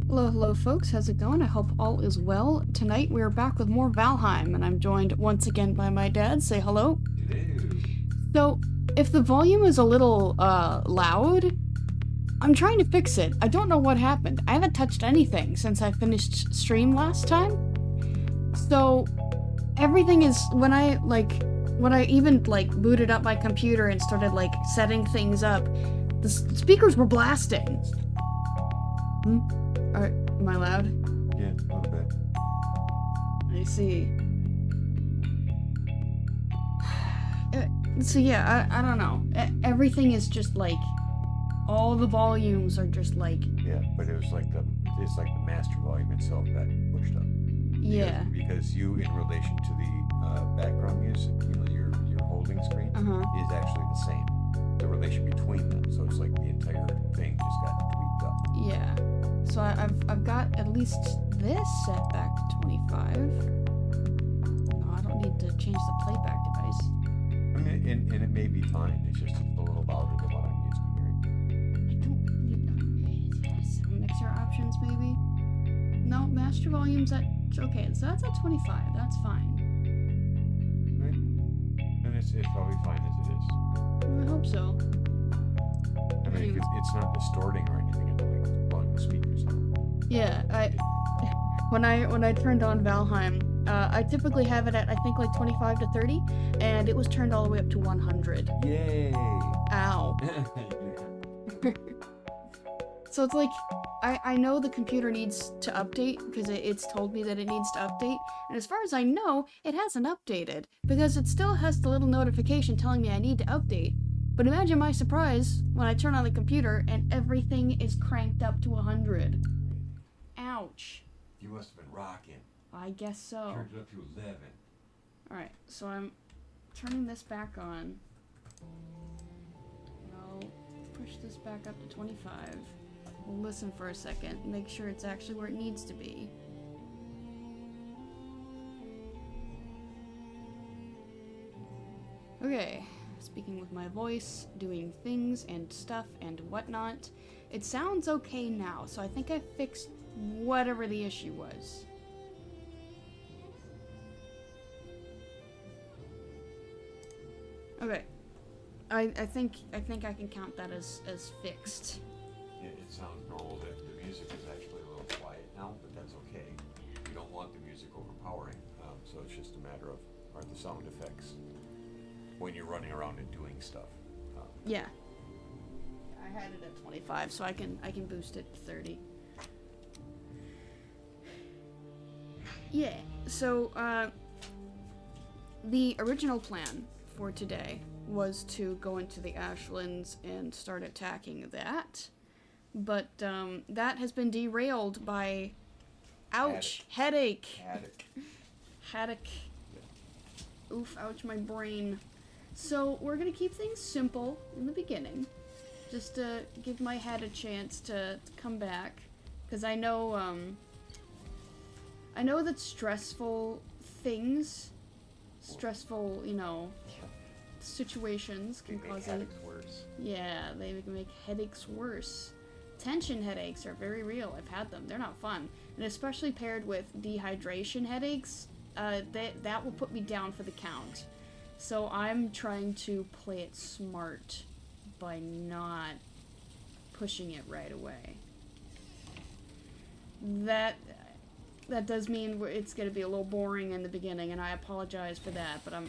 Hello, hello, folks. How's it going? I hope all is well. Tonight we're back with more Valheim, and I'm joined once again by my dad. Say hello. Hello. So, if the volume is a little, loud, I'm trying to fix it. I don't know what happened. I haven't touched anything since I finished stream last time. So, everything is, when I even, booted up my computer and started, setting things up, the speakers were blasting. Alright, am I loud? Yeah, a little bit. I see. So yeah, I don't know. Everything is just all the volumes are just Yeah, but it's like the master volume itself got pushed up. yeah. Because you, in relation to the background music, your holding screen is actually the same. The relation between them, so it's like the entire thing just got tweaked up. Yeah. So I've got at least this set back to 25. No, I don't need to change the playback device. I mean, and it may be fine. It's just a little louder than what I'm used to hearing. I don't need some mixer options maybe. No, master volume's at okay. So that's at 25. That's fine. Right? And it's probably fine as it is. I hope so. I mean, it's not distorting or anything until like blowing the speakers up. Yeah, when I turned on Valheim, I typically have it at I think like 25 to 30, and it was turned all the way up to 100. Yay! Ow. So it's like I know the computer needs to update because it's told me that it needs to update, and as far as I know, it hasn't updated because it still has the little notification telling me I need to update. But imagine my surprise when I turn on the computer and everything is cranked up to 100. Ouch. You must have been rocking. I guess so. Turned it up to 11. Alright, so I'm turning this back on. I'll push this back up to 25. We'll listen for a second, make sure it's actually where it needs to be. Okay, speaking with my voice, doing things and stuff and whatnot. It sounds okay now, so I think I fixed whatever the issue was. Okay. I think I can count that as fixed. Yeah, it sounds normal. The music is actually a little quiet now, but that's okay. You don't want the music overpowering, so it's just a matter of are the sound effects when you're running around and doing stuff. Yeah. I had it at 25, so I can boost it to 30. Yeah. So the original plan for today was to go into the Ashlands and start attacking that, but that has been derailed by ouch headache. Haddock. Oof, ouch, my brain. So we're gonna keep things simple in the beginning, just to give my head a chance to come back, because I know that stressful things, situations can cause headaches worse. Yeah, they make headaches worse. Tension headaches are very real. I've had them. They're not fun, and especially paired with dehydration headaches, that will put me down for the count. So I'm trying to play it smart by not pushing it right away. That does mean it's going to be a little boring in the beginning, and I apologize for that, but I'm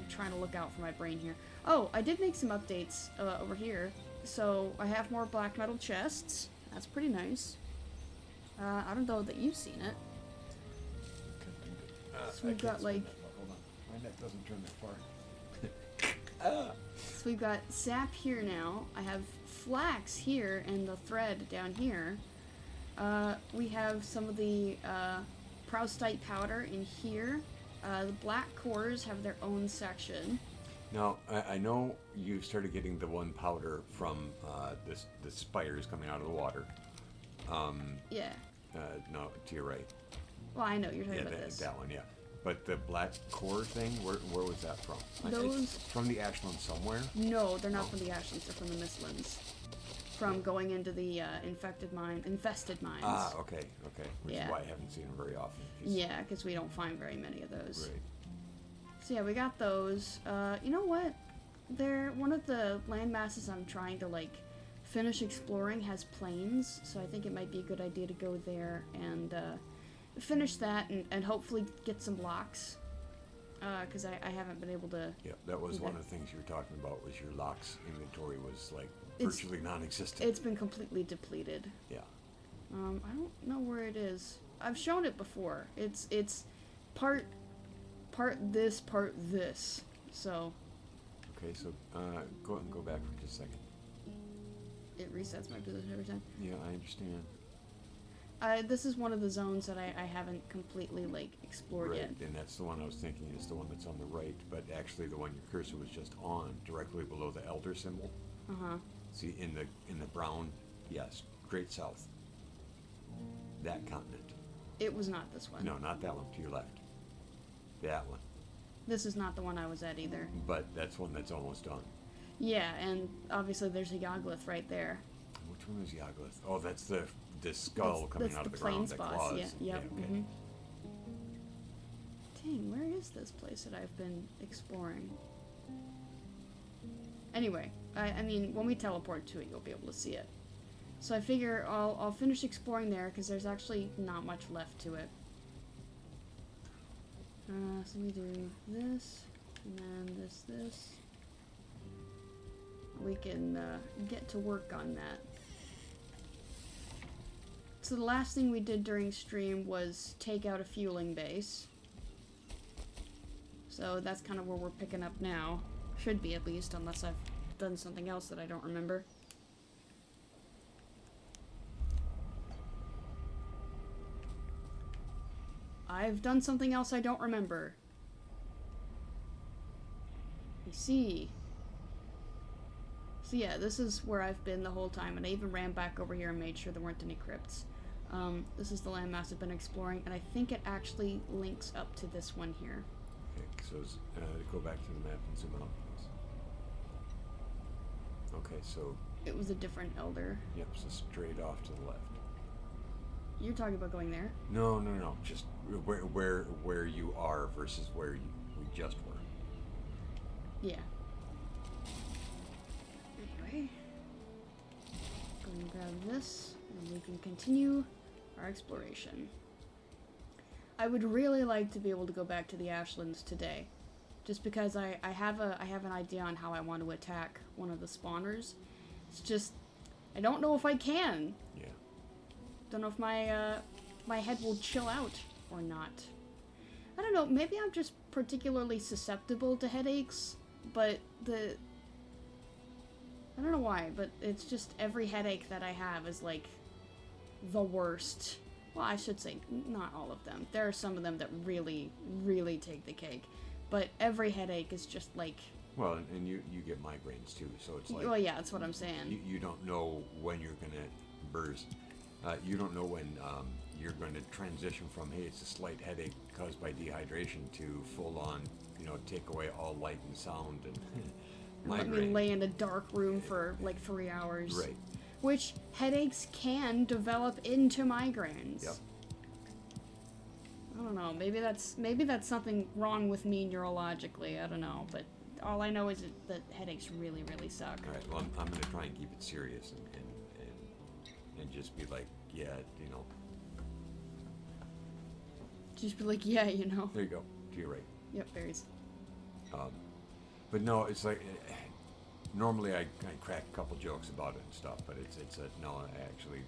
trying to look out for my brain here. Oh, I did make some updates over here. So I have more black metal chests. That's pretty nice. I don't know that you've seen it. So we've got like... Hold on. My neck doesn't turn that far. So we've got sap here now. I have flax here and the thread down here. We have some of the proustite powder in here. The black cores have their own section. Now, I know you started getting the one powder from the spires coming out of the water. Yeah. No, to your right. Well, I know you're talking about this. That one, yeah. But the black core thing, where was that from? Those... It's from the Ashland somewhere? No, they're not from the Ashlands. They're from the Mistlands. from going into the infested mines. Ah, okay. Which Yeah. is why I haven't seen them very often. Yeah, because we don't find very many of those. Right. So yeah, we got those. You know what? They're one of the land masses I'm trying to like finish exploring has plains, so I think it might be a good idea to go there and finish that and hopefully get some blocks. Because I haven't been able to. Yeah, that was do one that. of the things you were talking about. Was your locks inventory was like It's- virtually non-existent. It's been completely depleted. Yeah. I don't know where it is. I've shown it before. It's part this, part this. So Okay, so go back for just a second. it resets my position every time. Yeah, I understand. This is one of the zones that I haven't completely like explored Right, yet. and that's the one I was thinking is the one that's on the right, but actually the one your cursor was just on, directly below the elder symbol. See in the brown, yes, Great South. That continent. It was not this one. No, not that one. To your left. That one. This is not the one I was at either. But that's one that's almost done. Yeah, and obviously there's a Yoggoth right there. Which one is Yoggoth? Oh, that's the skull coming That's out of the the ground. plains That boss. claws. Yeah. Yep. okay. Dang, where is this place that I've been exploring? Anyway, I mean, when we teleport to it, you'll be able to see it. So I figure I'll finish exploring there because there's actually not much left to it. So we do this, and then this. We can get to work on that. So the last thing we did during stream was take out a fueling base. So that's kind of where we're picking up now. Should be at least, unless I've done something else that I don't remember. I've done something else I don't remember. I see. So yeah, this is where I've been the whole time, and I even ran back over here and made sure there weren't any crypts. This is the landmass I've been exploring, and I think it actually links up to this one here. Okay, so go back to the map and zoom out, please. Okay, so It was a different elder. yep, so straight off to the left. You're talking about going there? No. Just where you are versus where we just were. Yeah. Anyway, go and grab this, and we can continue our exploration. I would really like to be able to go back to the Ashlands today, just because I have an idea on how I want to attack one of the spawners. It's just I don't know if I can. Yeah. Don't know if my head will chill out or not. I don't know. Maybe I'm just particularly susceptible to headaches, but I don't know why, but it's just every headache that I have is like the worst. Well, I should say not all of them. There are some of them that really, really take the cake, but every headache is just like. Well, and you get migraines too, so it's like. Well, yeah, that's what I'm saying. You don't know when you're gonna burst. You don't know when you're going to transition from, hey, it's a slight headache caused by dehydration to full on, take away all light and sound and Let me migraine. lay in a dark room for like 3 hours. Right. Which headaches can develop into migraines. Yep. I don't know. Maybe that's something wrong with me neurologically. I don't know, but all I know is that headaches really, really suck. All right. Well, I'm going to try and keep it serious and just be like, yeah, Just be like, yeah, There you go. To your right. Yep, berries. But no, it's like normally I crack a couple jokes about it and stuff, but it's no, I actually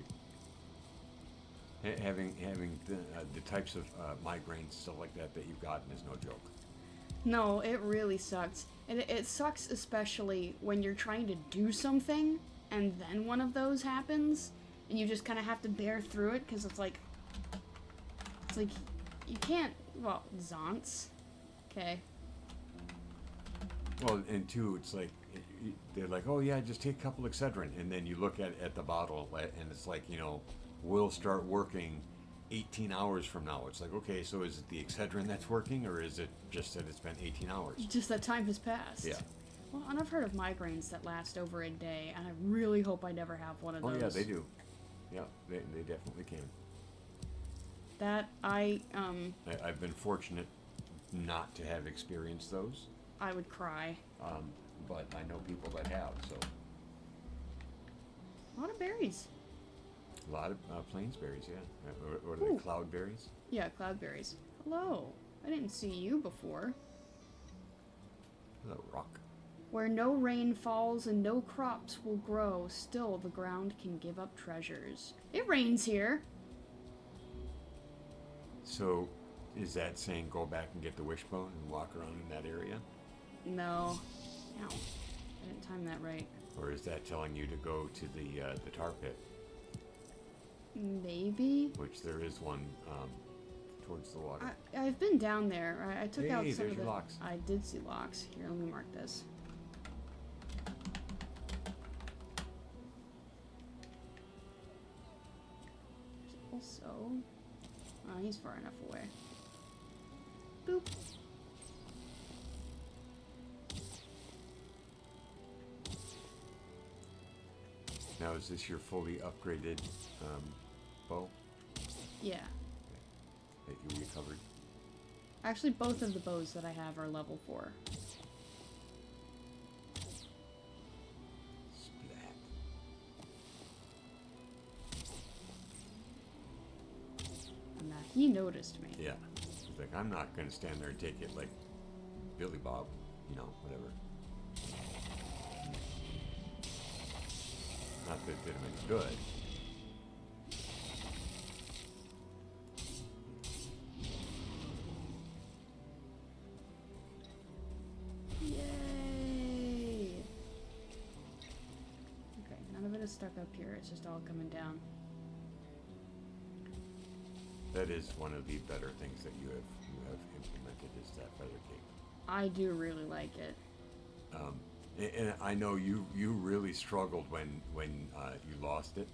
having the types of migraines stuff like that you've gotten is no joke. No, it really sucks. And it sucks especially when you're trying to do something and then one of those happens and you just kind of have to bear through it because it's like you can't, well, Zonts. Okay. Well, and two, it's like they're like, oh yeah, just take a couple Excedrin, and then you look at the bottle and it's like, we'll start working 18 hours from now. It's like, okay, so is it the Excedrin that's working, or is it just that it's been 18 hours? Just that time has passed. Yeah. Well, and I've heard of migraines that last over a day, and I really hope I never have one of those. Oh yeah, they do. Yeah, they definitely can. That I've been fortunate not to have experienced those, I would cry. but I know people that have. So A lot of berries. a lot of plainsberries, yeah. What are Ooh. they? Cloudberries? Yeah, cloudberries. Hello. I didn't see you before. Hello, rock. Where no rain falls and no crops will grow, still the ground can give up treasures. It rains here. So, is that saying go back and get the wishbone and walk around in that area? No. Ow. I didn't time that right. Or is that telling you to go to the tar pit, Maybe. which there is one towards the water? I've been down there. I took out Hey, some there's of the. your locks. I did see locks. Here, let me mark this. There's also. Oh, he's far enough away. Boop. Now, is this your fully upgraded bow Yeah. that you recovered? Actually, both of the bows that I have are level 4. Splat. And now he noticed me. Yeah. He's like, I'm not going to stand there and take it like Billy Bob, whatever. Not that it did him any good. Yay! Okay, none of it is stuck up here. It's just all coming down. That is one of the better things that you have implemented is that feather cape. I do really like it. And I know you really struggled when you lost it.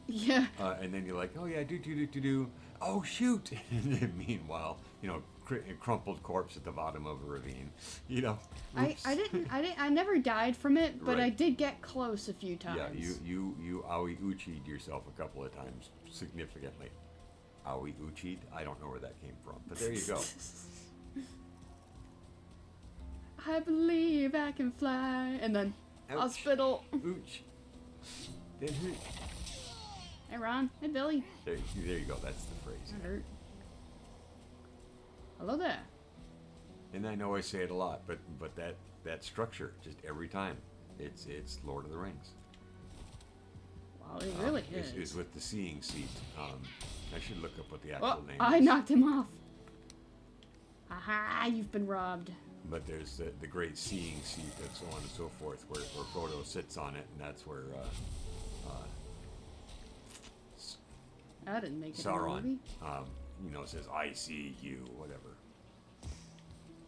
Yeah. And then you're like, oh yeah, do. Oh shoot! And then meanwhile, a crumpled corpse at the bottom of a ravine. Oops. I never died from it, but Right. I did get close a few times. Yeah, you owie uchi'd yourself a couple of times significantly. Owie uchi'd? I don't know where that came from, but there you go. I believe I can fly, and then Ouch. hospital. Ooch. That hurt. Hey Ron. Hey Billy. There you go. That's the phrase. That hurt. Hello there. And I know I say it a lot, but that structure, just every time, it's Lord of the Rings. Wow, it really is. Is with the seeing seat. I should look up what the actual name I is. knocked him off. Aha! You've been robbed. But there's the great seeing seat and so on and so forth, where Frodo sits on it, and that's where I didn't make it in the Sauron, movie. says, I see you, whatever.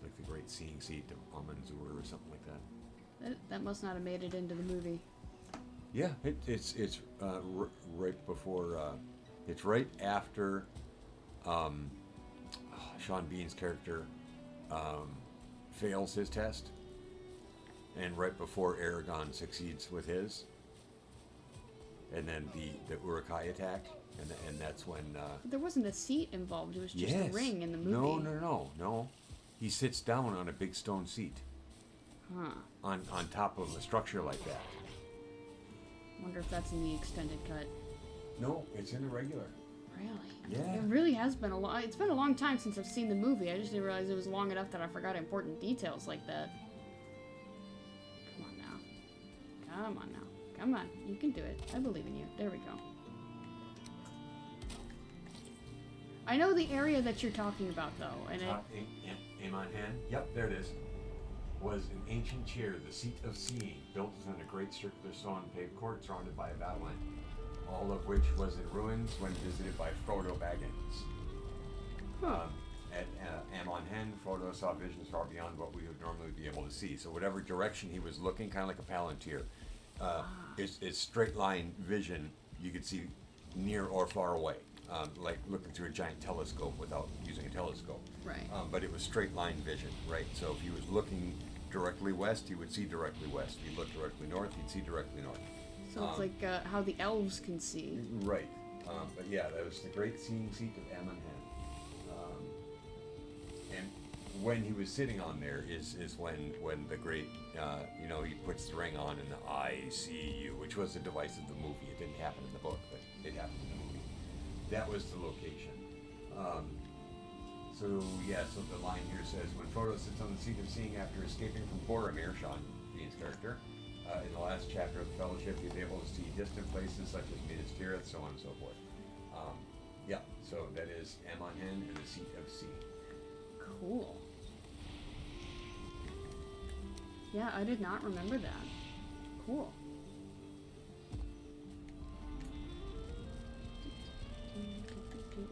Like the great seeing seat of Amanzur or something like that. That must not have made it into the movie. Yeah, it's right before, it's right after Sean Bean's character fails his test, and right before Aragorn succeeds with his, and then the Uruk-hai attack, and that's when. But there wasn't a seat involved. It was just Yes. a ring in the movie. No. He sits down on a big stone seat. Huh. On top of a structure like that. Wonder if that's in the extended cut. No, it's in the regular. Really? Yeah. It really has been it's been a long time since I've seen the movie. I just didn't realize it was long enough that I forgot important details like that. Come on now. Come on now. Come on. You can do it. I believe in you. There we go. I know the area that you're talking about, though, and Amon Hand? Yep, there it is. Was an ancient chair, the seat of seeing, built within a great circular stone paved court surrounded by a battlement, all of which was in ruins when visited by Frodo Baggins. Huh. At Amon Hen, Frodo saw visions far beyond what we would normally be able to see. So whatever direction he was looking, kind of like a palantir, it's straight line vision. You could see near or far away, like looking through a giant telescope without using a telescope. Right. But it was straight line vision, right? So if he was looking directly west, he would see directly west. If he looked directly north, he'd see directly north. So it's like how the elves can see. Right. But yeah, that was the great seeing seat of Amon-Hen. And when he was sitting on there is when the great, he puts the ring on and the I see you, which was the device of the movie. It didn't happen in the book, but it happened in the movie. That was the location. So the line here says, when Frodo sits on the seat of seeing after escaping from Boromir, Sean Bean's character, in the last chapter of the Fellowship, he's able to see distant places such as Minas Tirith, so on and so forth. So that is Amon-Hen and the seat of seeing. Cool. Yeah, I did not remember that. Cool.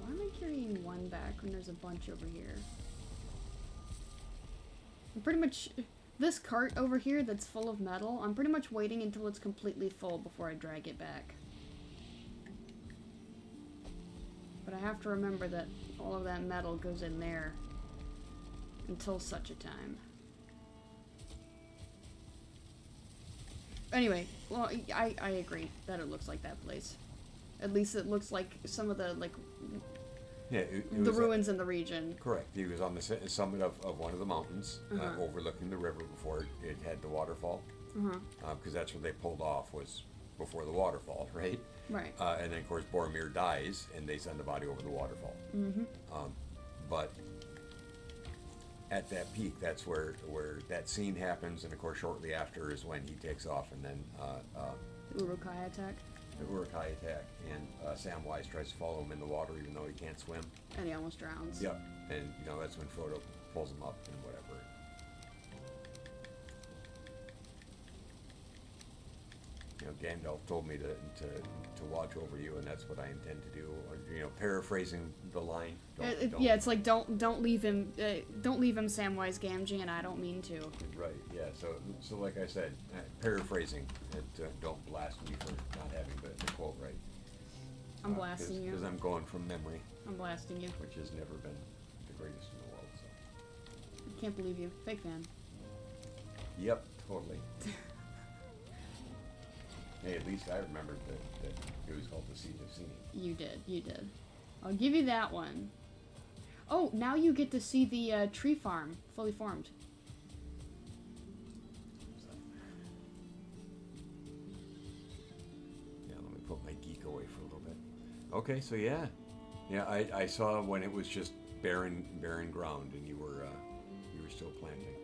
Why am I carrying one back when there's a bunch over here? I'm pretty much... This cart over here that's full of metal, I'm pretty much waiting until it's completely full before I drag it back. But I have to remember that all of that metal goes in there until such a time. Anyway, well, I agree that it looks like that place. At least it looks like some of the, like, the ruins in the region. Correct. He was on the summit of one of the mountains, overlooking the river before it had the waterfall. Because that's where they pulled off, was before the waterfall, right? Right. And then, of course, Boromir dies, and they send the body over the waterfall. But at that peak, that's where that scene happens, and of course, shortly after is when he takes off, and then Uruk-hai attack. The Uruk-hai attack, and Samwise tries to follow him in the water, even though he can't swim. And he almost drowns. Yep. And that's when Frodo pulls him up and whatever. Gandalf told me to watch over you, and that's what I intend to do. Paraphrasing the line. Yeah, it's like don't leave him Samwise Gamgee, and I don't mean to. Right. Yeah. So like I said, paraphrasing. Don't blast me for not having the quote right. I'm blasting you. Because I'm going from memory. I'm blasting you. Which has never been the greatest in the world. So. I can't believe you. Fake fan. Yep. Totally. Hey, at least I remembered that it was called the Seat of Seeing. You did. I'll give you that one. Oh, now you get to see the tree farm, fully formed. Yeah, let me put my geek away for a little bit. Okay, so yeah, I saw when it was just barren ground, and you were still planting.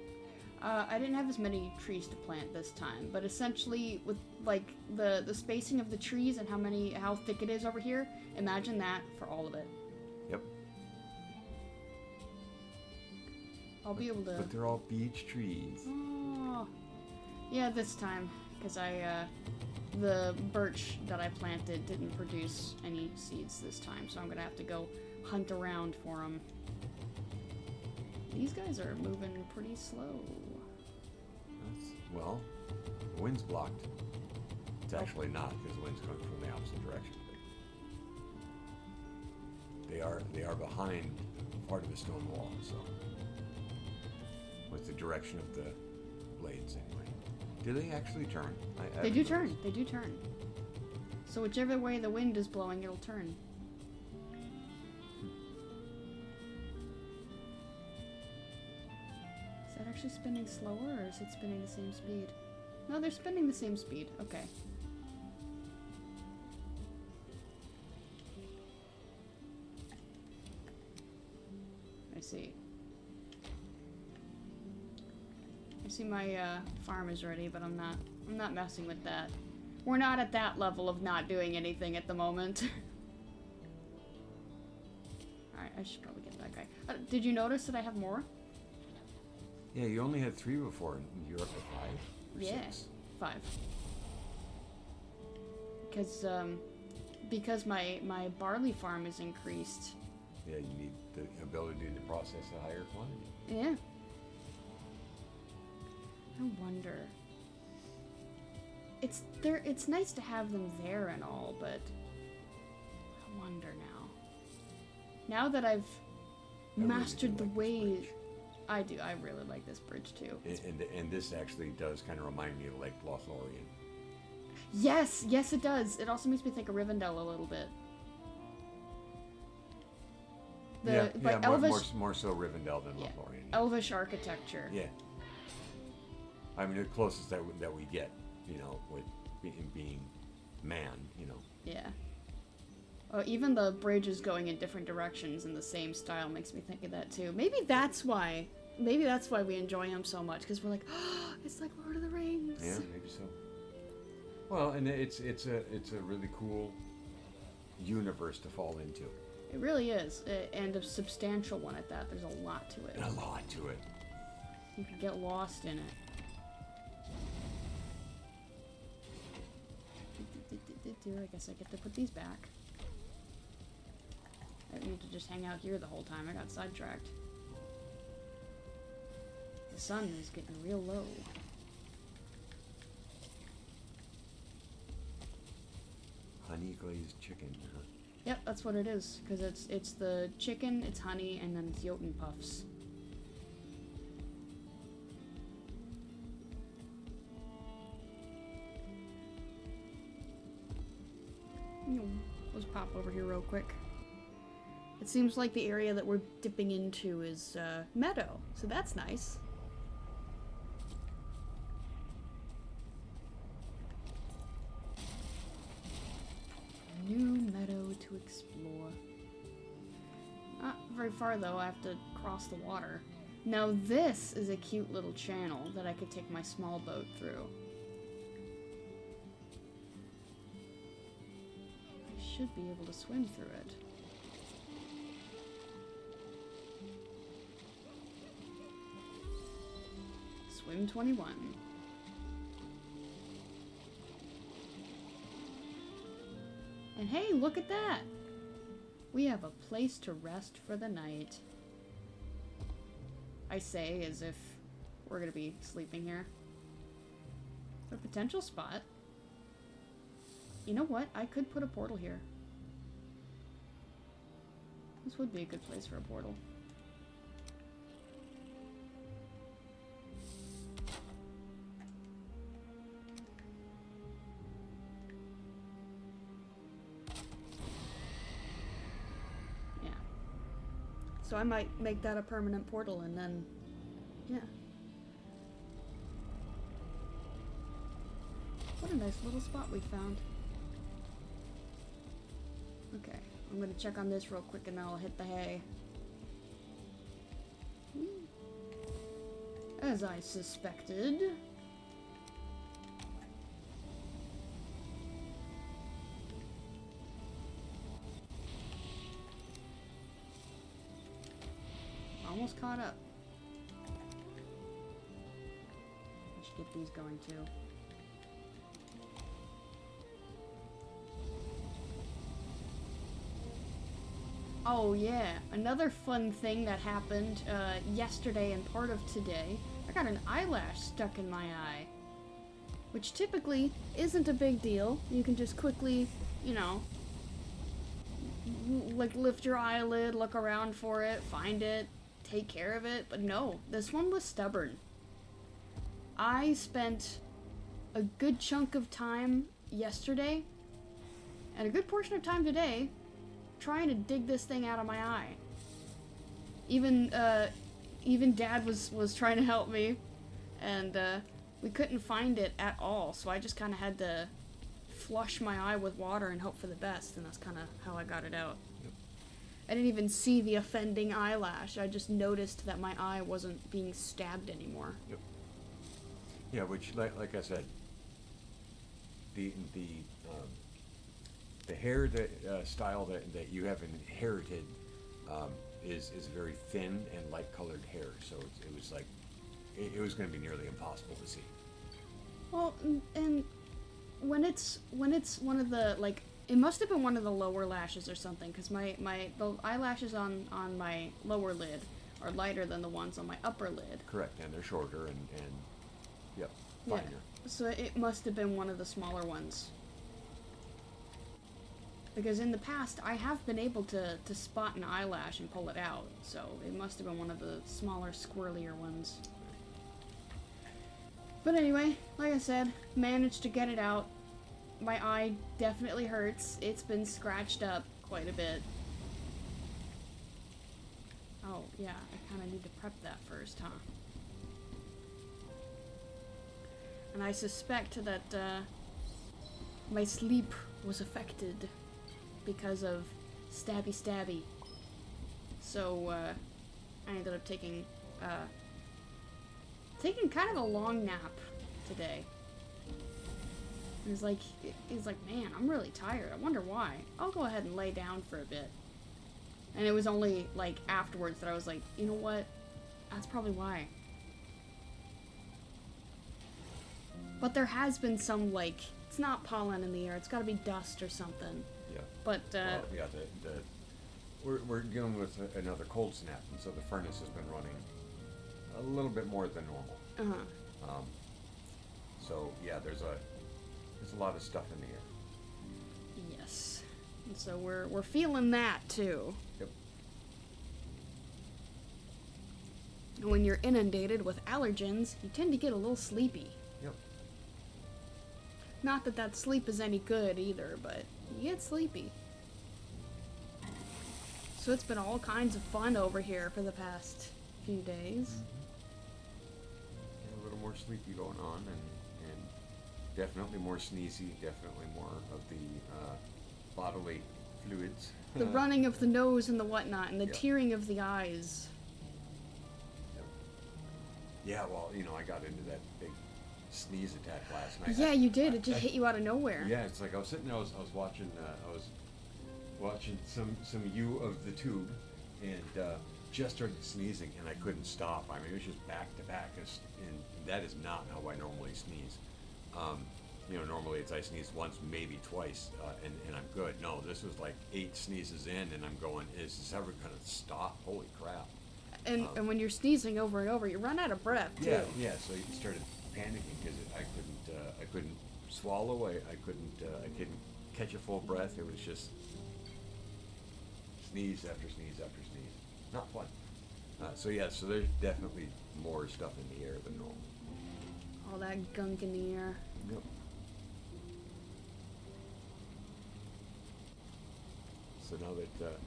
I didn't have as many trees to plant this time, but essentially with like the spacing of the trees and how thick it is over here, imagine that for all of it. Yep. I'll be able to... But they're all beech trees. Oh. Yeah, this time, because the birch that I planted didn't produce any seeds this time, so I'm gonna have to go hunt around for them. These guys are moving pretty slow. Well, the wind's blocked. It's actually not, because the wind's coming from the opposite direction. But they are behind part of the stone wall, so with the direction of the blades anyway. Do they actually turn? They do turn. They do turn. So whichever way the wind is blowing, it'll turn. Is that actually spinning slower, or is it spinning the same speed? No, they're spinning the same speed. Okay. I see. I see my farm is ready, but I'm not messing with that. We're not at that level of not doing anything at the moment. Alright, I should probably get that guy. Did you notice that I have more? Yeah, you only had 3 before, and you're up to 5 or 6. 5. Because my barley farm is increased. Yeah, you need the ability to process a higher quantity. Yeah. I wonder. It's nice to have them there and all, but I wonder now. Now that I've mastered the ways. I do. I really like this bridge too. And this actually does kind of remind me of Lake Lothlorien. Yes, yes, it does. It also makes me think of Rivendell a little bit. More so Rivendell than Lothlorien. Elvish architecture. Yeah. I mean, the closest that we get, with being man, Yeah. Oh, even the bridges going in different directions in the same style makes me think of that too. Maybe that's why we enjoy them so much, because we're like, oh, it's like Lord of the Rings. Yeah, maybe so. Well, and it's a really cool universe to fall into. It really is, and a substantial one at that. There's a lot to it. A lot to it. You could get lost in it. I guess I get to put these back. I don't need to just hang out here the whole time. I got sidetracked. The sun is getting real low. Honey glazed chicken, huh? Yep, that's what it is. Because it's the chicken, it's honey, and then it's Jotun puffs. Let's pop over here real quick. It seems like the area that we're dipping into is meadow, so that's nice. New meadow to explore. Not very far though, I have to cross the water. Now this is a cute little channel that I could take my small boat through. I should be able to swim through it. Swim 21. And hey, look at that! We have a place to rest for the night. I say as if we're gonna be sleeping here. A potential spot. You know what? I could put a portal here. This would be a good place for a portal. Yeah. So I might make that a permanent portal and then, yeah. What a nice little spot we found. Okay, I'm gonna check on this real quick and then I'll hit the hay. As I suspected. Almost caught up. I should get these going too. Oh yeah, another fun thing that happened yesterday and part of today, I got an eyelash stuck in my eye. Which typically isn't a big deal. You can just quickly, like lift your eyelid, look around for it, find it, take care of it. But no, this one was stubborn. I spent a good chunk of time yesterday, and a good portion of time today, trying to dig this thing out of my eye. Even Dad was trying to help me, and we couldn't find it at all, so I just kind of had to flush my eye with water and hope for the best, and that's kind of how I got it out. Yep. I didn't even see the offending eyelash. I just noticed that my eye wasn't being stabbed anymore. Yep. Yeah, which, like I said, the hair style that you have inherited is very thin and light colored hair, so it was like it was going to be nearly impossible to see. Well, and when it's one of the, like, it must have been one of the lower lashes or something, because the eyelashes on my lower lid are lighter than the ones on my upper lid. Correct, and they're shorter and yep, finer. Yeah. So it must have been one of the smaller ones. Because in the past, I have been able to spot an eyelash and pull it out, so it must have been one of the smaller, squirrelier ones. But anyway, like I said, managed to get it out. My eye definitely hurts. It's been scratched up quite a bit. Oh, yeah, I kind of need to prep that first, huh? And I suspect that my sleep was affected because of stabby. So I ended up taking kind of a long nap today. He's like, man, I'm really tired. I wonder why. I'll go ahead and lay down for a bit. And it was only like afterwards that I was like, you know what? That's probably why. But there has been some, like, it's not pollen in the air. It's got to be dust or something. Yeah. But well, yeah, we're dealing with another cold snap, and so the furnace has been running a little bit more than normal. So yeah, there's a lot of stuff in the air. Yes. And so we're feeling that too. Yep. And when you're inundated with allergens, you tend to get a little sleepy. Yep. Not that sleep is any good either, but you get sleepy. So it's been all kinds of fun over here for the past few days. A little more sleepy going on, and definitely more sneezy, definitely more of the bodily fluids. The running of the nose and the whatnot, and the Yep. tearing of the eyes. Yep. Yeah, well, I got into that big sneeze attack last night. Yeah, you did. It just hit you out of nowhere. Yeah, it's like I was sitting there, I was watching some U of the Tube, and just started sneezing, and I couldn't stop. I mean, it was just back to back, and that is not how I normally sneeze. Normally I sneeze once, maybe twice, and I'm good. No, this was like 8 sneezes in, and I'm going, is this ever gonna stop? Holy crap! And when you're sneezing over and over, you run out of breath too. Yeah. So you started panicking because I couldn't swallow. I couldn't catch a full breath. It was just sneeze after sneeze after sneeze. Not fun. So there's definitely more stuff in the air than normal. All that gunk in the air. Yep. So now that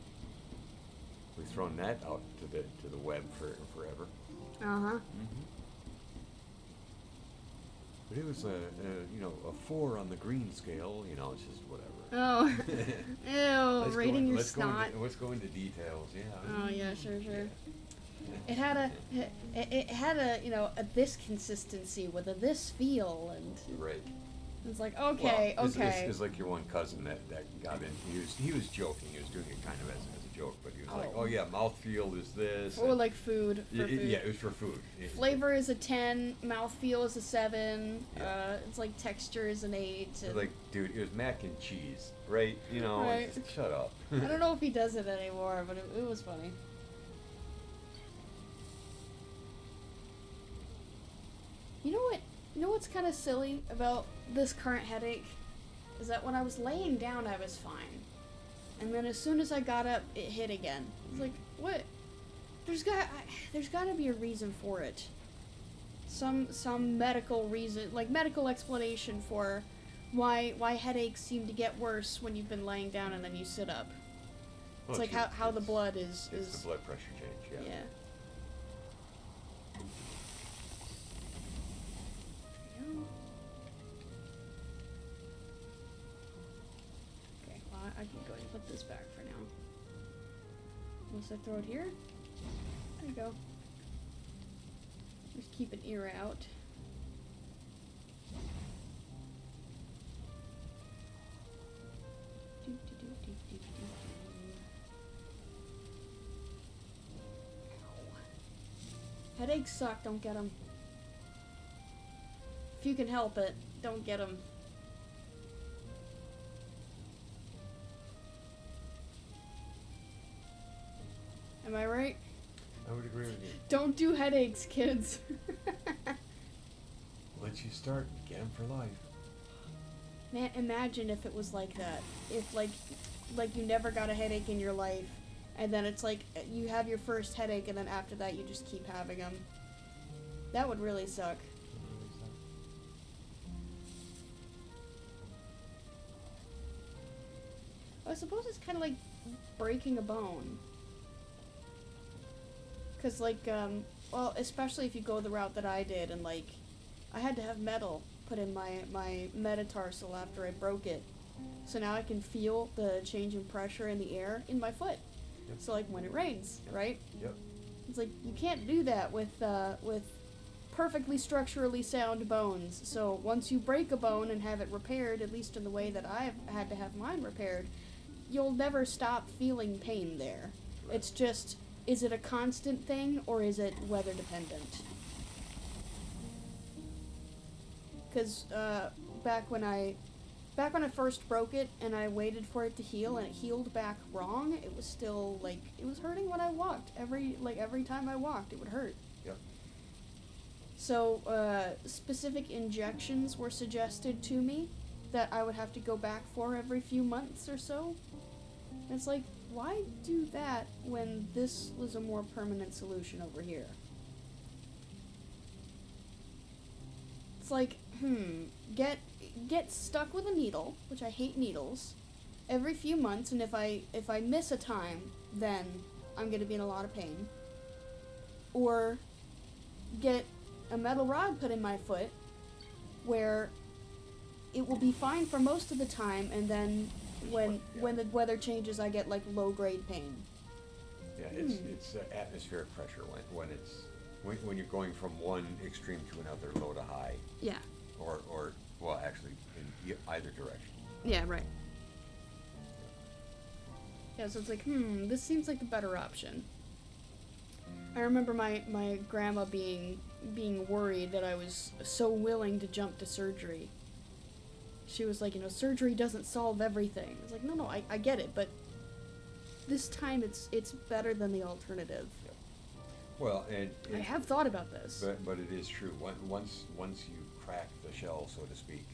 we've thrown that out to the web forever. Uh-huh. But it was a 4 on the green scale. It's just whatever. Oh. Ew. Rating your snot. Let's go into details. Yeah. Oh yeah, sure. It had a this consistency with a this feel, and Right. it's like okay. It's like your one cousin that got in. He was joking. He was doing it kind of as a joke, but he was like, "Oh yeah, mouthfeel is this." Or like food. Food. Yeah, it was for food. Flavor is a 10. Mouthfeel is a 7. Yeah. It's like texture is an 8. It's like, dude, it was mac and cheese, right? Right. Just shut up. I don't know if he does it anymore, but it was funny. You know what's kind of silly about this current headache? Is that when I was laying down, I was fine. And then as soon as I got up, it hit again. It's like, what? There's got to be a reason for it. Some medical reason, like medical explanation for why headaches seem to get worse when you've been laying down and then you sit up. It's like how the blood is... It's the blood pressure change, yeah. Yeah. Okay, well, I can go ahead and put this back for now. Once I throw it here, there you go. Just keep an ear out. Headaches suck, don't get them. If you can help it, don't get them. Am I right? I would agree with you. Don't do headaches, kids. Once you start, get them for life. Man, imagine if it was like that. If, like, like you never got a headache in your life, and then it's like you have your first headache, and then after that you just keep having them. That would really suck. I suppose it's kind of like breaking a bone. Because, like, well, especially if you go the route that I did, and, like, I had to have metal put in my metatarsal after I broke it. So now I can feel the change in pressure in the air in my foot. Yep. So, like, when it rains, right? Yep. It's like, you can't do that with perfectly structurally sound bones. So once you break a bone and have it repaired, at least in the way that I've had to have mine repaired, you'll never stop feeling pain there. Right. It's just, is it a constant thing or is it weather dependent? Because back when I first broke it and I waited for it to heal and it healed back wrong, it was still like, it was hurting when I walked. Every time I walked, it would hurt. Yep. So specific injections were suggested to me that I would have to go back for every few months or so. And it's like, why do that when this was a more permanent solution over here? It's like, get stuck with a needle, which I hate needles, every few months, and if I miss a time, then I'm gonna be in a lot of pain. Or get a metal rod put in my foot, where it will be fine for most of the time, and then when the weather changes, I get like low grade pain. Yeah, it's atmospheric pressure when you're going from one extreme to another, low to high. Yeah. Or well, actually, in either direction. Yeah, right. Yeah, so it's like, this seems like the better option. I remember my grandma being worried that I was so willing to jump to surgery. She was like, surgery doesn't solve everything. I was like, no, I get it, but this time it's better than the alternative. Yeah. Well, and I have thought about this. But it is true. Once you crack the shell, so to speak,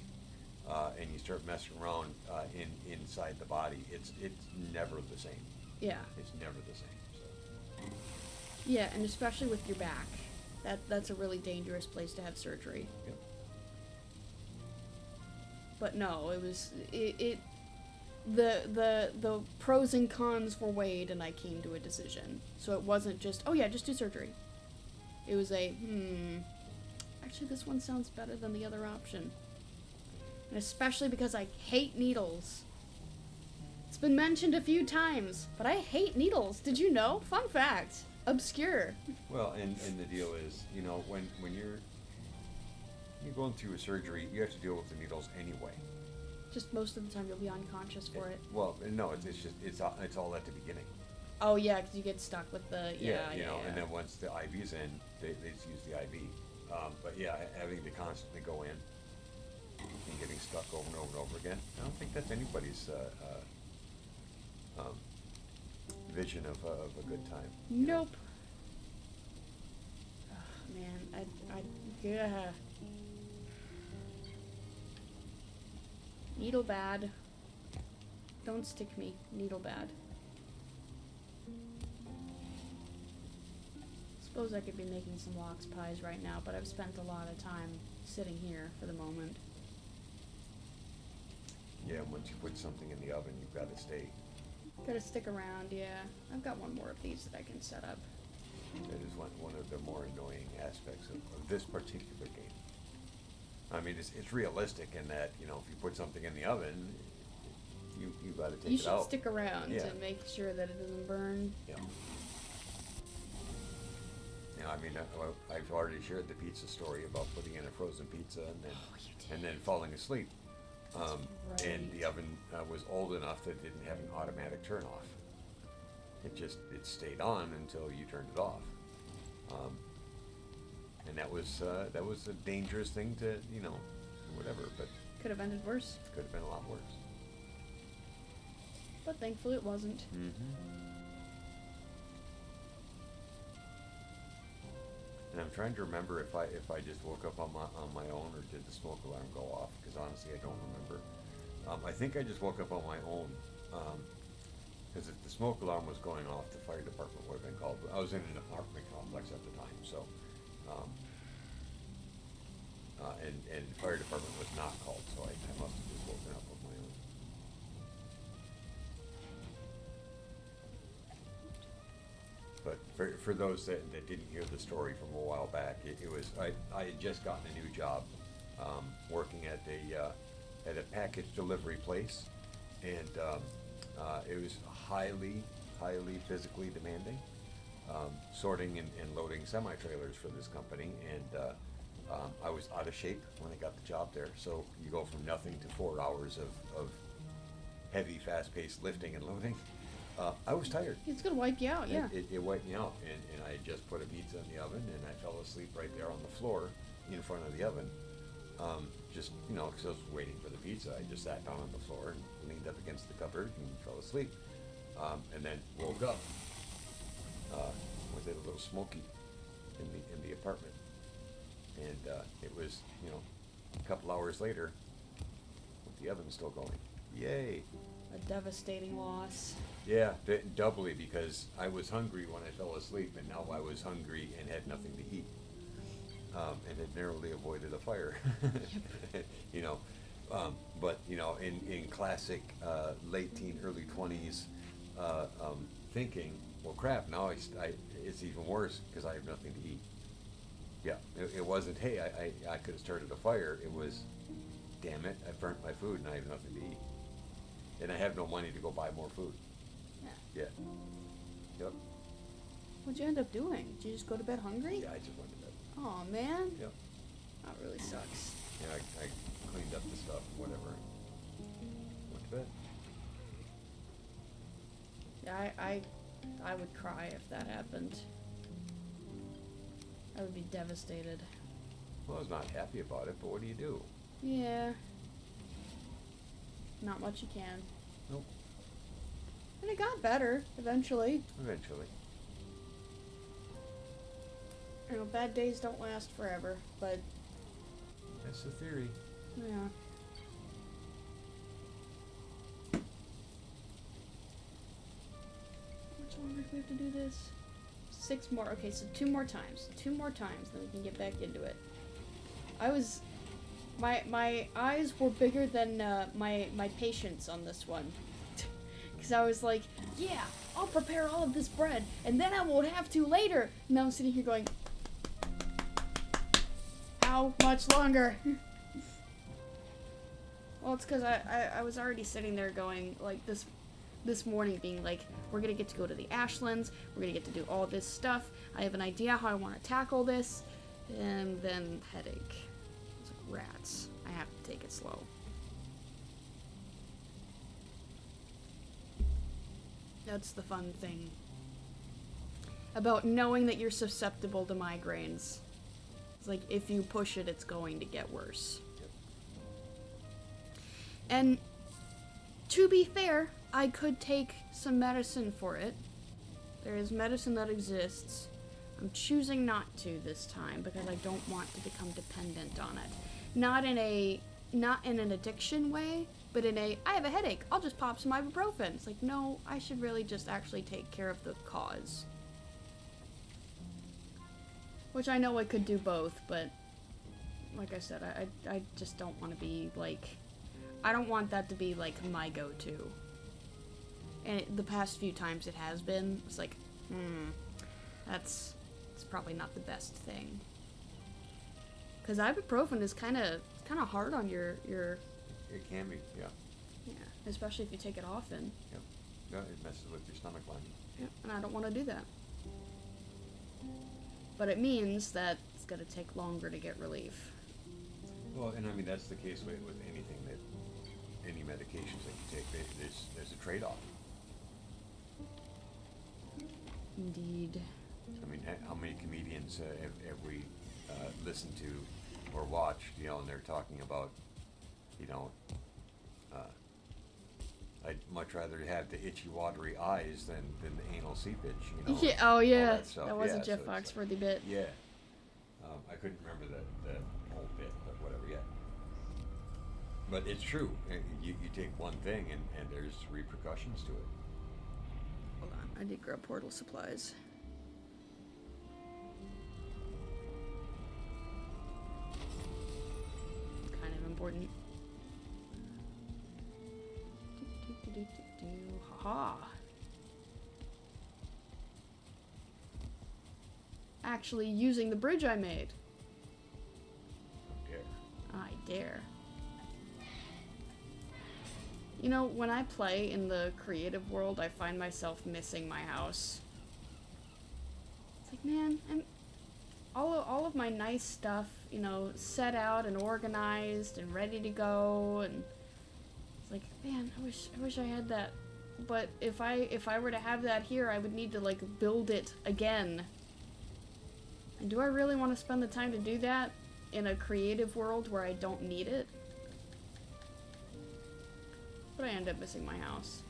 and you start messing around inside the body, it's never the same. Yeah. It's never the same. So. Yeah, and especially with your back, that's a really dangerous place to have surgery. Yep. But no, the pros and cons were weighed, and I came to a decision. So it wasn't just, just do surgery. It was actually this one sounds better than the other option. And especially because I hate needles. It's been mentioned a few times, but I hate needles. Did you know? Fun fact. Obscure. Well, and the deal is, when you're going through a surgery, you have to deal with the needles anyway. Just most of the time you'll be unconscious for it. Well, no, it's all at the beginning. Oh yeah, because you get stuck with the yeah. And then once the IV's in, they just use the IV. But yeah, having to constantly go in and getting stuck over and over and over again, I don't think that's anybody's vision of a good time. Nope. Oh, man, yeah. Needle bad. Don't stick me. Needle bad. Suppose I could be making some lox pies right now, but I've spent a lot of time sitting here for the moment. Yeah, once you put something in the oven, you've got to stay. Gotta stick around, yeah. I've got one more of these that I can set up. That is one of the more annoying aspects of this particular game. I mean, it's realistic in that, if you put something in the oven, you got to take it out. You should stick around Yeah. to make sure that it doesn't burn. Yeah. I mean, I've already shared the pizza story about putting in a frozen pizza and then falling asleep. Right. And the oven was old enough that it didn't have an automatic turn off. It stayed on until you turned it off. And that was a dangerous thing to, whatever, but Could have ended worse, could have been a lot worse. but thankfully it wasn't. Mm-hmm. And I'm trying to remember if I just woke up on my own or did the smoke alarm go off, because honestly I don't remember. I think I just woke up on my own, Because if the smoke alarm was going off, the fire department would have been called. I was in an apartment complex at the time, so, and the fire department was not called, so I must have just woken up with my own. But for those that didn't hear the story from a while back, it was, I had just gotten a new job, working at a package delivery place, and it was highly physically demanding, sorting and loading semi-trailers for this company, and I was out of shape when I got the job there. So you go from nothing to 4 hours of heavy, fast-paced lifting and loading. I was tired. It's gonna wipe you out, yeah. It wiped me out, and I had just put a pizza in the oven, and I fell asleep right there on the floor in front of the oven. Just, because I was waiting for the pizza, I just sat down on the floor and leaned up against the cupboard and fell asleep. And then woke up with it a little smoky in the apartment. And it was, a couple hours later, with the oven still going. Yay! A devastating loss. Yeah, doubly, because I was hungry when I fell asleep, and now I was hungry and had nothing to eat, and had narrowly avoided a fire. But in classic late teen, early 20s thinking, well, crap, now it's even worse because I have nothing to eat. Yeah, it wasn't, hey, I could have started a fire. It was, damn it, I burnt my food and I have nothing to eat. And I have no money to go buy more food. Yeah. Yep. What'd you end up doing? Did you just go to bed hungry? Yeah, I just went to bed. Oh man. Yep. That really sucks. Yeah, I cleaned up the stuff, whatever. Went to bed. Yeah, I would cry if that happened. I would be devastated. Well, I was not happy about it, but what do you do? Yeah. Not much you can. Nope. And it got better, eventually. Eventually. Bad days don't last forever, but... That's the theory. Yeah. How much longer do we have to do this? 6 more. Okay, so 2 more times. 2 more times, then we can get back into it. My eyes were bigger than my patience on this one. Because I was like, yeah, I'll prepare all of this bread, and then I won't have to later. And now I'm sitting here going, how much longer? Well, it's because I was already sitting there going, like, this morning being like, we're going to get to go to the Ashlands, we're going to get to do all this stuff, I have an idea how I want to tackle this, and then headache. It's like, rats. I have to take it slow. That's the fun thing about knowing that you're susceptible to migraines. It's like, if you push it, it's going to get worse. Yep. And to be fair, I could take some medicine for it. There is medicine that exists. I'm choosing not to this time because I don't want to become dependent on it. Not in an addiction way, but in I have a headache, I'll just pop some ibuprofen. It's like, no, I should really just actually take care of the cause. Which I know I could do both, but like I said, I just don't want to be like, I don't want that to be like my go-to. And the past few times it has been, it's like, it's probably not the best thing. Because ibuprofen is kind of hard on your. It can be, yeah. Yeah, especially if you take it often. Yep. Yeah, it messes with your stomach lining. Yeah, and I don't want to do that. But it means that it's going to take longer to get relief. Well, and I mean, that's the case with anything any medications that you take, there's a trade-off. Indeed. I mean, how many comedians have we listened to or watched, and they're talking about, I'd much rather have the itchy, watery eyes than the anal seepage, Yeah, oh yeah, that was yeah, a Jeff so Foxworthy bit. Yeah. I couldn't remember the whole bit, but whatever, yeah. But it's true. You take one thing and there's repercussions to it. I did grab portal supplies. Kind of important. Haha. Actually using the bridge I made. Dare. I dare. You know, when I play in the creative world, I find myself missing my house. It's like, man, all of my nice stuff, you know, set out and organized and ready to go, and it's like, man, I wish I had that. But if I were to have that here, I would need to like build it again. And do I really want to spend the time to do that in a creative world where I don't need it? But I end up missing my house.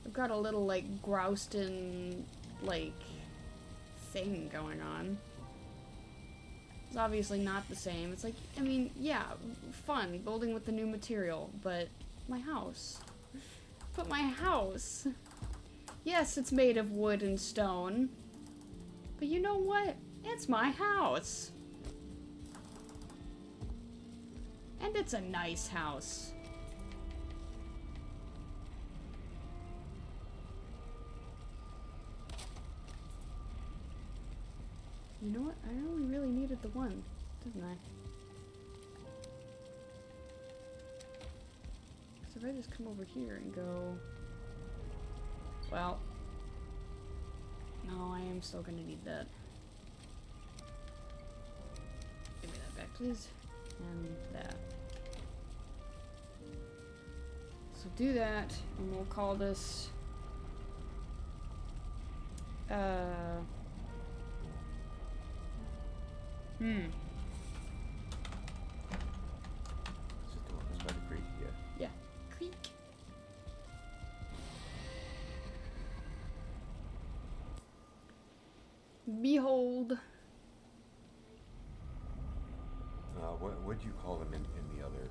I've got a little, like, groused-in, like, thing going on. It's obviously not the same. It's like, I mean, yeah, fun, building with the new material, but my house. But my house! Yes, it's made of wood and stone. But you know what? It's my house! And it's a nice house. You know what? I only really needed the one, didn't I? So if I just come over here and go... Well... No, I am still gonna need that. Give me that back, please. And that. So do that, and we'll call this, Is it the one that's by the creek? Yeah. Yeah, creek. Behold. What would you call them in the other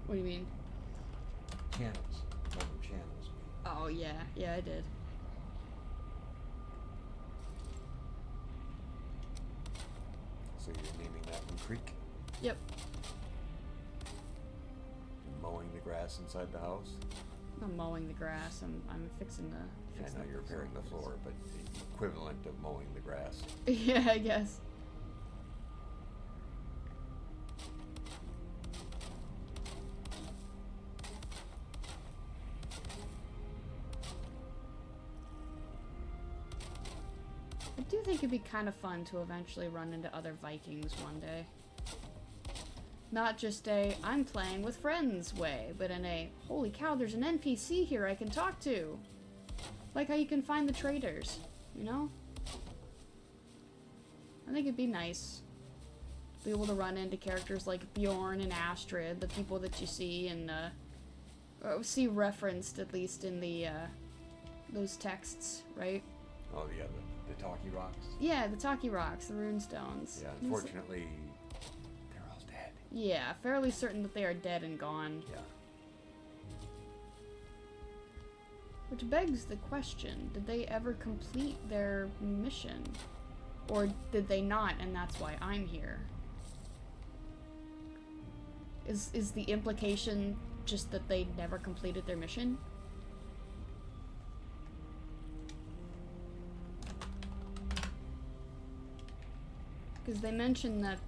What do you mean? channels? Call them channels. Oh, yeah. Yeah, I did. So you're naming that one Creek? Yep. And mowing the grass inside the house? I'm mowing the grass. I'm fixing the... I know you're repairing the floor, but the equivalent of mowing the grass. Yeah, I guess. I do think it'd be kind of fun to eventually run into other Vikings one day. Not just a, I'm playing with friends way, but in a, holy cow, there's an NPC here I can talk to. Like how you can find the traders, you know? I think it'd be nice to be able to run into characters like Bjorn and Astrid, the people that you see and or see referenced at least in the those texts, right? Oh, yeah, the Talkie Rocks? Yeah, the Talkie Rocks, the Runestones. Yeah, unfortunately, they're all dead. Yeah, fairly certain that they are dead and gone. Yeah. Which begs the question, did they ever complete their mission? Or did they not, and that's why I'm here? Is the implication just that they never completed their mission? Because they mention that,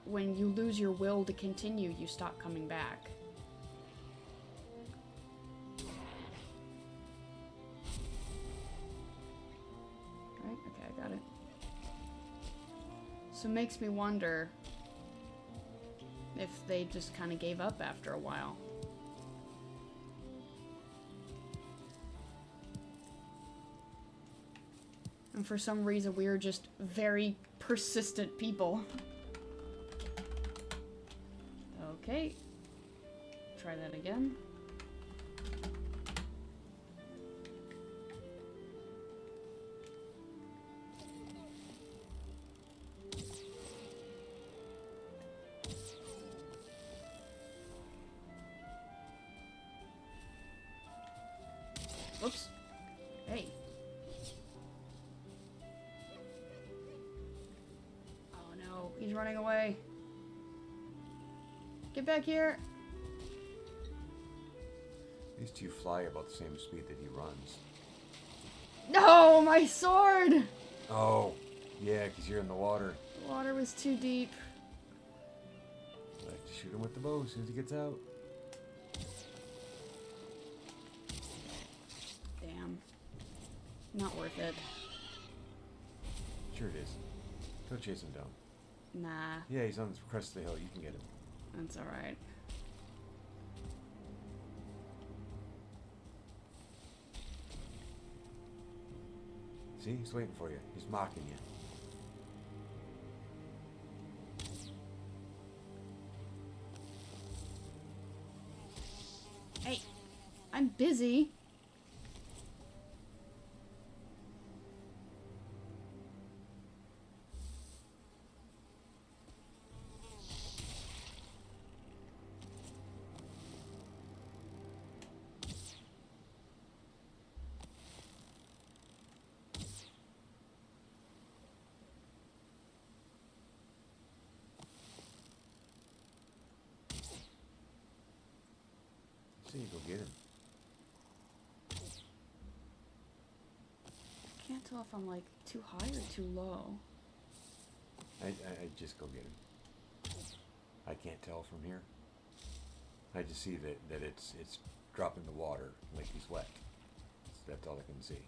when you lose your will to continue, you stop coming back. Right? Okay, I got it. So it makes me wonder if they just kind of gave up after a while. And for some reason, we are just very persistent people. Okay. Try that again. Whoops. Hey. Oh no, he's running away. Get back here. These two fly about the same speed that he runs. No, my sword! Oh, yeah, because you're in the water. The water was too deep. I have to shoot him with the bow as soon as he gets out. Damn. Not worth it. Sure it is. Go chase him down. Nah, Yeah, he's on the crest of the hill. You can get him. that's alright. See, he's waiting for you. He's mocking you. Hey, I'm busy. See, go get him. Can't tell if I'm like too high or too low. I just go get him. I can't tell from here. I just see that it's dropping the water like he's wet. That's all I can see. Is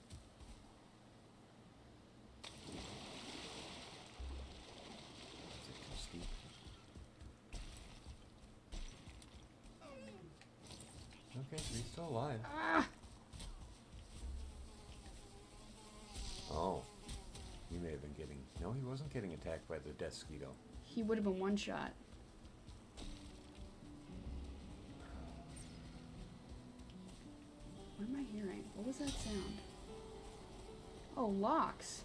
it too steep? Okay, so he's still alive. Ah! Oh, he may have been getting... No, he wasn't getting attacked by the death mosquito. He would have been one shot. What am I hearing? What was that sound? Oh, locks.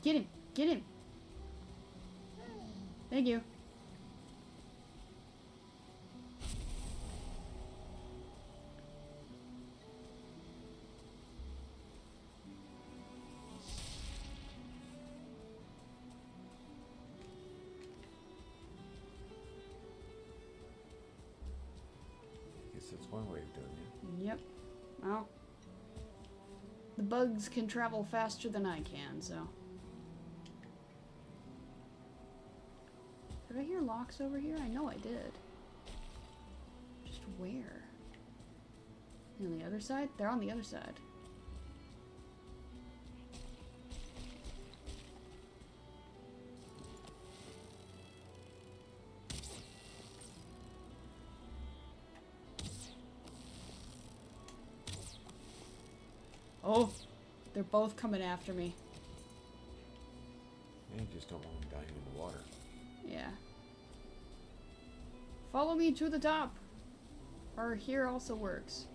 Get him! Get him! Thank you. I guess that's one way of doing it. Yep. Well, the bugs can travel faster than I can, so. Did I hear locks over here? I know I did. Just where? On the other side? They're on the other side. Oh, they're both coming after me. Yeah, you just don't want him dying in the water. Yeah. Follow me to the top. Or here also works.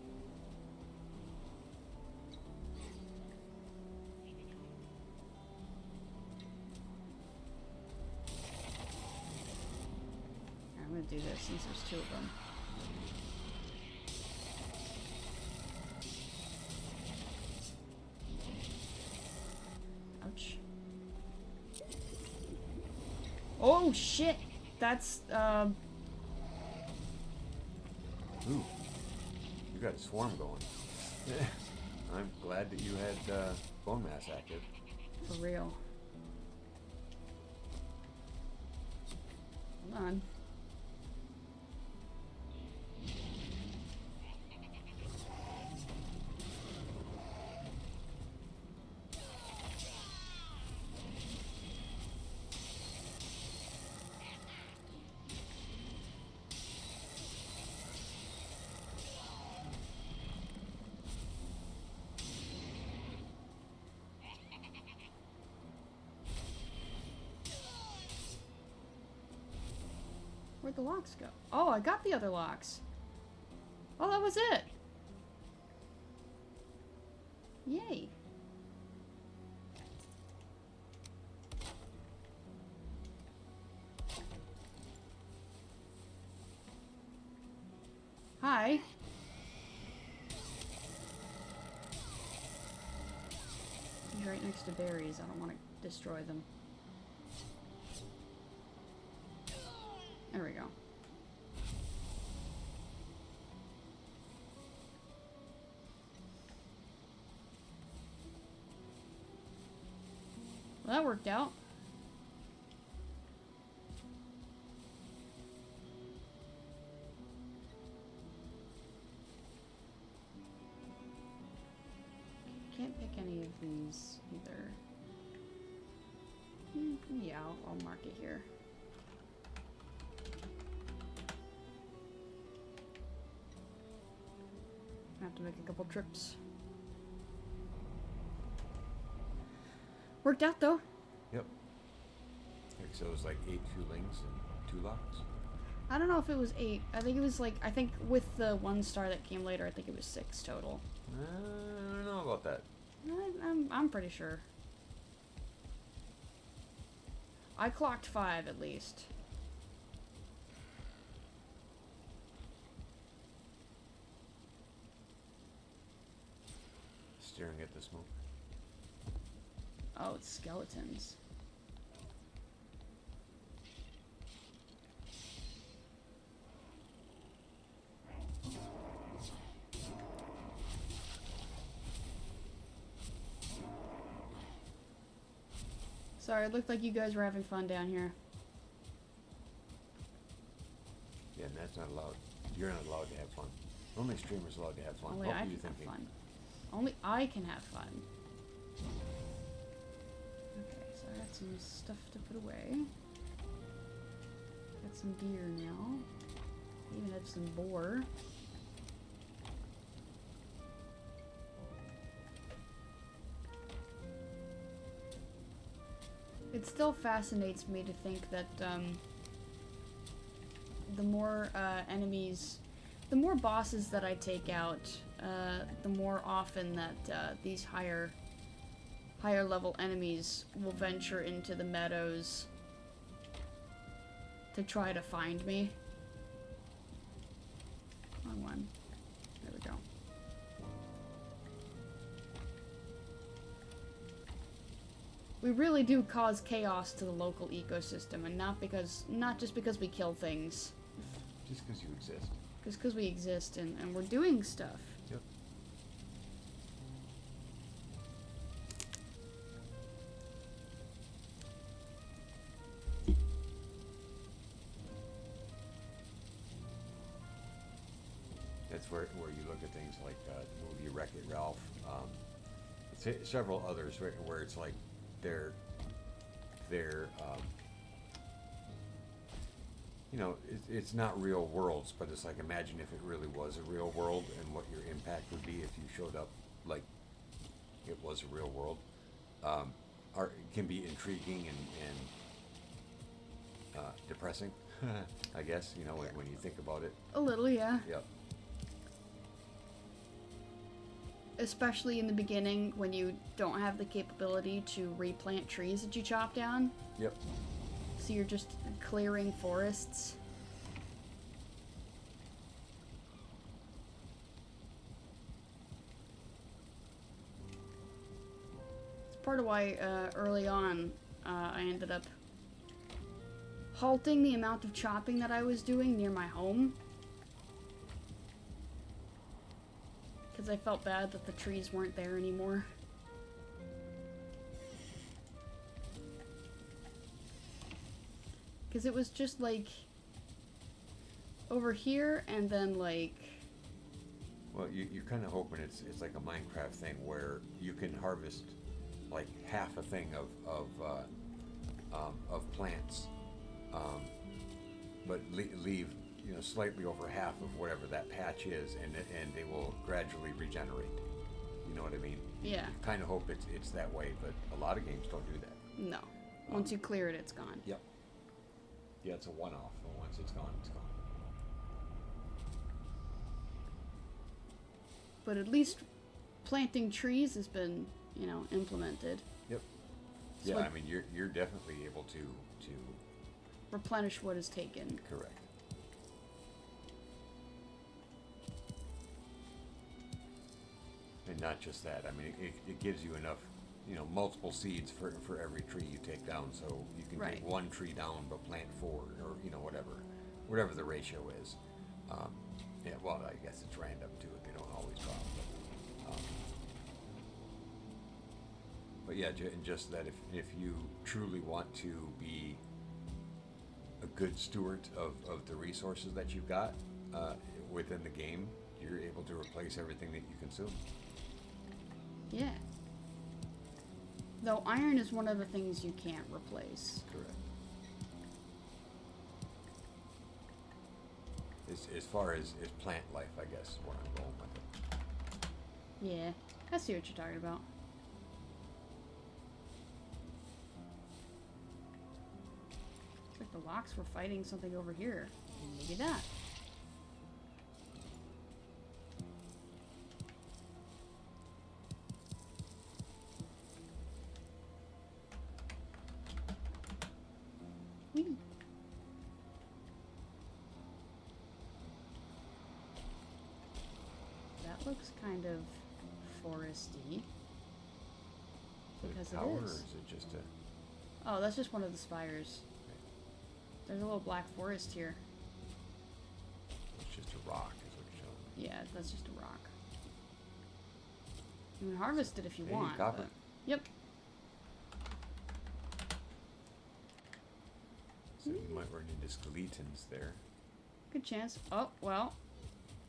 I'm gonna do this since there's two of them. Ouch. Oh shit! That's Ooh, you got a swarm going. I'm glad that you had bone mass active. for real. Hold on. Where'd the locks go? Oh, I got the other locks. Oh, that was it. Yay. Hi. He's right next to berries. I don't want to destroy them. There we go. Well, that worked out. Can't pick any of these either. Yeah, I'll mark it here. I have to make a couple trips. Worked out though. Yep. So it was like 8 fuelings and 2 locks. I don't know if it was 8. I think it was like, I think with the 1 star that came later, I think it was 6 total. I don't know about that. I'm pretty sure. I clocked 5 at least. Staring at the smoke. Oh, it's skeletons. Sorry, it looked like you guys were having fun down here. Yeah, and that's not allowed. You're not allowed to have fun. Only streamers allowed to have fun. Only What I were you can thinking? have fun. Only I can have fun. Okay, so I got some stuff to put away. Got some deer now. Even have some boar. It still fascinates me to think that the more enemies, the more bosses that I take out, the more often that these higher level enemies will venture into the meadows to try to find me. Wrong one. There we go. We really do cause chaos to the local ecosystem, and not just because we kill things. Just because you exist. Just because we exist and we're doing stuff. Yep. That's where you look at things like the movie Wreck-It Ralph. Several others where it's like they're you know, it's not real worlds, but it's like, imagine if it really was a real world and what your impact would be if you showed up like it was a real world. It can be intriguing and depressing, I guess, you know, when you think about it. A little, yeah. Yep. Especially in the beginning when you don't have the capability to replant trees that you chop down. Yep. So you're just clearing forests. It's part of why early on I ended up halting the amount of chopping that I was doing near my home. Because I felt bad that the trees weren't there anymore. Because it was just like over here and then like... Well, you're kind of hoping it's like a Minecraft thing where you can harvest like half a thing of plants, but leave, you know, slightly over half of whatever that patch is, and they will gradually regenerate. You know what I mean? Yeah. You kind of hope it's that way, but a lot of games don't do that. No. Once you clear it, it's gone. Yep. Yeah, it's a one-off, and once it's gone, it's gone. But at least planting trees has been, you know, implemented. Yep. So Yeah, what- I mean, you're definitely able to Replenish what is taken. correct. not just that. I mean, it gives you enough, multiple seeds for every tree you take down. So you can Right. take one tree down but plant four, or whatever the ratio is. Yeah, well, I guess it's random too. They don't always drop. But yeah, just that if you truly want to be a good steward of the resources that you've got within the game, you're able to replace everything that you consume. Yeah. Though iron is one of the things you can't replace. Correct. As far as plant life, I guess, is where I'm going with it. Yeah, I see what you're talking about. Looks like the locks were fighting something over here. Maybe that. Whee! That looks kind of foresty. Because Is it a tower, it or is. is it just a? Oh, that's just one of the spires. There's a little black forest here. It's just a rock, is what you're showing me. Yeah, that's just a rock. You can harvest it if you Hey, want. copper. But... Yep. So you might run into skeletons there. Good chance. Oh, well.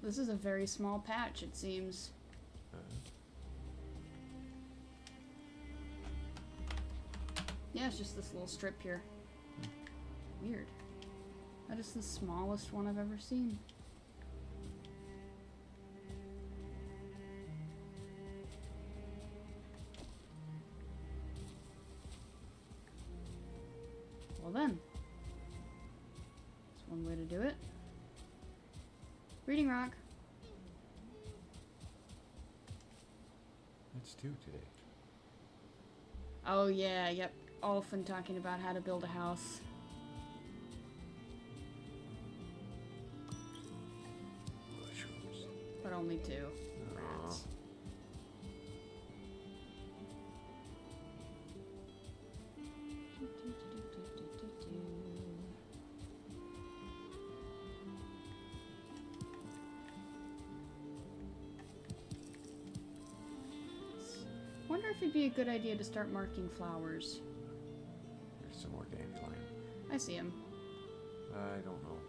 This is a very small patch, it seems. Yeah, it's just this little strip here. Weird. That is the smallest one I've ever seen. Well then. That's one way to do it. Reading rock. That's two today. Oh yeah, yep. Often talking about how to build a house. Mushrooms. But only two. Aw. Rats. Wonder if it'd be a good idea to start marking flowers. There's some more dandelion. I see them. I don't know.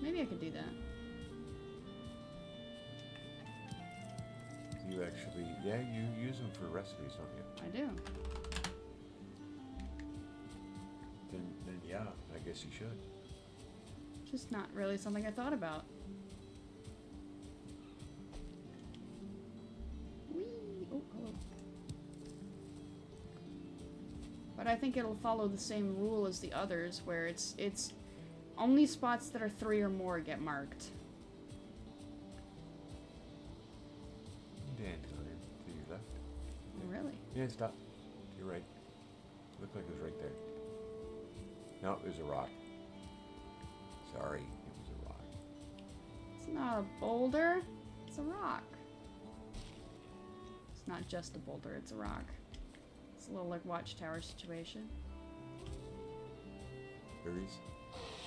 Maybe I could do that. You actually, you use them for recipes, don't you? I do. Then yeah, I guess you should. Just not really something I thought about. Whee! Oh, hello. But I think it'll follow the same rule as the others, where it's only spots that are 3 or more get marked. Dandelion to your left. Really? Yeah, stop. To your right. Looked like it was right there. No, it was a rock. Sorry, it was a rock. It's not a boulder. It's a rock. It's not just a boulder, it's a rock. It's a little like Watchtower situation. Berries.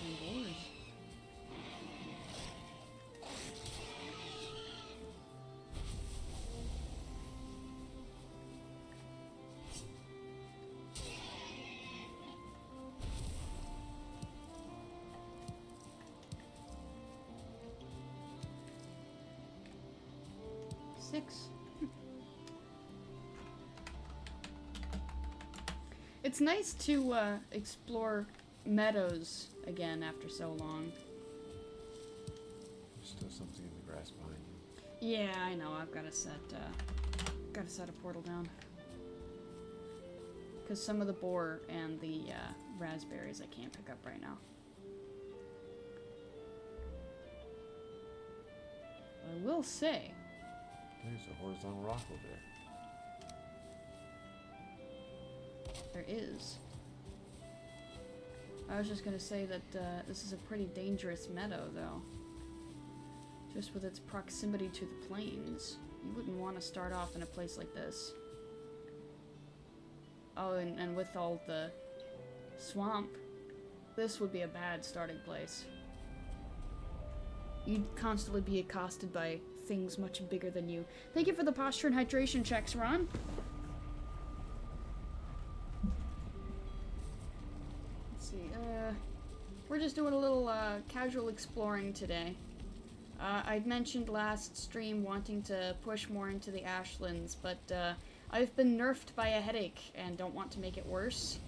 And boars. Six. It's nice to explore meadows again after so long. There's still something in the grass behind you. Yeah, I know. I've got to set a portal down. Because some of the boar and the raspberries I can't pick up right now. I will say. There's a horizontal rock over there. There is. I was just gonna say that this is a pretty dangerous meadow, though. Just with its proximity to the plains. You wouldn't want to start off in a place like this. Oh, and with all the swamp, this would be a bad starting place. You'd constantly be accosted by things much bigger than you. Thank you for the posture and hydration checks, Ron. Let's see, we're just doing a little, casual exploring today. I'd mentioned last stream wanting to push more into the Ashlands, but, I've been nerfed by a headache and don't want to make it worse.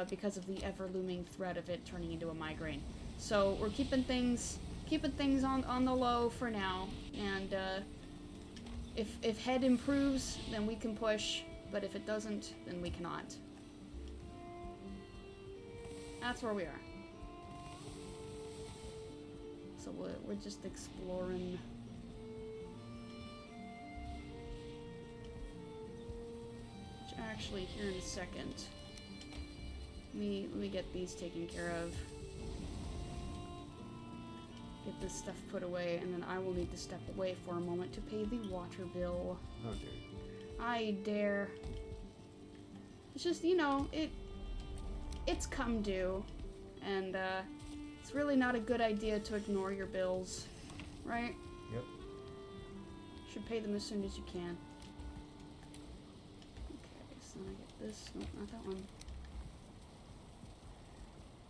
Because of the ever-looming threat of it turning into a migraine. So we're keeping things on the low for now, and if head improves, then we can push, but if it doesn't, then we cannot. That's where we are. So we're just exploring. Which actually, here in a second, let me get these taken care of. Get this stuff put away, and then I will need to step away for a moment to pay the water bill. How dare you. I dare. It's just, you know, it's come due, and it's really not a good idea to ignore your bills, right? Yep. Should pay them as soon as you can. Okay, so then I get this. Nope, not that one.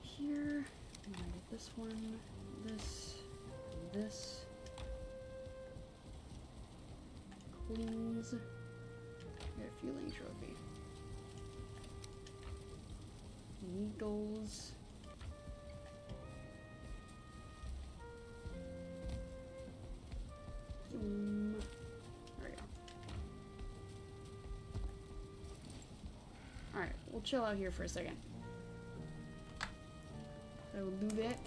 Here, and I get this one, this, and this. Queens. I got a fueling trophy. Eagles. There we go. Alright, we'll chill out here for a second. I will do that.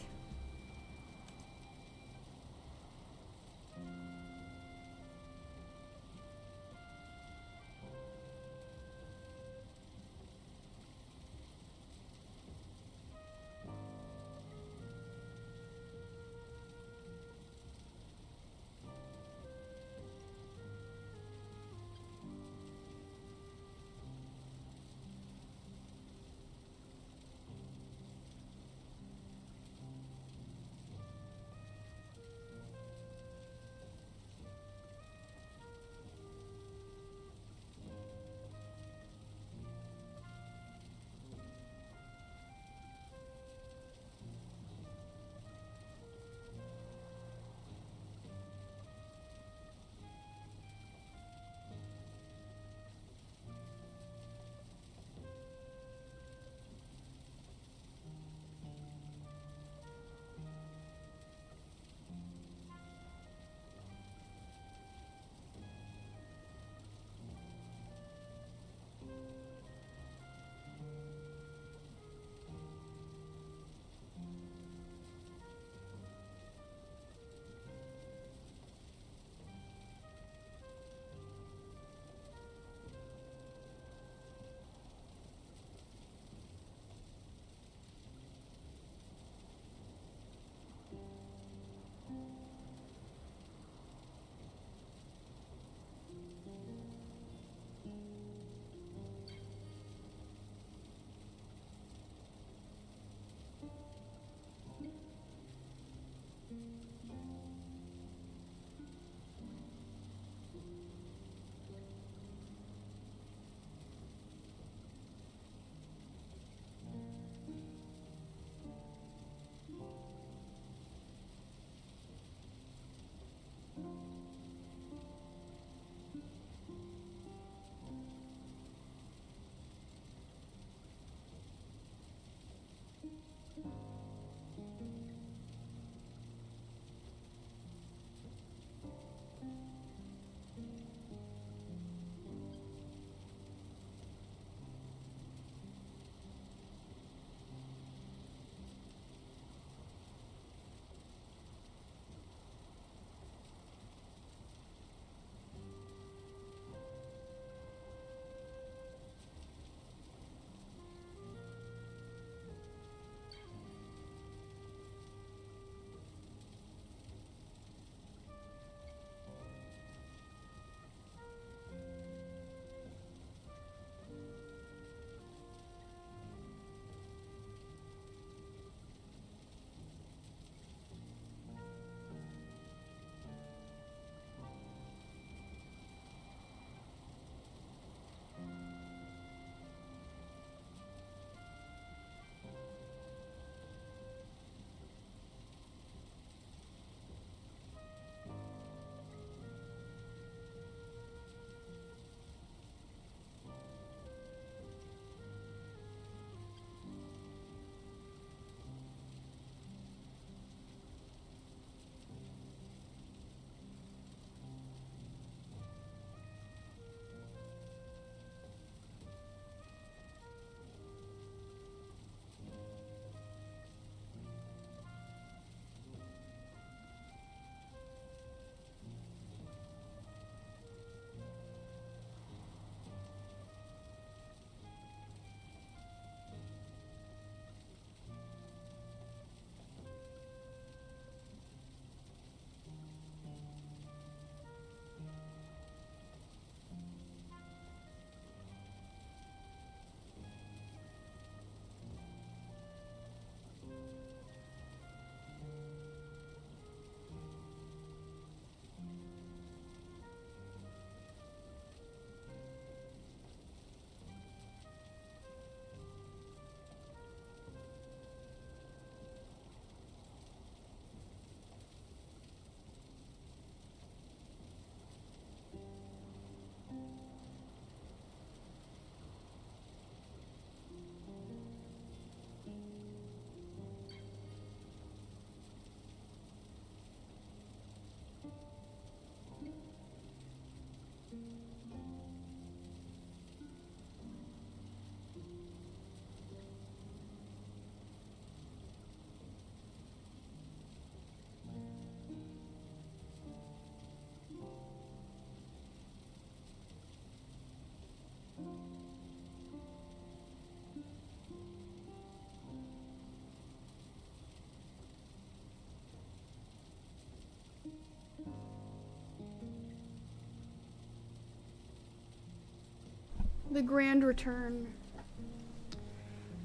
The grand return.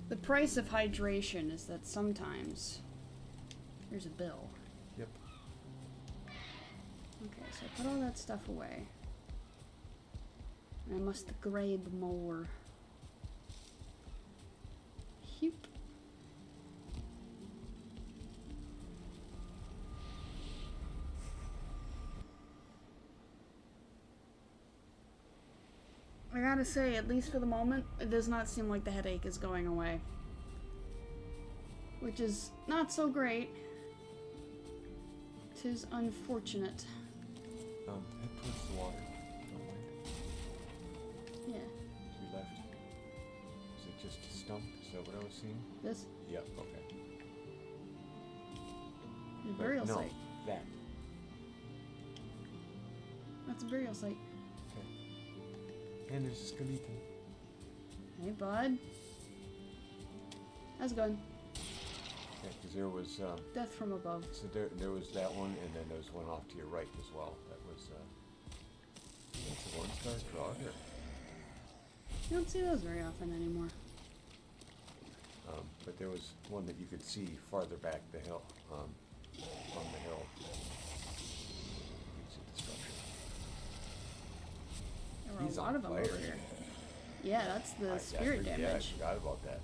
The price of hydration is that sometimes... There's a bill. Yep. Okay, so I put all that stuff away. I must grade more. Heap. I gotta say, at least for the moment, it does not seem like the headache is going away. Which is not so great. 'Tis unfortunate. Head towards the water. Don't mind. Yeah. To your left. Is it just a stump? Is that what I was seeing? This? Yep, okay. The burial no, site. that. That's a burial site. Okay. And there's a skeleton. Hey, bud. How's it going? Yeah, because there was, Death from above. so there was that one, and then there was one off to your right as well. That was, that's a one-star Draugr. You don't see those very often anymore. But there was one that you could see farther back the hill, on the hill. You can see the structure. There were He's a lot on of them fire. over here. Yeah, that's the spirit Yeah, I damage. forgot about that.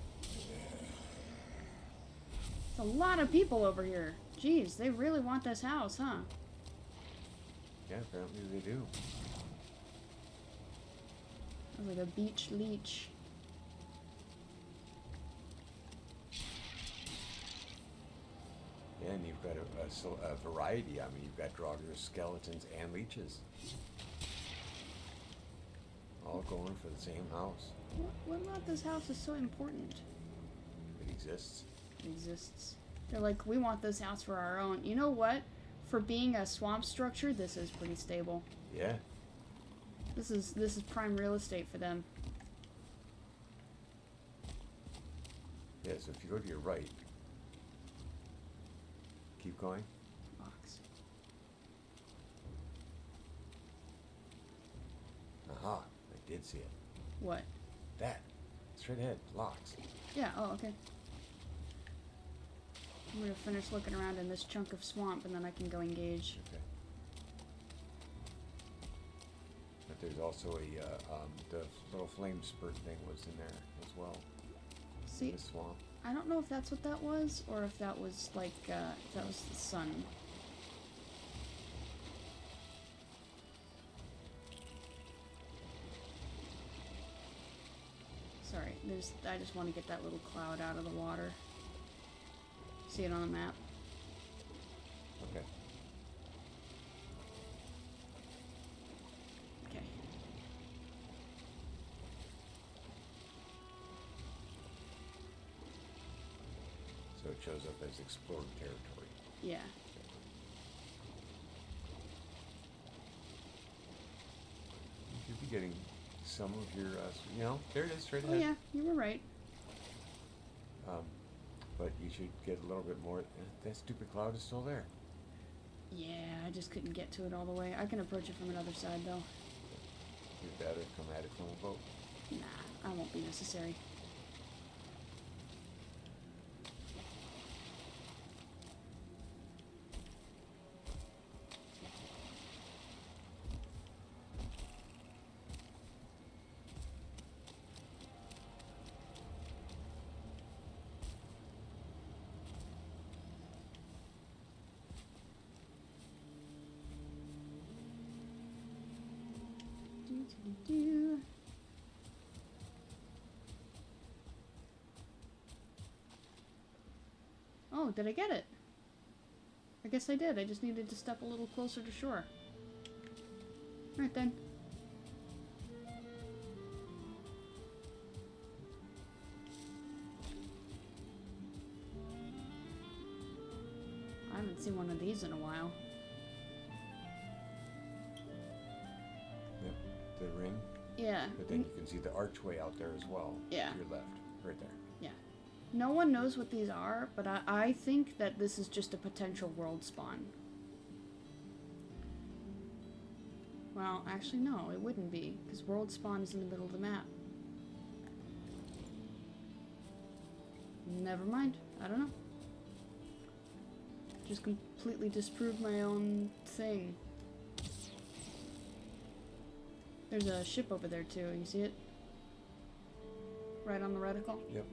It's a lot of people over here. Jeez, they really want this house, huh? Yeah, apparently they do. It's like a beach leech. Yeah, and you've got a variety. I mean, you've got Draugrs, skeletons, and leeches. All going for the same house. What about this house is so important? It exists. It exists. They're like, we want this house for our own. You know what? For being a swamp structure, this is pretty stable. Yeah. This is prime real estate for them. Yeah, so if you go to your right, keep going. Box. Aha, I did see it. What? That. Straight ahead, locks. Yeah, oh, okay. I'm gonna finish looking around in this chunk of swamp and then I can go engage. Okay. But there's also the little flame spurt thing was in there as well. See, In the swamp. I don't know if that's what that was or if that was like, if that was the sun. Sorry, I just want to get that little cloud out of the water. See it on the map? Okay. Okay. So it shows up as explored territory. Yeah. You should be getting some of your, there it is, straight Oh ahead. yeah, you were right. But you should get a little bit more. That stupid cloud is still there. Yeah, I just couldn't get to it all the way. I can approach it from another side though. You'd better come at it from a boat. Nah, I won't be necessary. Do. Oh, did I get it? I guess I did. I just needed to step a little closer to shore. Right then. I haven't seen one of these in a while. Yep. The ring. Yeah. But then you can see the archway out there as well. Yeah. To your left. Right there. Yeah. No one knows what these are, but I think that this is just a potential world spawn. Well, actually no, it wouldn't be, because world spawn is in the middle of the map. Never mind. I don't know. Just completely disproved my own thing. There's a ship over there too. You see it? Right on the reticle? Yep.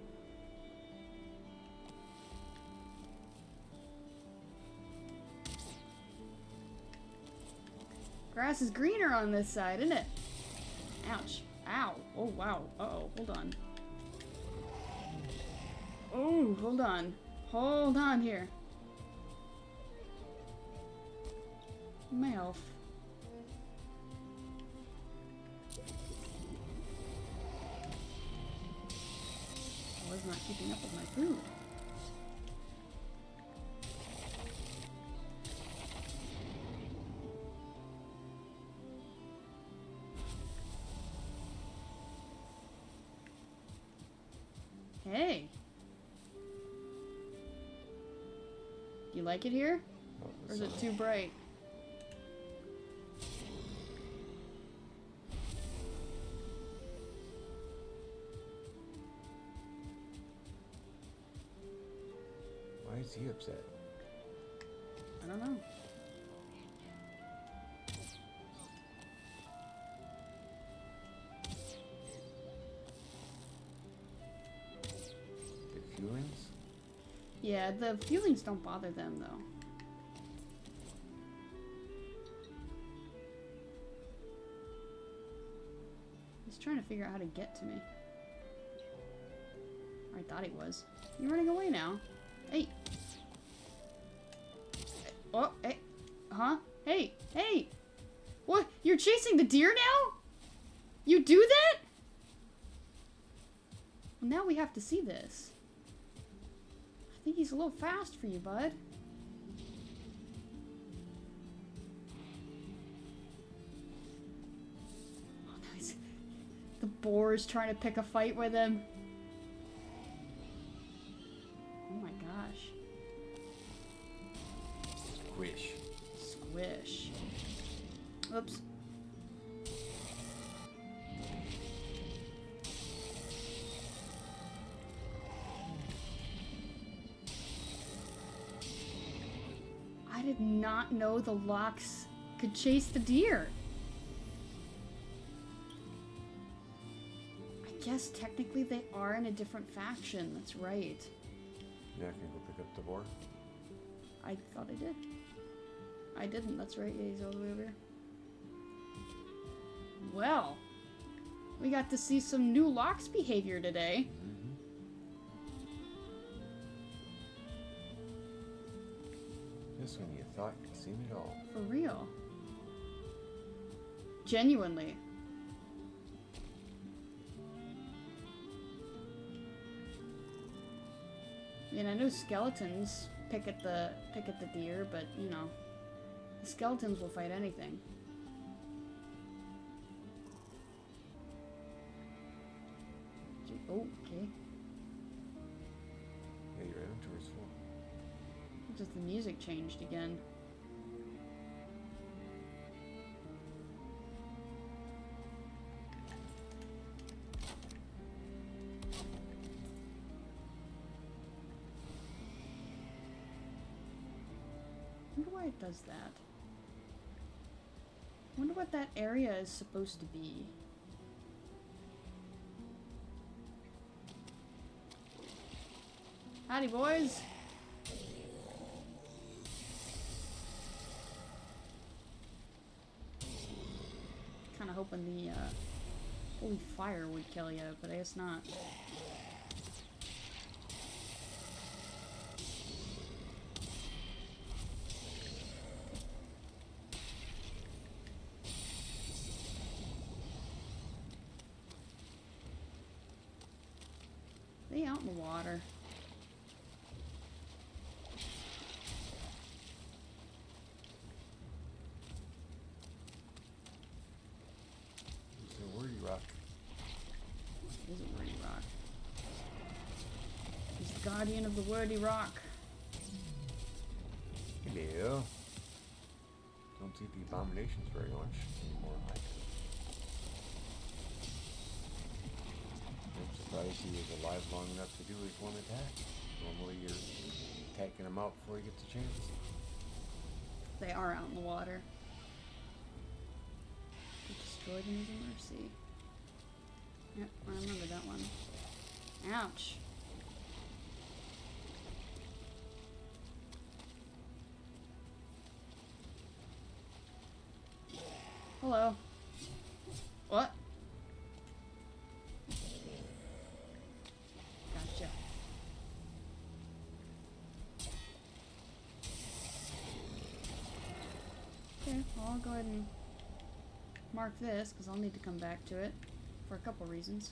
Grass is greener on this side, isn't it? Ouch. Ow. Oh, wow. Uh-oh. Hold on. Oh, hold on. Hold on here. My health. I was not keeping up with my food. Hey. You like it here? Or is it too bright? Why is he upset? I don't know. The feelings? Yeah, the feelings don't bother them though. He's trying to figure out how to get to me. Or I thought he was. You're running away now. Hey. Oh, hey. Huh? Hey, hey. What? You're chasing the deer now? You do that? Well, now we have to see this. I think he's a little fast for you, bud. Oh, no, the boar is trying to pick a fight with him. Oh my gosh. Squish. Squish. Oops. I did not know the locks could chase the deer. I guess technically they are in a different faction. That's right. Yeah, can you go pick up the boar? I thought I did. I didn't. That's right. Yeah, he's all the way over here. Well, we got to see some new Locks behavior today. Just when you thought you'd seen it all. For real. Genuinely. I mean, I know skeletons pick at the deer, but you know, the skeletons will fight anything. Oh, okay. Yeah, your inventory's full. Just the music changed again. I wonder why it does that. I wonder what that area is supposed to be. Howdy, boys. Kind of hoping the holy fire would kill you, but I guess not. They out in the water. It's a wordy rock. It is a wordy rock. He's the guardian of the wordy rock. Hello. Don't see the abominations very much anymore. Oops. surprised he was alive long enough to do his one attack. Normally you're taking him out before he gets a chance. They are out in the water. He destroyed him as a mercy. Yep, I remember that one. Ouch. Hello. What? Gotcha. Okay, well, I'll go ahead and mark this, because I'll need to come back to it for a couple reasons.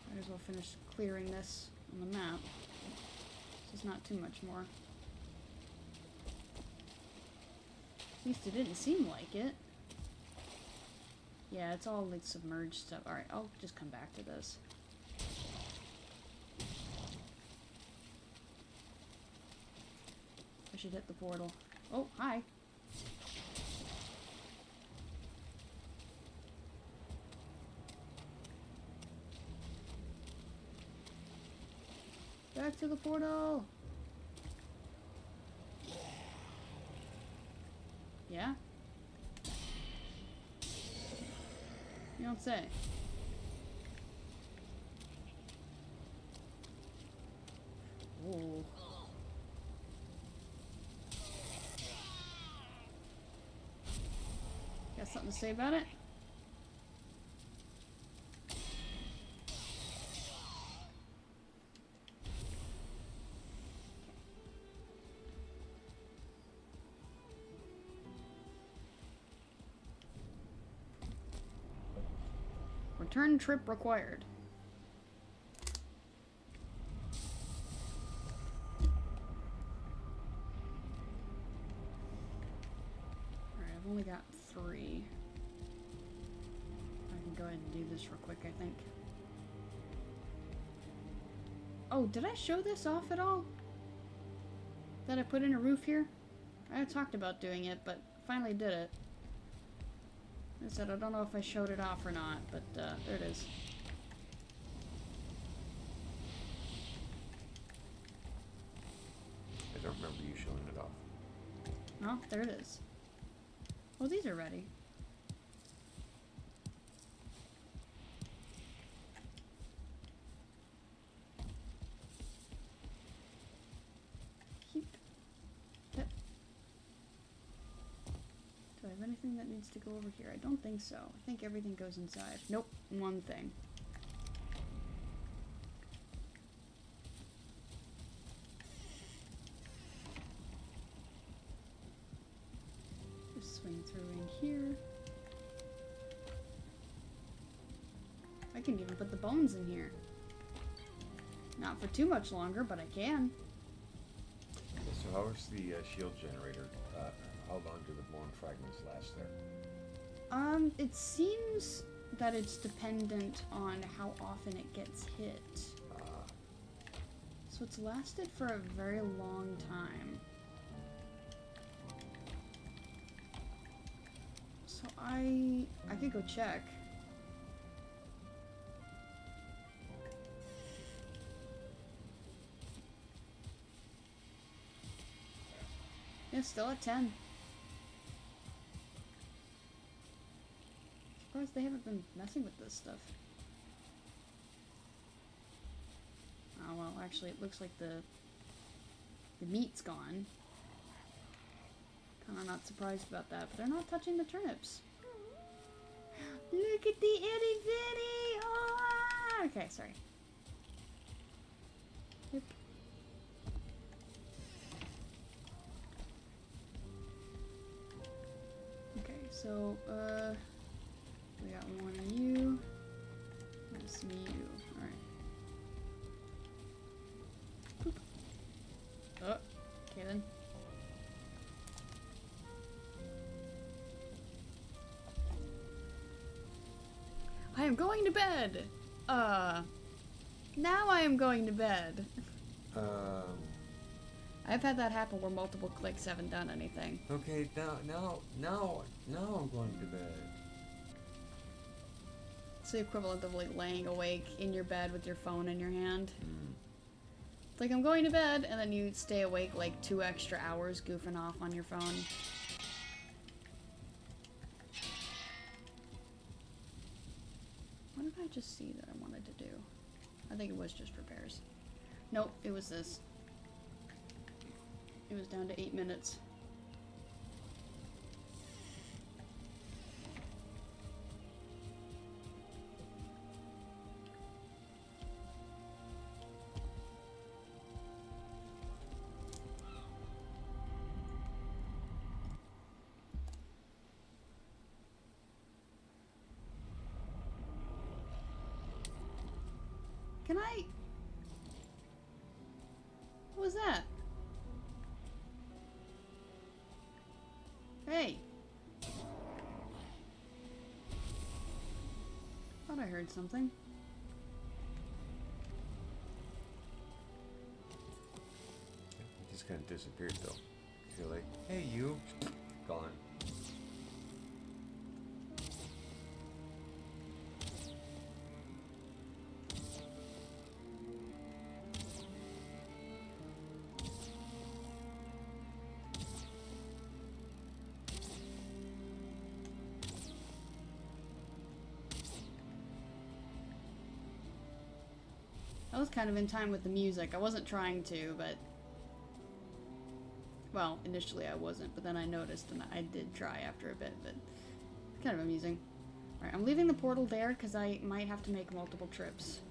Might as well finish clearing this on the map. This is not too much more. At least it didn't seem like it. Yeah, it's all like submerged stuff. Alright, I'll just come back to this. I should hit the portal. Oh, hi. Back to the portal! Yeah? You don't say. Ooh. Got something to say about it? Return trip required. Alright, I've only got 3. I can go ahead and do this real quick, I think. Oh, did I show this off at all? That I put in a roof here? I had talked about doing it, but finally did it. I said I don't know if I showed it off or not, but there it is. I don't remember you showing it off. Oh, there it is. Well, these are ready. Keep. Yep. Do I have anything that needs to go over here? I don't think so. I think everything goes inside. Nope, one thing. Just swing through in here. I can even put the bones in here. Not for too much longer, but I can. So how is the shield generator? How long do the bone fragments last there? It seems that it's dependent on how often it gets hit. So it's lasted for a very long time. So I could go check. Yeah, still at 10. Surprised they haven't been messing with this stuff. Oh well, actually it looks like the meat's gone. Kinda not surprised about that, but they're not touching the turnips. Look at the itty bitty! Oh, okay, sorry. Yep. Okay, so, we got one of you. That's me, you. Alright. Boop. Oh, okay then. I am going to bed! Now I am going to bed. I've had that happen where multiple clicks haven't done anything. Okay, now I'm going to bed. It's the equivalent of like laying awake in your bed with your phone in your hand. It's like I'm going to bed, and then you stay awake like 2 extra hours goofing off on your phone. What did I just see that I wanted to do? I think it was just repairs. Nope, it was this. It was down to 8 minutes. Can I? What was that? Hey. Thought I heard something. He just kind of disappeared though. You're like, hey you, gone. I was kind of in time with the music. I wasn't trying to, but... Well, initially I wasn't, but then I noticed and I did try after a bit, but... Kind of amusing. Alright, I'm leaving the portal there because I might have to make multiple trips.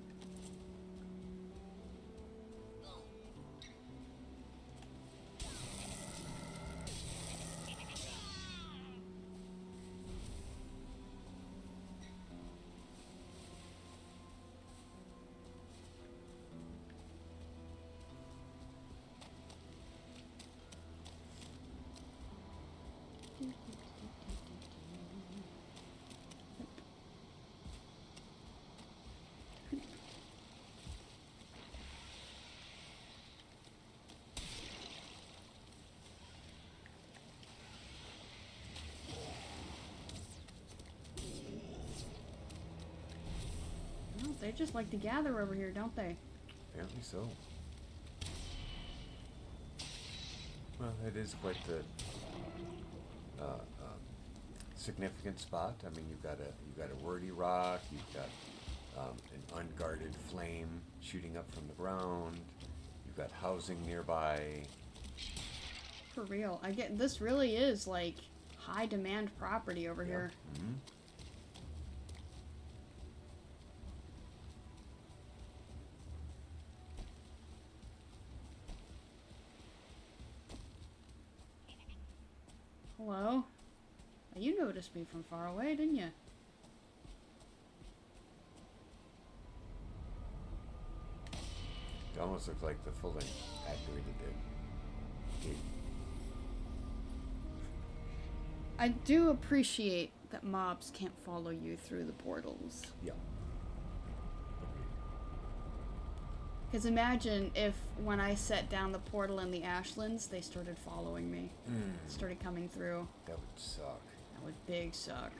They just like to gather over here, don't they? Apparently so. Well, it is quite the significant spot. I mean, you've got a wordy rock. You've got an unguarded flame shooting up from the ground. You've got housing nearby. For real. I get this really is like high demand property over here. Mm-hmm. Hello? You noticed me from far away, didn't you? It almost looks like the full-length activated it. I do appreciate that mobs can't follow you through the portals. Yeah. Because imagine if when I set down the portal in the Ashlands, they started following me. Started coming through. That would suck. That would big suck.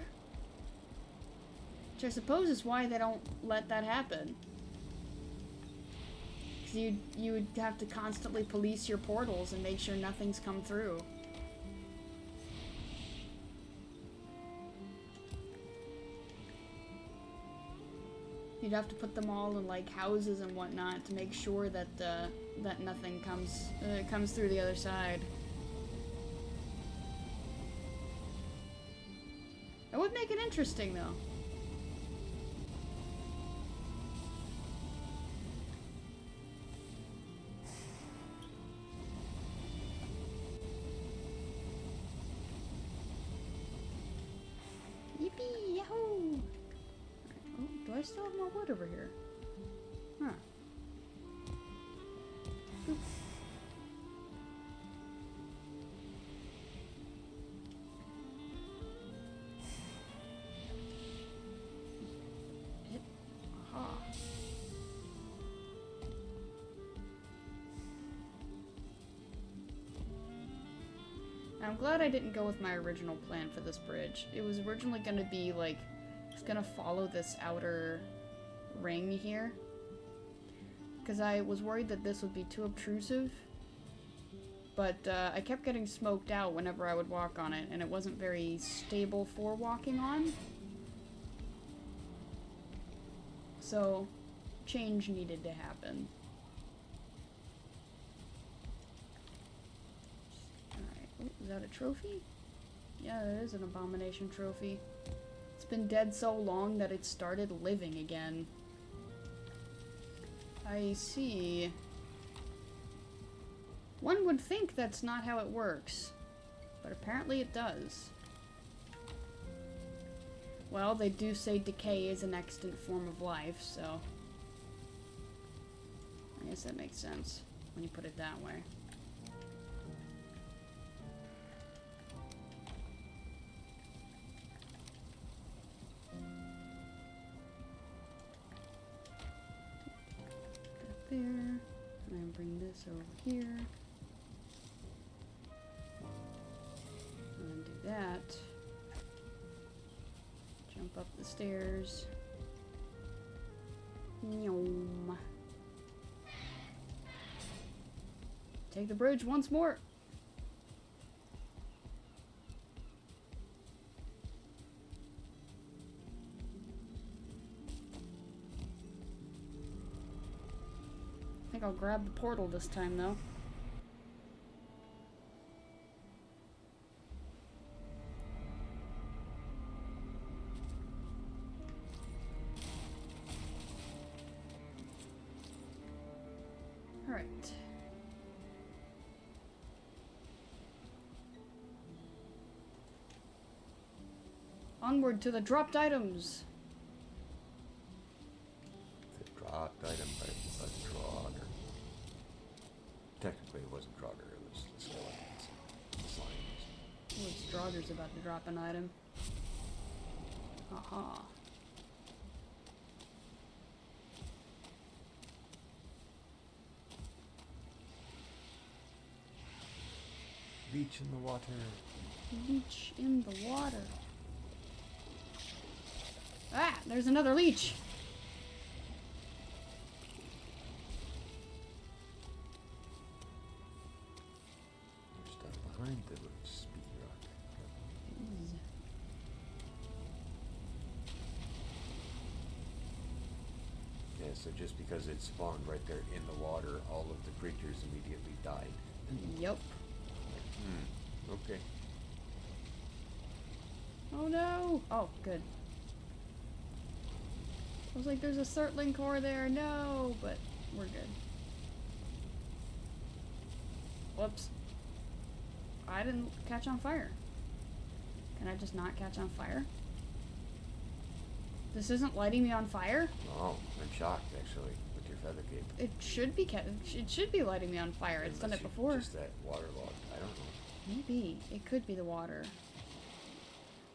Which I suppose is why they don't let that happen. Because you would have to constantly police your portals and make sure nothing's come through. You'd have to put them all in like houses and whatnot to make sure that that nothing comes through the other side. That would make it interesting, though. Yippee! Yahoo! Oh, do I still have more wood over here? Huh. Oop. Aha. I'm glad I didn't go with my original plan for this bridge. It was originally going to be, like, it's going to follow this outer ring here. Because I was worried that this would be too obtrusive. But I kept getting smoked out whenever I would walk on it, and it wasn't very stable for walking on. So, change needed to happen. Alright, is that a trophy? Yeah, that is an abomination trophy. It's been dead so long that it started living again. I see. One would think that's not how it works, but apparently it does. Well, they do say decay is an extant form of life, so I guess that makes sense when you put it that way. That there, and then bring this over here. And then do that. Jump up the stairs. Nyom. Take the bridge once more. I think I'll grab the portal this time, though. Alright. Onward to the dropped items. The dropped item by a Draugr. Technically, it wasn't Draugr, it was the skeletons. The slimes. Oh, it's Draugr's about to drop an item. Aha. Leech in the water. Leech in the water. Ah, there's another leech. There's stuff behind the speed rock. Yeah, so just because it spawned right there in the water, all of the creatures immediately died. Yep. Okay. Oh no! Oh, good. I was like, there's a Surtling core there. No, but we're good. Whoops. I didn't catch on fire. Can I just not catch on fire? This isn't lighting me on fire? Oh, I'm shocked actually with your feather cape. It should be it should be lighting me on fire. It's done it before. Just that waterlogged. I don't know. Maybe. It could be the water.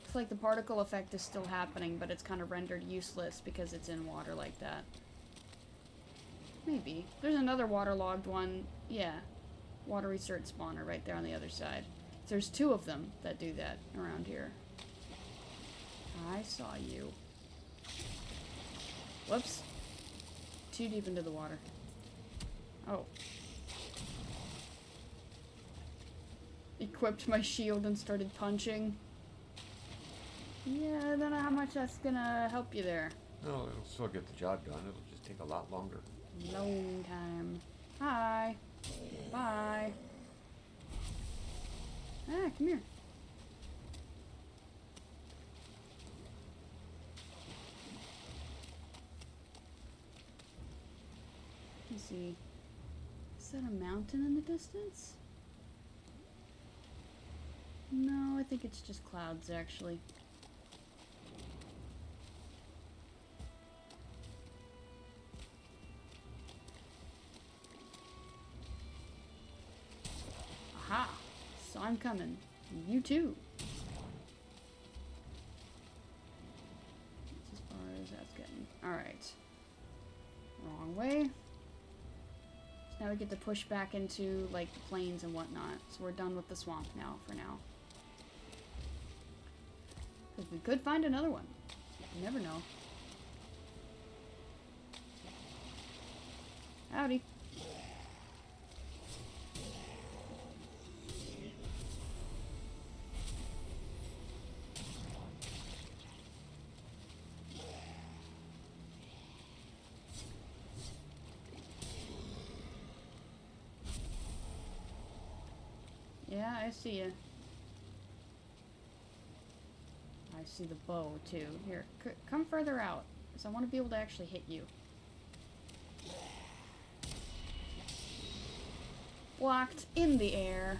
It's like the particle effect is still happening, but it's kind of rendered useless because it's in water like that. Maybe. There's another waterlogged one. Yeah. Water research spawner right there on the other side. There's two of them that do that around here. I saw you. Whoops. Too deep into the water. Oh. Equipped my shield and started punching. Yeah, I don't know how much that's gonna help you there. No, it'll still get the job done. It'll just take a lot longer. Long time. Hi. Bye. Ah, come here. Let's see. Is that a mountain in the distance? No, I think it's just clouds, actually. Aha! So I'm coming. You too. That's as far as that's getting. Alright. Wrong way. Now we get to push back into, like, the plains and whatnot. So we're done with the swamp now, for now. Because we could find another one. You never know. Howdy. Yeah, I see you. I see the bow, too. Here, come further out, because I want to be able to actually hit you. Blocked in the air.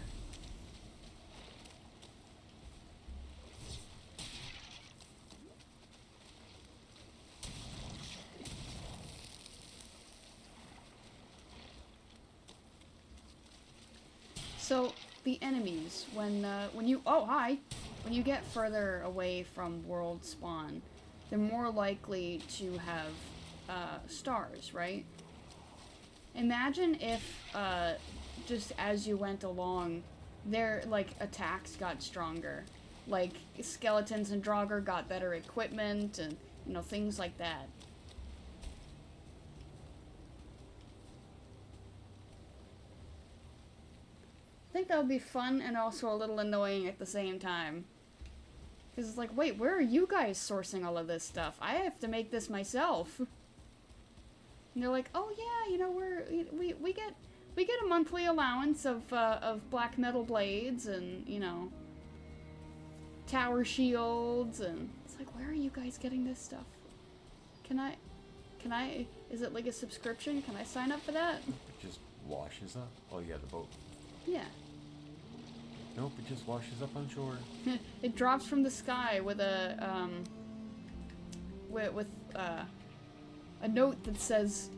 So, the enemies, when you... Oh, hi! When you get further away from world spawn, they're more likely to have stars, right? Imagine if, just as you went along, their, like, attacks got stronger. Like, skeletons and Draugr got better equipment and, you know, things like that. I think that would be fun and also a little annoying at the same time. Because it's like, wait, where are you guys sourcing all of this stuff? I have to make this myself. And they're like, oh yeah, you know, we get a monthly allowance of black metal blades and, you know, tower shields, and it's like, where are you guys getting this stuff? Can I, is it like a subscription? Can I sign up for that? It just washes up? Oh yeah, the boat. Yeah. Nope, it just washes up on shore. It drops from the sky with a, with a note that says,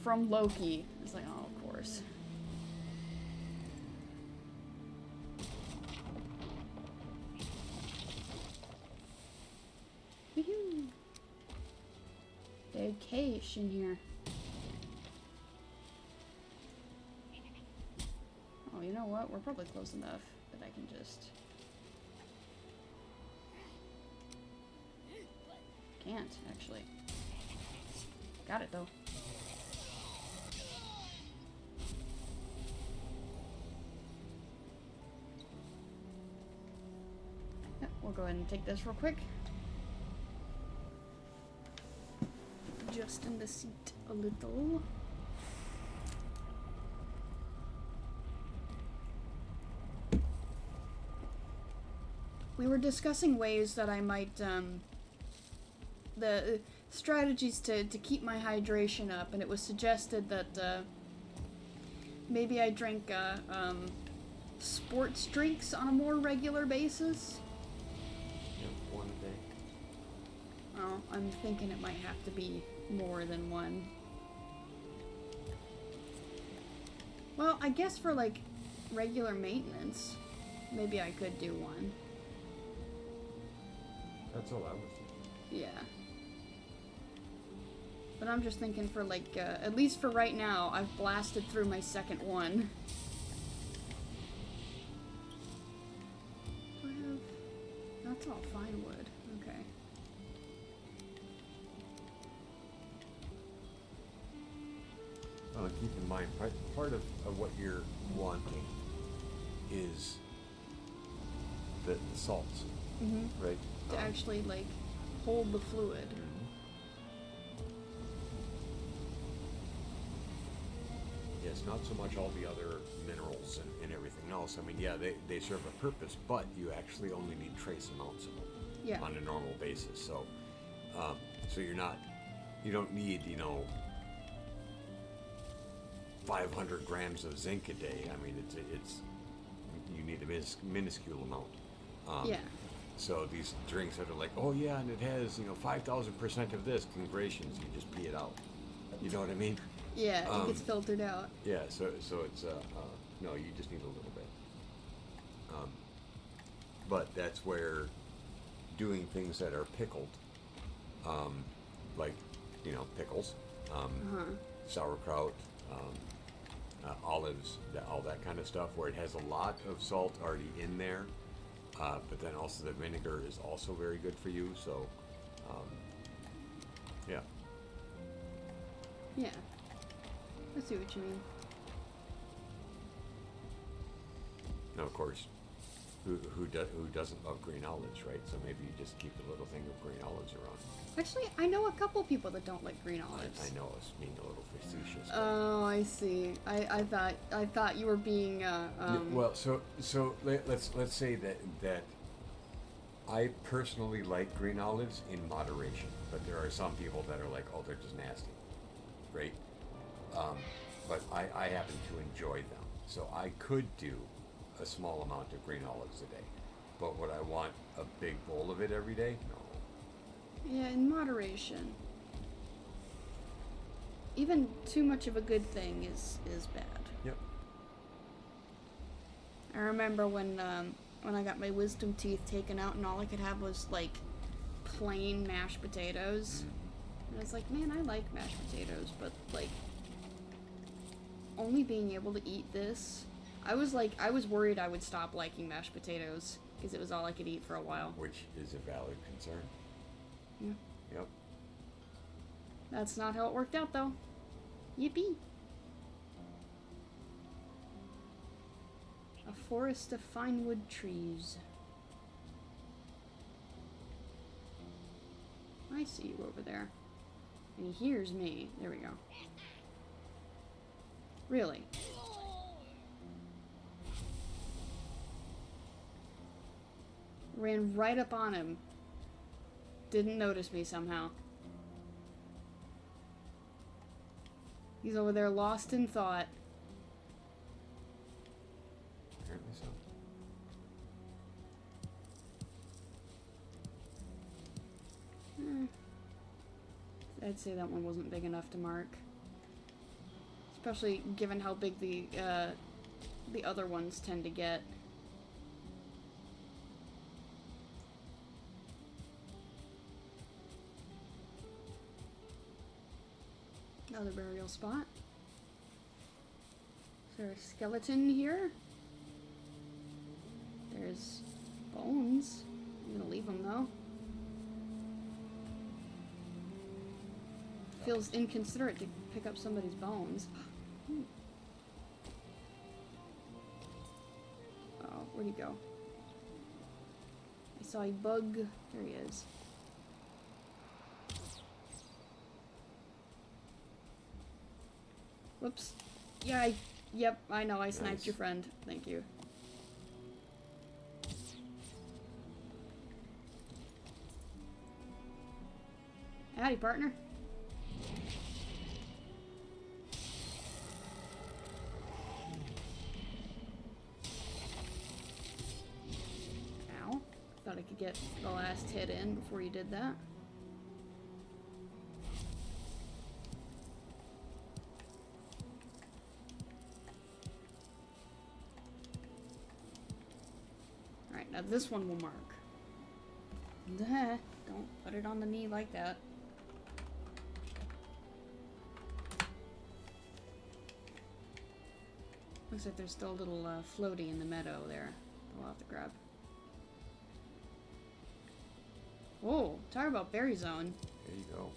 from Loki. It's like, oh, of course. Woohoo! Vacation here. Oh, you know what? We're probably close enough that I can just... Can't, actually. Got it, though. Yep, we'll go ahead and take this real quick. Just in the seat a little. We were discussing ways that I might, the strategies to keep my hydration up, and it was suggested that, maybe I drink, sports drinks on a more regular basis. Yep, one a day. Oh, I'm thinking it might have to be more than one. Well, I guess for, like, regular maintenance, maybe I could do one. That's all I was thinking. Yeah. But I'm just thinking for, like, at least for right now, I've blasted through my second one. Do I have... That's all fine wood. Okay. Keep in mind, part of what you're wanting is the salts, right? To actually, like, hold the fluid. Yes, not so much all the other minerals and everything else. I mean, yeah, they serve a purpose, but you actually only need trace amounts of them on a normal basis. So, so you don't need, 500 grams of zinc a day. I mean, you need a minuscule amount. Yeah. So these drinks that are like, oh yeah, and it has 5,000% of this. Congratulations, you just pee it out. You know what I mean? Yeah, it gets filtered out. Yeah. So it's no, you just need a little bit. But that's where doing things that are pickled, like pickles, sauerkraut, olives, all that kind of stuff, where it has a lot of salt already in there. But then also the vinegar is also very good for you. So, yeah. Yeah. I see what you mean. Now, of course, who doesn't love green olives, right? So maybe you just keep a little thing of green olives around. Actually, I know a couple people that don't like green olives. I know I was being a little facetious. Oh, I see. I thought you were being Well, so let's say that I personally like green olives in moderation, but there are some people that are like, oh, they're just nasty, right? But I happen to enjoy them, so I could do a small amount of green olives a day. But would I want a big bowl of it every day? No. Yeah, in moderation. Even too much of a good thing is bad. Yep. I remember when I got my wisdom teeth taken out and all I could have was like plain mashed potatoes. And I was like, man, I like mashed potatoes, but like only being able to eat this, I was worried I would stop liking mashed potatoes because it was all I could eat for a while. Which is a valid concern. Yeah. Yep. That's not how it worked out though. Yippee. A forest of fine wood trees. I see you over there. And he hears me. There we go. Really? Ran right up on him. Didn't notice me somehow. He's over there lost in thought. Apparently so. I'd say that one wasn't big enough to mark. Especially given how big the other ones tend to get. Another burial spot. Is there a skeleton here? There's bones. I'm gonna leave them though. Feels inconsiderate to pick up somebody's bones. Oh, where'd he go? I saw a bug. There he is. Whoops. Yeah, yep, I know, I sniped Nice. your friend. Thank you. Howdy, partner. Ow. Thought I could get the last hit in before you did that. Alright, now this one will mark. Don't put it on the knee like that. Looks like there's still a little floaty in the meadow there. We'll have to grab. Oh, talk about berry zone. There you go.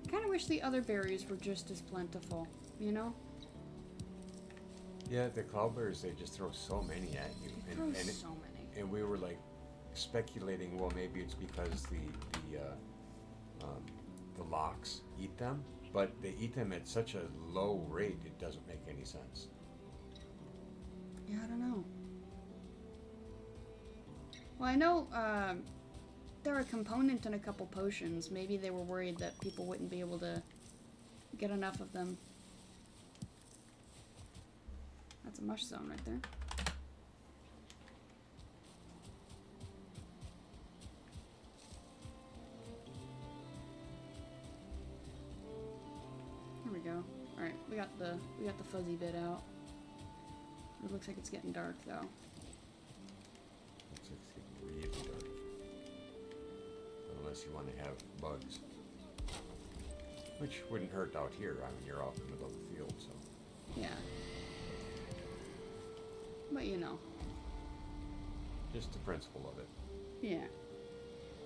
I kind of wish the other berries were just as plentiful, you know? Yeah, the cloudberries, they just throw so many at you. They throw so many. And we were like speculating, well, maybe it's because the locks eat them, but they eat them at such a low rate, it doesn't make any sense. Yeah, I don't know. Well, I know they're a component in a couple potions. Maybe they were worried that people wouldn't be able to get enough of them. That's a mush zone right there. There we go. All right, we got the fuzzy bit out. It looks like it's getting dark though. It's getting really dark. unless you want to have bugs. Which wouldn't hurt out here. I mean, you're out in the middle of the field, so. Yeah. But you know. Just the principle of it. Yeah.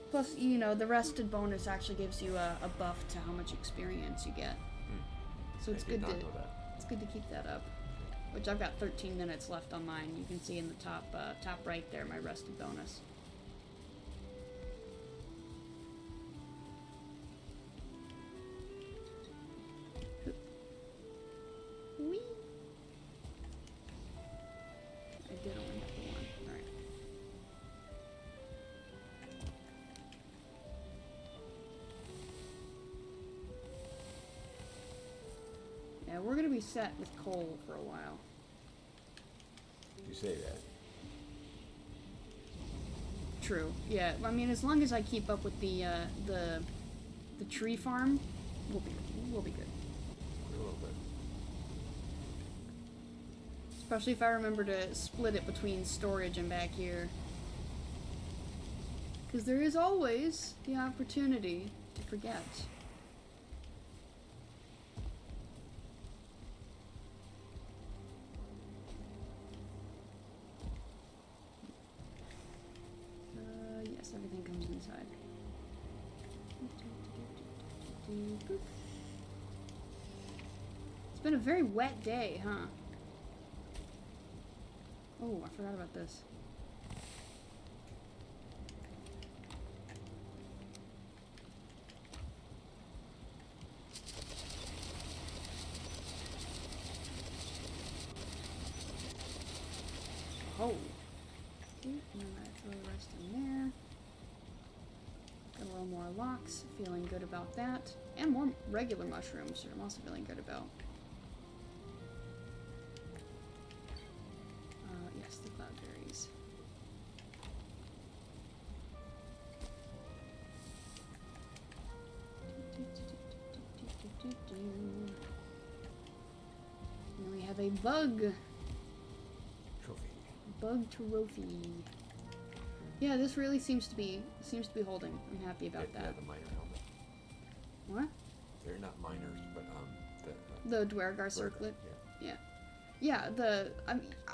Plus, you know, the rested bonus actually gives you a buff to how much experience you get. So it's good to keep that up. Which I've got 13 minutes left on mine. You can see in the top right there my rested bonus. Whee! I did only have the one. Alright. Yeah, we're gonna be set with coal for a while. You say that. True. Yeah. I mean, as long as I keep up with the tree farm, we'll be good. A little bit. Especially if I remember to split it between storage and back here. Because there is always the opportunity to forget. Yes, everything comes inside. Boop. It's been a very wet day, huh? Oh, I forgot about this. Oh. And then I throw the rest in there. Got a little more locks, feeling good about that. And more regular mushrooms, which I'm also feeling good about. Yes, the cloudberries. And we have a bug. Trophy. Bug trophy. Yeah, this really seems to be holding. I'm happy about that. Yeah, the miner helmet. What? They're not miners, but the Dwergar circlet. Yeah. Yeah. Yeah.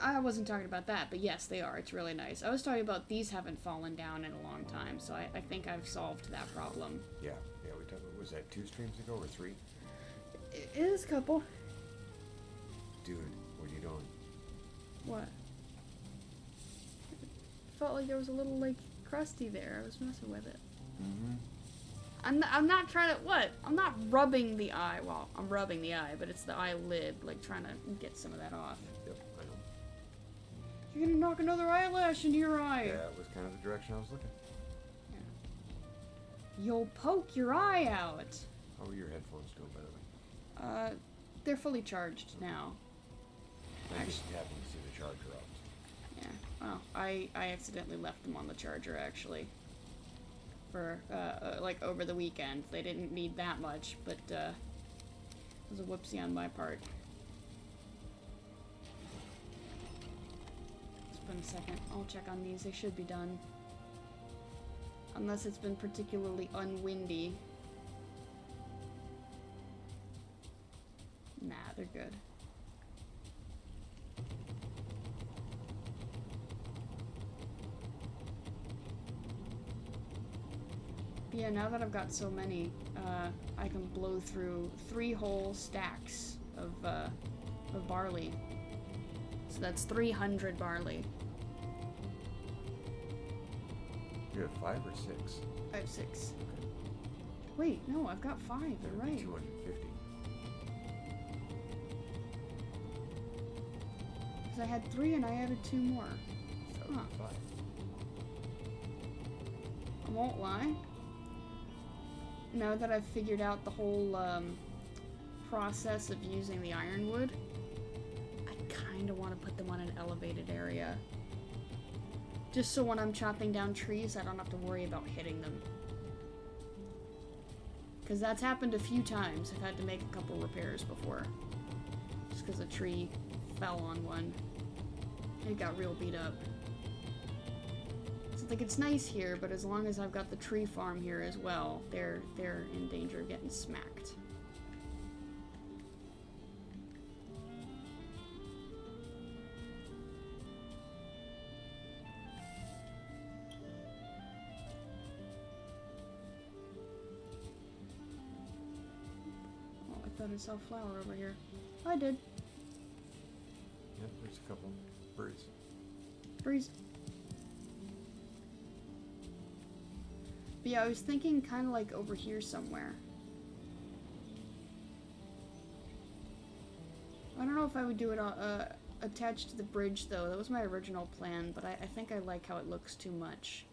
I wasn't talking about that, but yes, they are. It's really nice. I was talking about these haven't fallen down in a long time, so I think I've solved that problem. Yeah. Yeah. We talked. Was that 2 streams ago or 3? It is a couple. Dude, what are you doing? What? Felt like there was a little like crusty there. I was messing with it. Mm-hmm. I'm not trying to what? I'm not rubbing the eye. Well, I'm rubbing the eye, but it's the eyelid, like trying to get some of that off. Yep, I know. You're gonna knock another eyelash into your eye. Yeah, it was kind of the direction I was looking. Yeah. You'll poke your eye out. How are your headphones doing, by the way? They're fully charged now. I just happened to see the charger out. Yeah. Well, I accidentally left them on the charger actually. For like over the weekend. They didn't need that much, but it was a whoopsie on my part. Just been a second. I'll check on these. They should be done. Unless it's been particularly unwindy. Nah, they're good. Yeah, now that I've got so many, I can blow through 3 whole stacks of barley. So that's 300 barley. You have 5 or 6? I have 6. Okay. Wait, no, I've got 5. You're right. 250. Because I had 3 and I added 2 more. That would be 5. I won't lie. Now that I've figured out the whole process of using the ironwood, I kind of want to put them on an elevated area. Just so when I'm chopping down trees, I don't have to worry about hitting them. Because that's happened a few times. I've had to make a couple repairs before. Just because a tree fell on one. It got real beat up. So like it's nice here, but as long as I've got the tree farm here as well, they're in danger of getting smacked. Oh, I thought I saw a flower over here. I did. Yep, there's a couple birds. Breeze. But yeah, I was thinking kind of like over here somewhere. I don't know if I would do it attached to the bridge though. That was my original plan, but I think I like how it looks too much.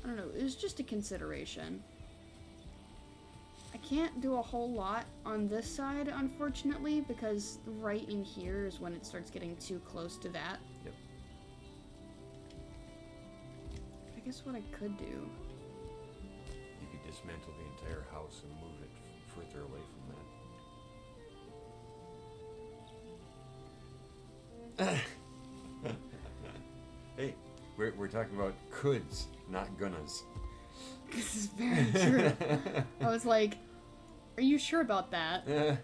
I don't know, it was just a consideration. I can't do a whole lot on this side, unfortunately, because right in here is when it starts getting too close to that. Yep. I guess what I could do... You could dismantle the entire house and move it further away from that. Hey, we're talking about coulds, not gonnas. This is very true. I was like, are you sure about that? You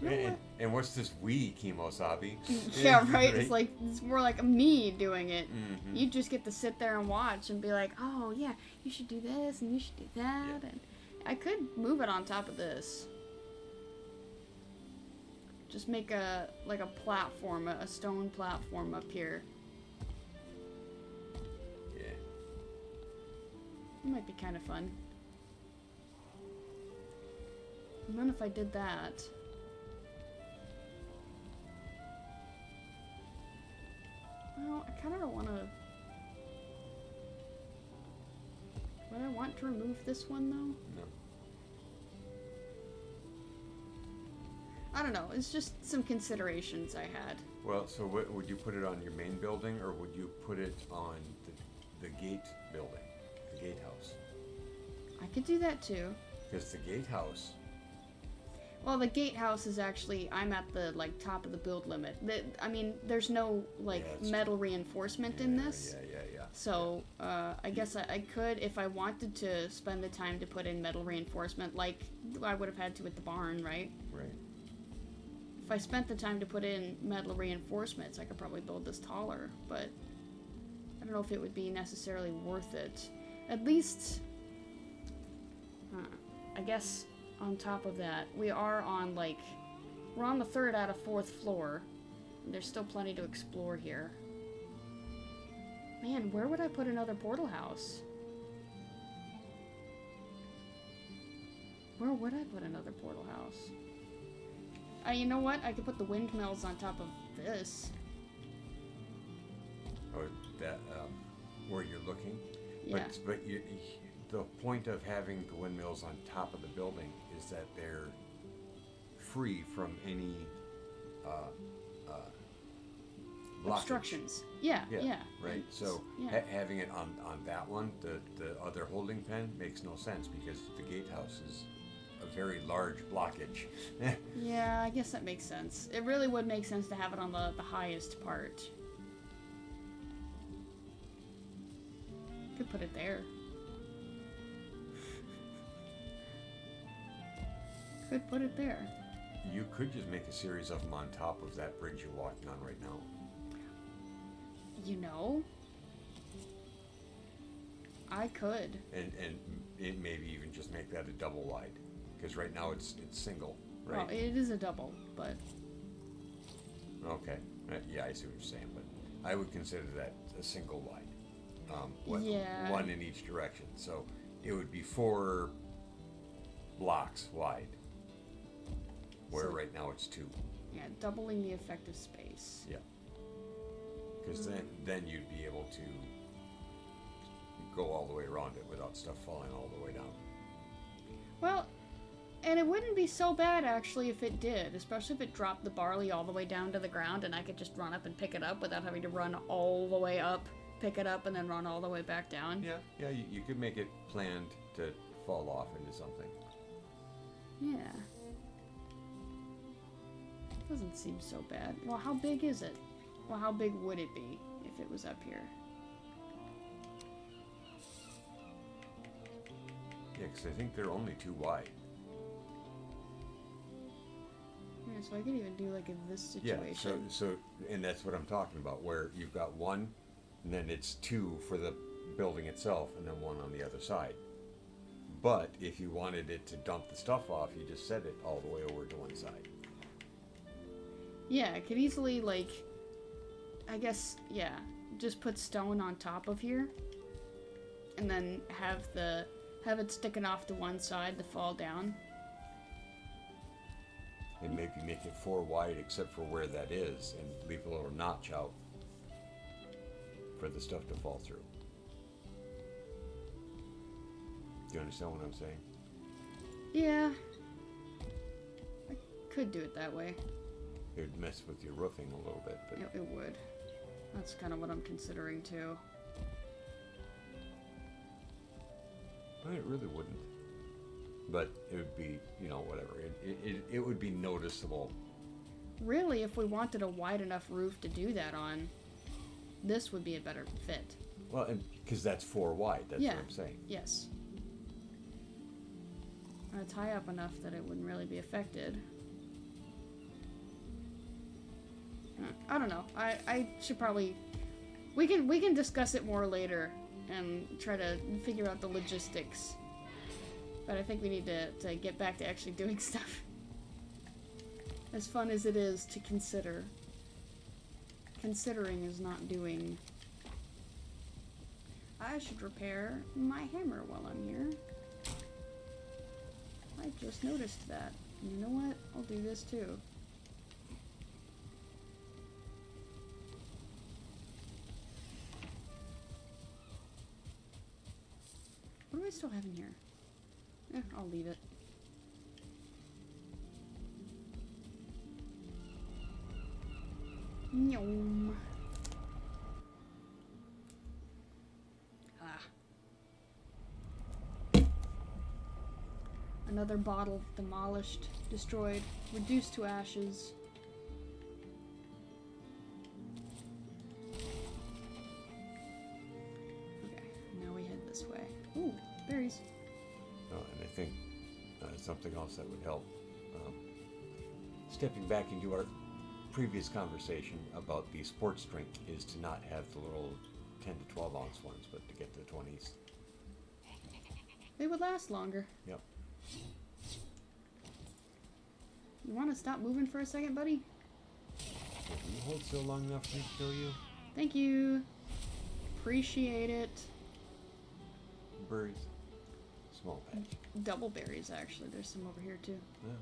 know And what's this we, Kimosabi? Yeah, right? It's like, it's more like me doing it. Mm-hmm. You just get to sit there and watch and be like, oh yeah, you should do this and you should do that. Yeah. And I could move it on top of this. Just make a platform, a stone platform up here. Yeah. It might be kind of fun. And then if I did that... Well, I kind of don't want to... Would I want to remove this one, though? No. I don't know. It's just some considerations I had. Well, so what, would you put it on your main building, or would you put it on the gate building, the gatehouse? I could do that too. Because the gatehouse... Well, the gatehouse is actually, I'm at the, like, top of the build limit. I mean, there's no, like, Yeah, metal reinforcement in this. Yeah. So, I guess I could, if I wanted to spend the time to put in metal reinforcement, like I would have had to with the barn, right? Right. If I spent the time to put in metal reinforcements, I could probably build this taller, but I don't know if it would be necessarily worth it. At least, I guess on top of that, we are on, like, we're on the 3rd out of 4th floor. There's still plenty to explore here. Man, where would I put another portal house? Where would I put another portal house? You know what? I could put the windmills on top of this. Or that, where you're looking? Yeah. But the point of having the windmills on top of the building is that they're free from any blockage. Obstructions. Yeah. Right. So yeah. having it on that one, the other holding pen makes no sense because the gatehouse is a very large blockage. Yeah, I guess that makes sense. It really would make sense to have it on the highest part. Could put it there. Could put it there. You could just make a series of them on top of that bridge you're walking on right now. You know? I could. And it maybe even just make that a double wide. Because right now it's single, right? Well, it is a double, but... Okay. Yeah, I see what you're saying, but I would consider that a single wide. Yeah. One in each direction. So it would be 4 blocks wide. Where right now it's 2. Yeah, doubling the effective space. Yeah. Because then you'd be able to go all the way around it without stuff falling all the way down. Well, and it wouldn't be so bad actually if it did, especially if it dropped the barley all the way down to the ground and I could just run up and pick it up without having to run all the way up, pick it up, and then run all the way back down. Yeah, you could make it planned to fall off into something. Yeah. Doesn't seem so bad. Well, how big is it? Well, how big would it be if it was up here? Yeah, because I think they're only 2 wide. Yeah, so I could even do like in this situation. Yeah, so and that's what I'm talking about, where you've got 1, and then it's 2 for the building itself, and then 1 on the other side. But if you wanted it to dump the stuff off, you just set it all the way over to one side. Yeah, I could easily, like, I guess, yeah, just put stone on top of here, and then have it sticking off to one side to fall down. And maybe make it 4 wide except for where that is, and leave a little notch out for the stuff to fall through. Do you understand what I'm saying? Yeah. I could do it that way. It would mess with your roofing a little bit, but It would. That's kind of what I'm considering too. well, it really wouldn't. But it would be, whatever. It would be noticeable. Really, if we wanted a wide enough roof to do that on, this would be a better fit. Well, and because that's 4 wide, that's Yeah. what I'm saying. Yes. It's high up enough that it wouldn't really be affected. I don't know. I should probably... We can discuss it more later and try to figure out the logistics. But I think we need to get back to actually doing stuff. As fun as it is to consider. Considering is not doing. I should repair my hammer while I'm here. I just noticed that. And you know what? I'll do this too. What do I still have in here? I'll leave it. Nyom. Another bottle demolished, destroyed, reduced to ashes. Okay, now we head this way. Ooh, berries. And I think something else that would help, stepping back into our previous conversation about the sports drink, is to not have the little 10 to 12 ounce ones, but to get the 20s. They would last longer. Yep. You want to stop moving for a second, buddy? Can you hold still long enough for me to kill you? Thank you. Appreciate it. Berries. Small patch. Double berries, actually. There's some over here, too. Yeah.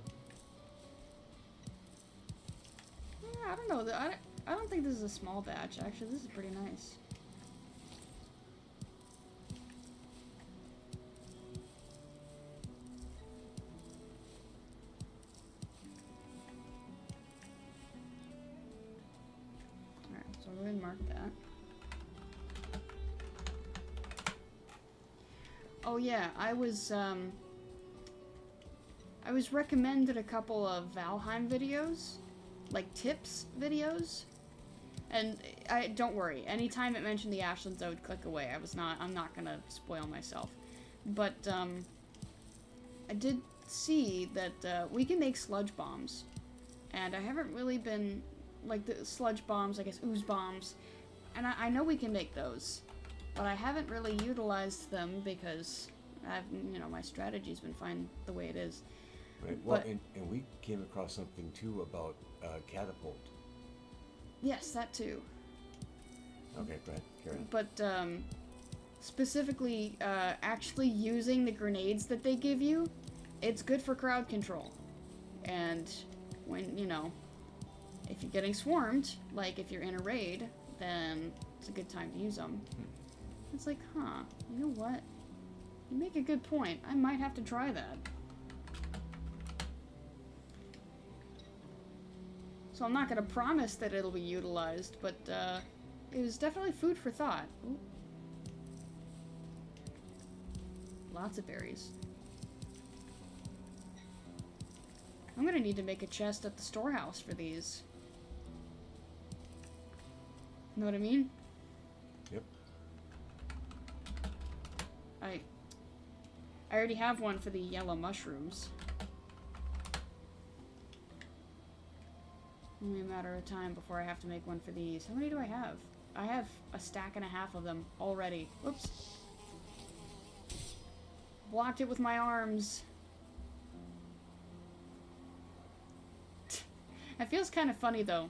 Yeah, I don't know. I don't think this is a small batch, actually. This is pretty nice. Alright, so I'll go ahead and mark that. Oh yeah, I was recommended a couple of Valheim videos, like tips videos, and don't worry, anytime it mentioned the Ashlands I would click away. I'm not gonna spoil myself. But I did see that we can make sludge bombs, and I haven't really been, like the sludge bombs, I guess ooze bombs, and I know we can make those. But I haven't really utilized them because my strategy's been fine the way it is. Right. Well, But- and we came across something too about catapult. Yes, that too. Okay, go ahead. Carry on. But specifically, actually using the grenades that they give you, it's good for crowd control. And when, if you're getting swarmed, like if you're in a raid, then it's a good time to use them. It's like, you know what? You make a good point. I might have to try that. So I'm not going to promise that it'll be utilized, but it was definitely food for thought. Ooh. Lots of berries. I'm going to need to make a chest at the storehouse for these. Know what I mean? Yep. I already have one for the yellow mushrooms. Only a matter of time before I have to make one for these. How many do I have? I have a stack and a half of them already. Whoops. Blocked it with my arms. It feels kind of funny though.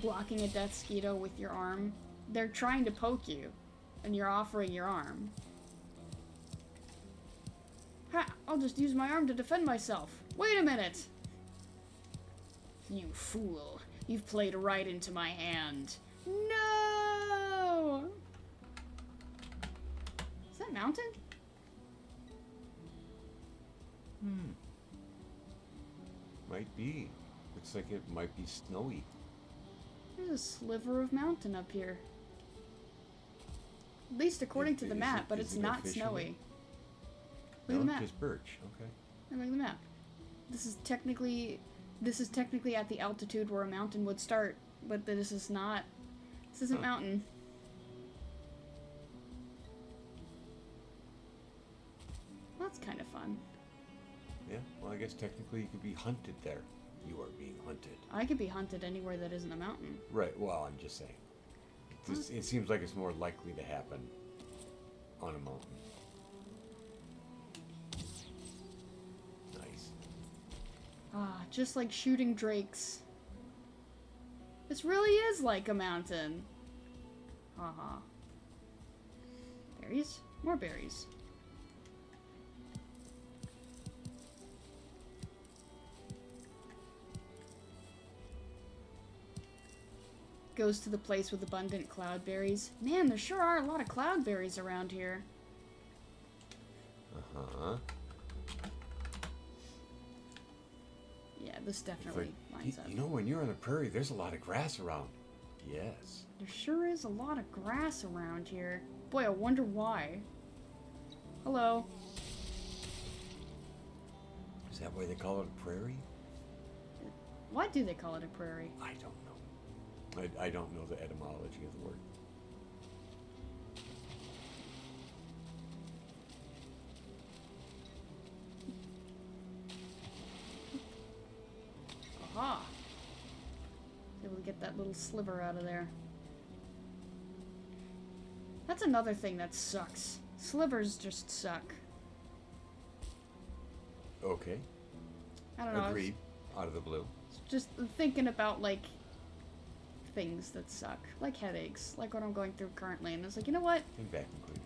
Blocking a death mosquito with your arm. They're trying to poke you, and you're offering your arm. Ha! I'll just use my arm to defend myself. Wait a minute! You fool. You've played right into my hand. No! Is that mountain? Might be. Looks like it might be snowy. There's a sliver of mountain up here. At least according to the map, but it's not snowy. Look at the map. Just birch. Okay. Look at the map. This is technically at the altitude where a mountain would start, but this is not. This isn't mountain. That's kind of fun. Yeah. Well, I guess technically you could be hunted there. You are being hunted. I could be hunted anywhere that isn't a mountain. Right. Well, I'm just saying. It seems like it's more likely to happen on a mountain. Nice. Ah, just like shooting drakes. This really is like a mountain. Haha. Berries? More berries. Goes to the place with abundant cloudberries. Man, there sure are a lot of cloudberries around here. Uh-huh. Yeah, this definitely lines up. You know, when you're on the prairie, there's a lot of grass around. Yes. There sure is a lot of grass around here. Boy, I wonder why. Hello. Is that why they call it a prairie? Why do they call it a prairie? I don't know. I don't know the etymology of the word. Aha! Able to get that little sliver out of there. That's another thing that sucks. Slivers just suck. Okay. I don't know. Agreed. Out of the blue. Just thinking about, like, things that suck. Like headaches. Like what I'm going through currently. And it's like, you know what? And vacuum cleaners.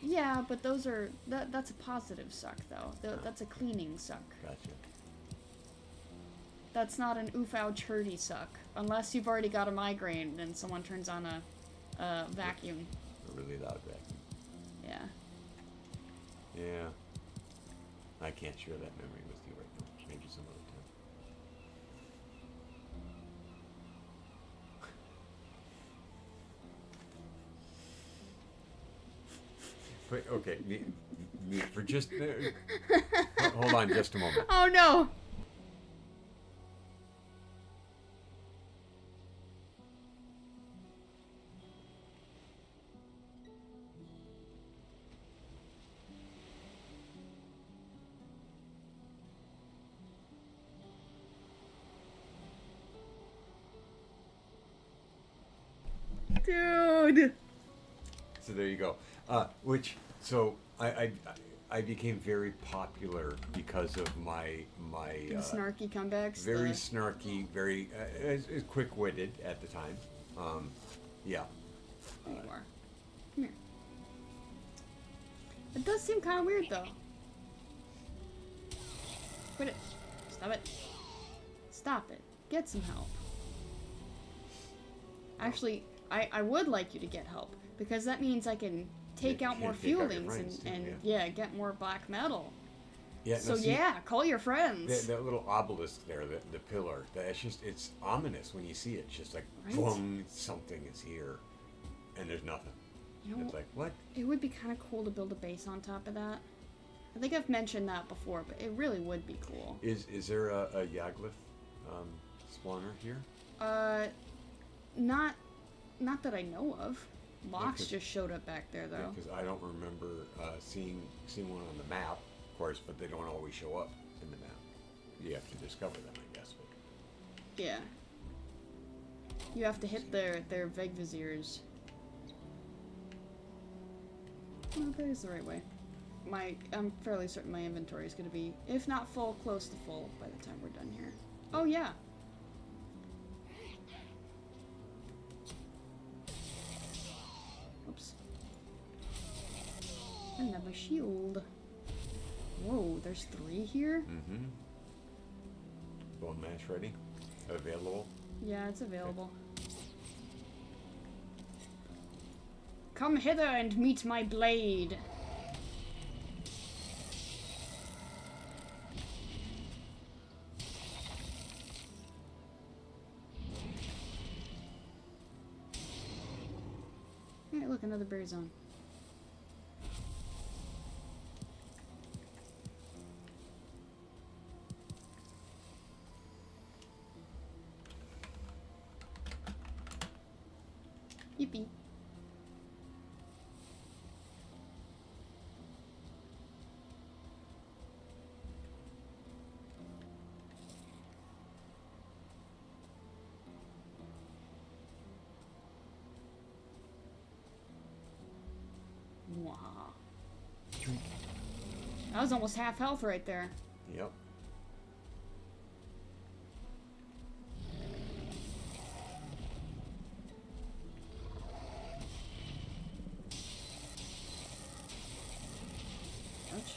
Yeah, but those are... That's a positive suck, though. That's a cleaning suck. Gotcha. That's not an oof-ouch hurdy suck. Unless you've already got a migraine and someone turns on a vacuum. A really loud vacuum. Yeah. Yeah. I can't share that memory with you right now. Maybe some other time. Wait, okay, me for just... hold on just a moment. Oh no! Dude! So there you go. So I became very popular because of my The snarky comebacks. very snarky, very quick-witted at the time. Yeah. There you are. Come here. It does seem kind of weird, though. Quit it. Stop it. Stop it. Get some help. Actually, I would like you to get help, because that means I can take out more take out your fuelings friends, and too, yeah, get more black metal. Yeah. So see, yeah, call your friends. that little obelisk there, the pillar. It's ominous when you see it. It's just like, Right? boom, something is here, and there's nothing. You know, It's like, what? it would be kind of cool to build a base on top of that. I think I've mentioned that before, but it really would be cool. Is there a Yagluth spawner here? Not that I know of. Locks 'cause- just showed up back there though. Because I don't remember seeing one on the map, of course, but they don't always show up in the map. You have to discover them, I guess. But Yeah. You have to hit their Vegviziers. No, that is the right way. I'm fairly certain my inventory is going to be, if not full, close to full by the time we're done here. Oh yeah. Oops. Another shield. Whoa, there's 3 here? mm-hmm. Bone mash ready, available. Yeah, it's available. Come hither and meet my blade. Hey, look, another berry zone. Yippee. Wow. That was almost half health right there. Yep. Ouch.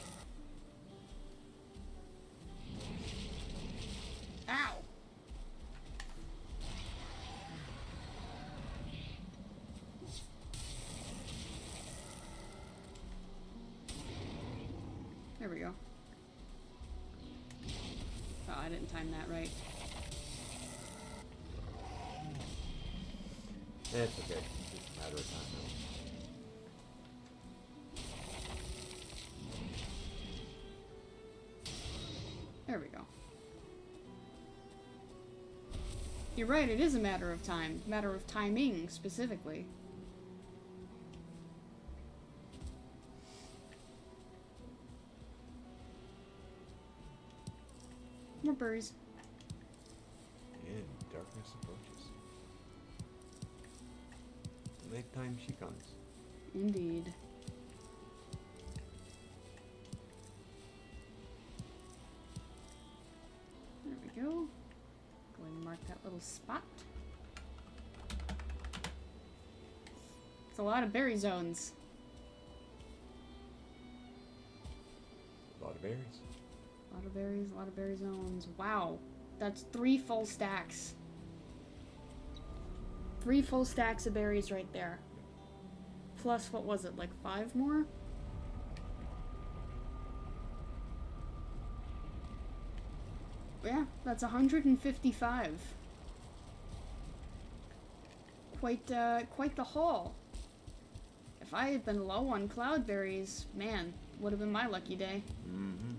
Ow! There we go. Oh, I didn't time that right. It's okay. It's just a matter of time now. There we go. You're right, it is a matter of time. Matter of timing, specifically. More berries. And darkness approaches. Nighttime she comes. Indeed. There we go. Go and mark that little spot. It's a lot of berry zones. A lot of berries. A lot of berries, a lot of berry zones. Wow. That's 3 full stacks. 3 full stacks of berries right there. Plus, what was it, like 5 more? Yeah, that's 155. Quite the haul. If I had been low on cloudberries, man, would have been my lucky day. Mm-hmm.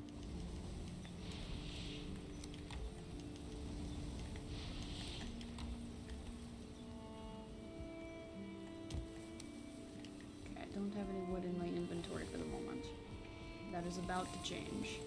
Okay, I don't have any wood in my inventory for the moment. That is about to change.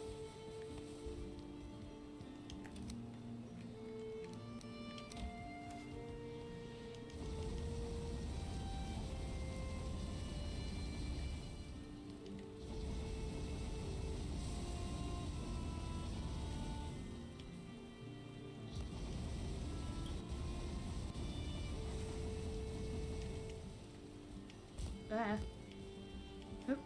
Ah. Oop.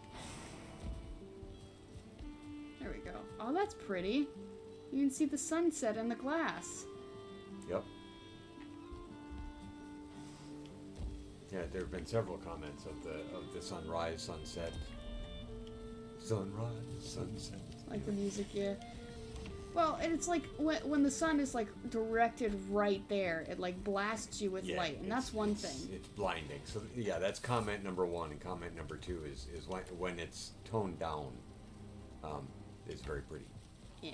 There we go. Oh, that's pretty. You can see the sunset in the glass. Yep. Yeah, there have been several comments of the sunrise, sunset. Sunrise, sunset. Like the music, yeah. Well, and it's like when the sun is like directed right there, it like blasts you with light, and that's one thing. It's blinding. So yeah, that's comment number 1, and comment number 2 is when it's toned down. It's very pretty. Yeah.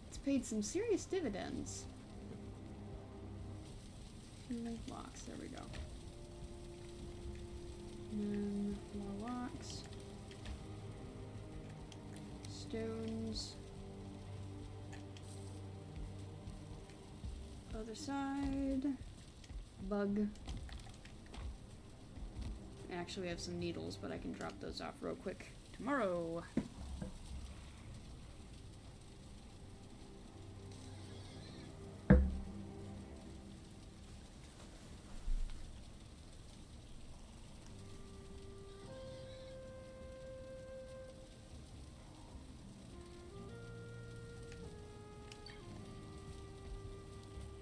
It's paid some serious dividends. Blocks, there we go. And then more rocks. Stones. Other side. Bug. Actually, we have some needles, but I can drop those off real quick tomorrow.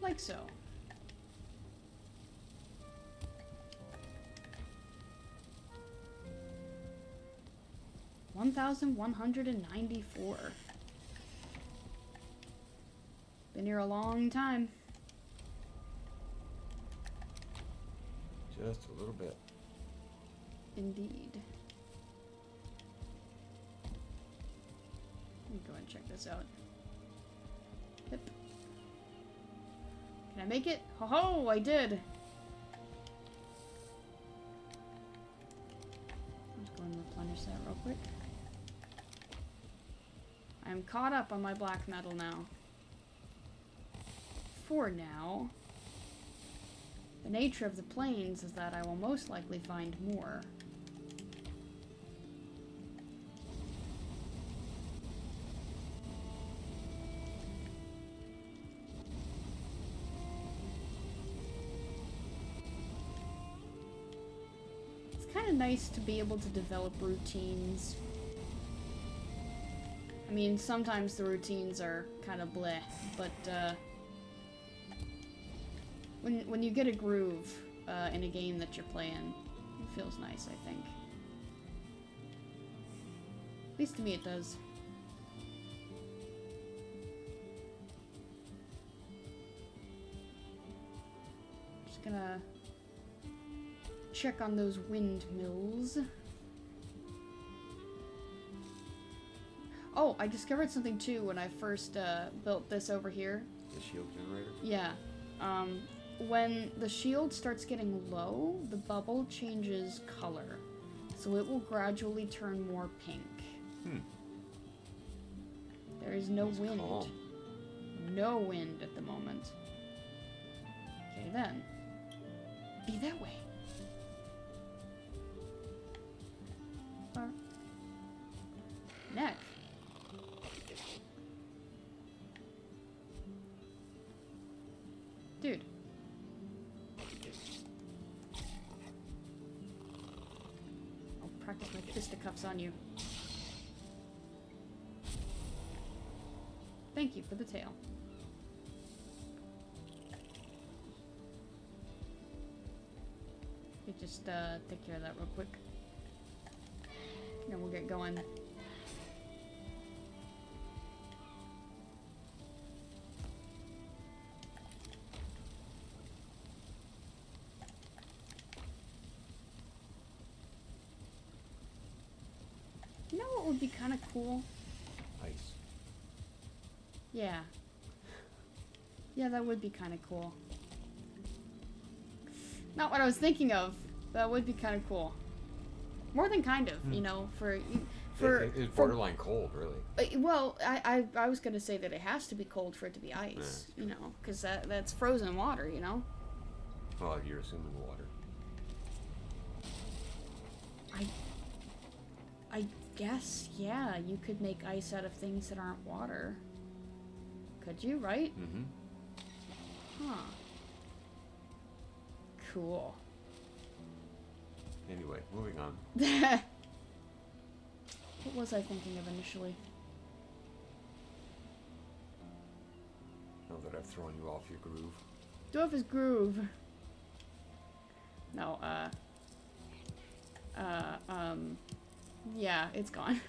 Like so. $1,194. Been here a long time. Just a little bit. Indeed. Let me go ahead and check this out. Yep. Can I make it? Ho ho! I did! Let's go and replenish that real quick. I'm caught up on my black metal now. For now. The nature of the plains is that I will most likely find more. It's kind of nice to be able to develop routines. I mean, sometimes the routines are kind of bleh, but when you get a groove in a game that you're playing, it feels nice, I think. At least to me it does. Just gonna check on those windmills. Oh, I discovered something too when I first built this over here. The shield generator? Yeah. When the shield starts getting low, the bubble changes color. So it will gradually turn more pink. There is no wind. Calm. No wind at the moment. Okay then. Be that way. Neck. Dude. I'll practice my fisticuffs on you. Thank you for the tail. You just take care of that real quick. Then we'll get going. You know what would be kind of cool? Ice. Yeah. Yeah, that would be kind of cool. Not what I was thinking of. That would be kind of cool. More than kind of, you know, for It's borderline cold, really. well, I was gonna say that it has to be cold for it to be ice, you know, because that's frozen water, you know. Well, you're assuming water. I guess, yeah, you could make ice out of things that aren't water. Could you, right? Mm-hmm. Huh. Cool. Anyway, moving on. What was I thinking of initially? Now that I've thrown you off your groove. Dwarf is groove. No, yeah, it's gone.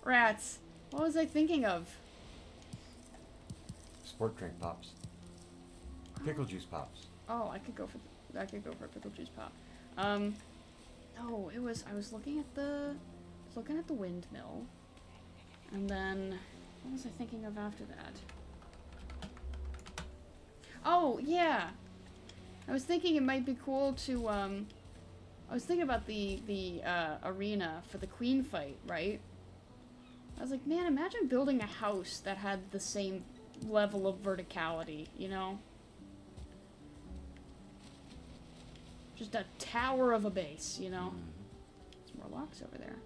Rats. What was I thinking of? Sport drink pops. Pickle juice pops. Oh, I could go for a pickle juice pop. No, it was, I was looking at the windmill, and then, what was I thinking of after that? Oh, yeah! I was thinking it might be cool to, I was thinking about the arena for the queen fight, right? I was like, man, imagine building a house that had the same level of verticality, you know? Just a tower of a base, you know? There's more locks over there.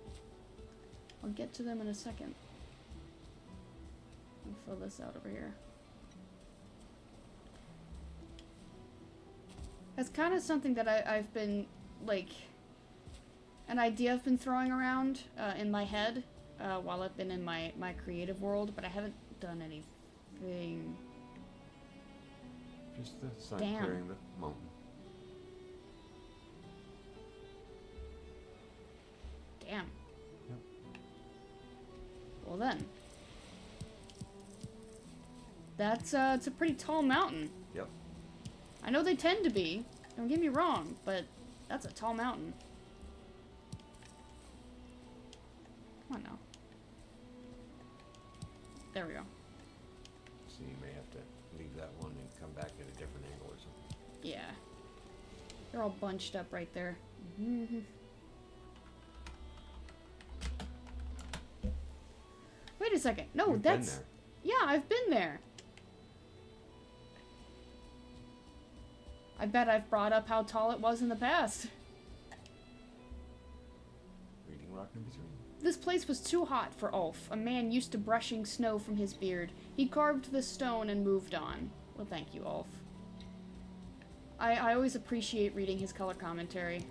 I'll get to them in a second. I'll fill this out over here. That's kind of something that I've been, like, an idea I've been throwing around in my head while I've been in my creative world, but I haven't done anything. Just the sun Damn. clearing the mountain. Damn. Yep. Well then. That's, it's a pretty tall mountain. Yep. I know they tend to be, don't get me wrong, but that's a tall mountain. Come on now. There we go. So you may have to leave that one and come back at a different angle or something. Yeah. They're all bunched up right there. Wait a second. No, You've that's... been there. Yeah, I've been there. I bet I've brought up how tall it was in the past. Reading rock number 3. This place was too hot for Ulf, a man used to brushing snow from his beard. He carved the stone and moved on. Well, thank you, Ulf. I always appreciate reading his color commentary.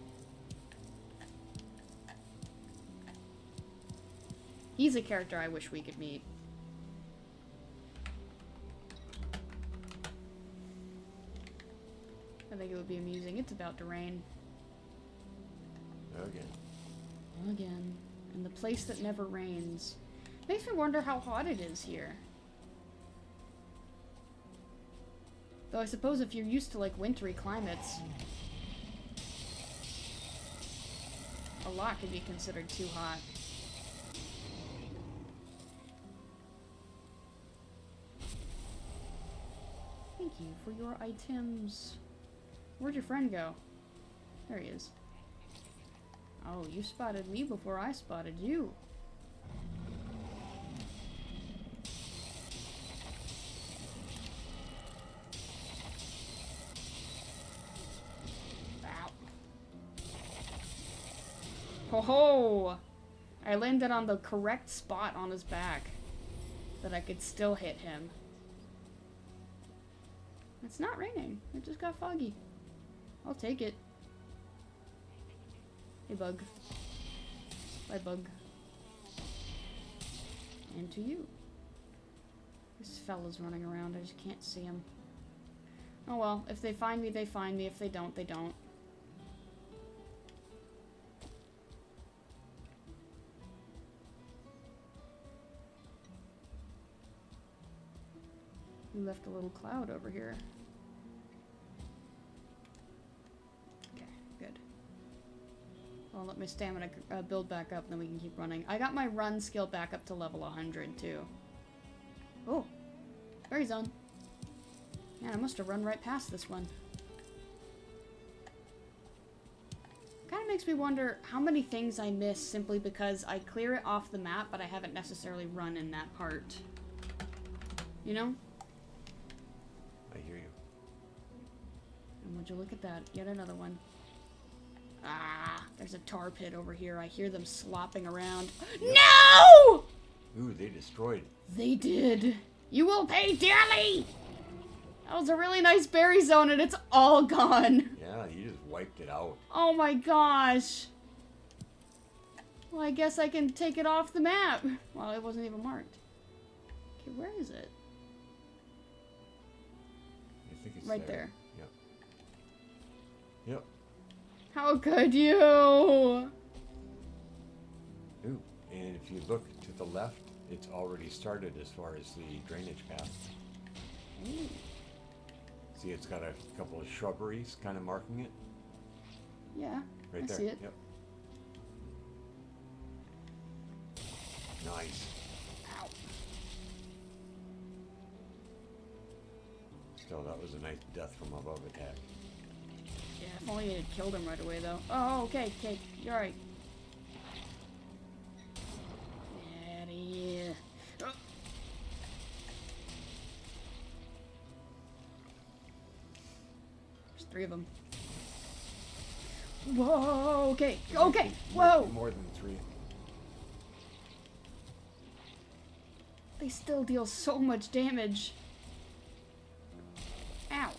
He's a character I wish we could meet. I think it would be amusing. It's about to rain. Again. Again. In the place that never rains. Makes me wonder how hot it is here. Though I suppose if you're used to, like, wintry climates, a lot could be considered too hot. Thank you for your items. Where'd your friend go? There he is. Oh, you spotted me before I spotted you. Ow. Ho ho! I landed on the correct spot on his back, that I could still hit him. It's not raining. It just got foggy. I'll take it. Hey, bug. Bye, bug. And to you. This fella's running around. I just can't see him. Oh well. If they find me, they find me. If they don't, they don't. We left a little cloud over here. Okay, good. I'll let my stamina build back up, then we can keep running. I got my run skill back up to level 100, too. Oh, berry zone. Man, I must have run right past this one. Kind of makes me wonder how many things I miss simply because I clear it off the map, but I haven't necessarily run in that part. You know? I hear you. And would you look at that? Yet another one. Ah, there's a tar pit over here. I hear them slopping around. Yep. No! Ooh, they destroyed. They did. You will pay dearly! That was a really nice berry zone and it's all gone. Yeah, you just wiped it out. Oh my gosh. Well, I guess I can take it off the map. Well, it wasn't even marked. Okay, where is it? I think it's Right there. Yep. Yep. How could you? Ooh, and if you look to the left, it's already started as far as the drainage path. Ooh. See, it's got a couple of shrubberies kind of marking it. Yeah, Right I there. see it. Yep. Nice. Ow. Still, that was a nice death from above attack. If only it had killed him right away, though. Oh, okay, okay. You're right. Get out of here. Oh. There's 3 of them. Whoa, okay, okay, whoa! More than 3. They still deal so much damage. Ow.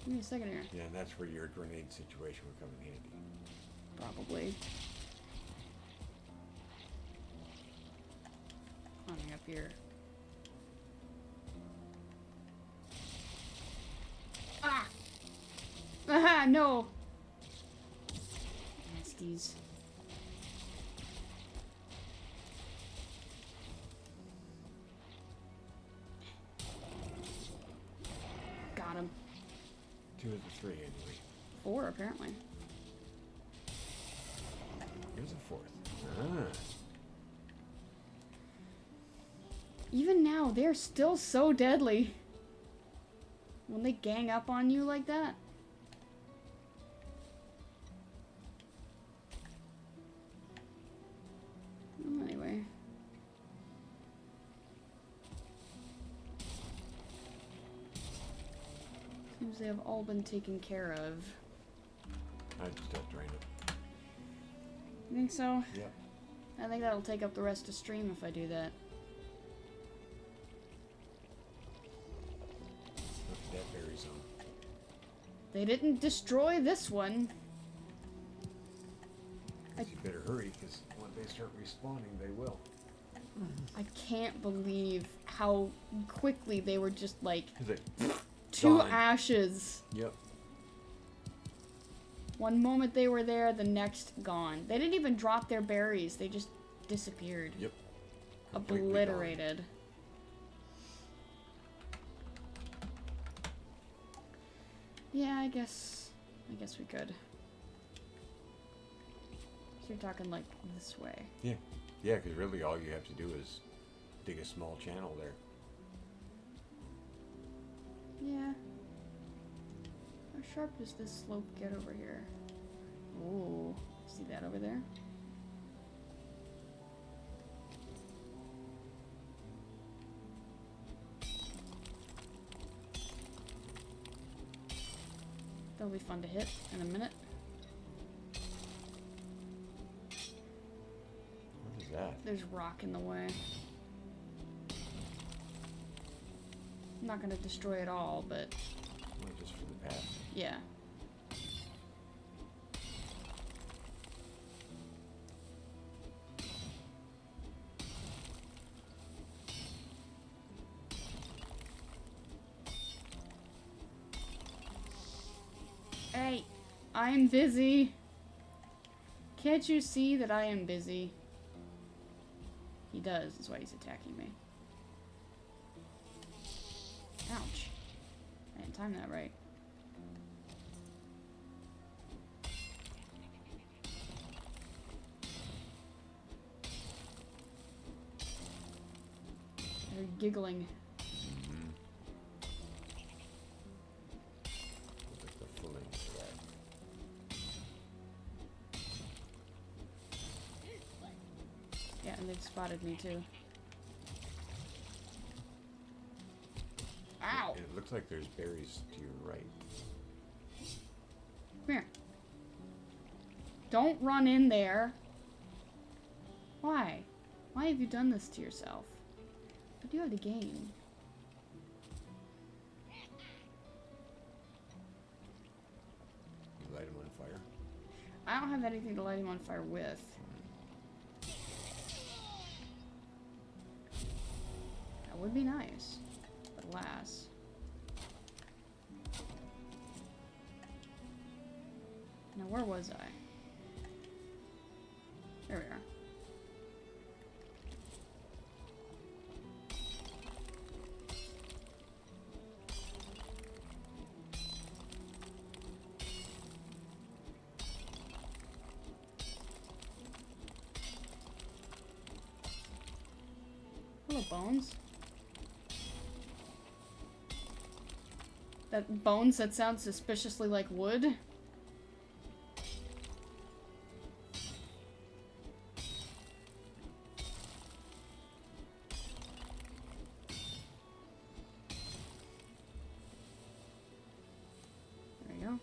Give me a second here. Yeah, and that's where your grenade situation would come in handy. Probably. Climbing up here. Ah! Aha, no! Nasties. Got him. 2 of the 3 anyway. 4, apparently. Here's a 4th. Ah. Even now, they're still so deadly. When they gang up on you like that. Well, anyway. Seems they have all been taken care of. I'd still drain it. You think so? Yep. I think that'll take up the rest of stream if I do that. Look at that berry zone. They didn't destroy this one. You better hurry, because when they start respawning, they will. I can't believe how quickly they were just like Is it? 2 Gone. ashes. Yep. One moment they were there, the next gone. They didn't even drop their berries. They just disappeared. Yep. Completely Obliterated. Yeah, I guess we could. So you're talking like this way. Yeah. Yeah, because really all you have to do is dig a small channel there. Yeah. How sharp does this slope get over here? Ooh, see that over there? That'll be fun to hit in a minute. What is that? There's rock in the way. I'm not gonna destroy it all, but Well, just for the path. yeah. Hey, I'm busy. Can't you see that I am busy? He does, that's why he's attacking me. Ouch. I didn't time that right. They're giggling. Like the filling for that. Yeah, and they've spotted me too. Ow! It looks like there's berries to your right. Come here. Don't run in there. Why? Why have you done this to yourself? What do you have to gain? You light them on fire. I don't have anything to light him on fire with. That would be nice. But alas. Now where was I? There we are. Hello, Bones. That bones that sound suspiciously like wood. There you go.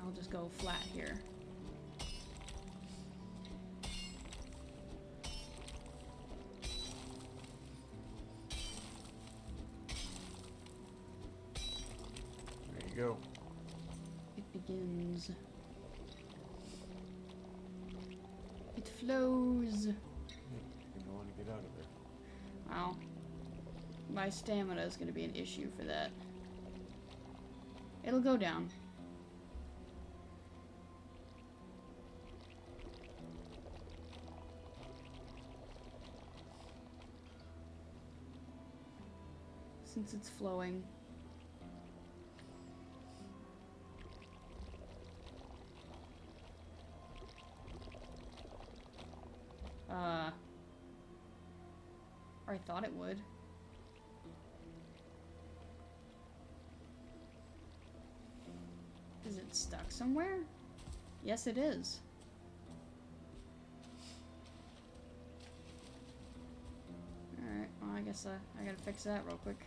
I'll just go flat here. There you go. It begins. It flows. You're gonna want to get out of there. Wow. My stamina is going to be an issue for that. It'll go down. Since it's flowing. Or I thought it would. Is it stuck somewhere? Yes, it is. Alright, well, I guess I gotta fix that real quick.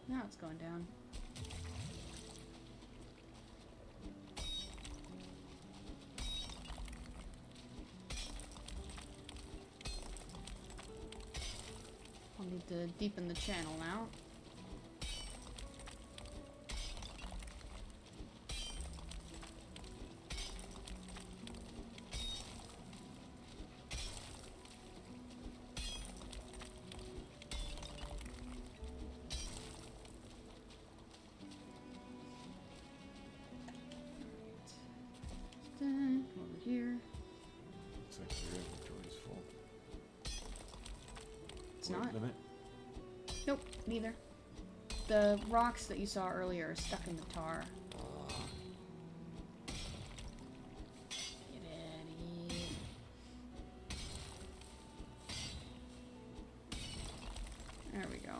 Now it's going down. I'll need to deepen the channel now. Over here. Looks like your inventory's full. It's Weight not. limit? Nope, neither. The rocks that you saw earlier are stuck in the tar. Get out of here. There we go.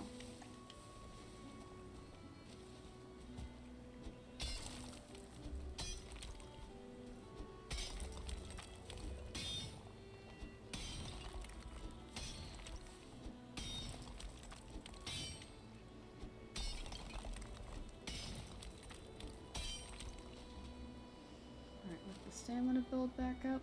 Alright, let the stamina build back up.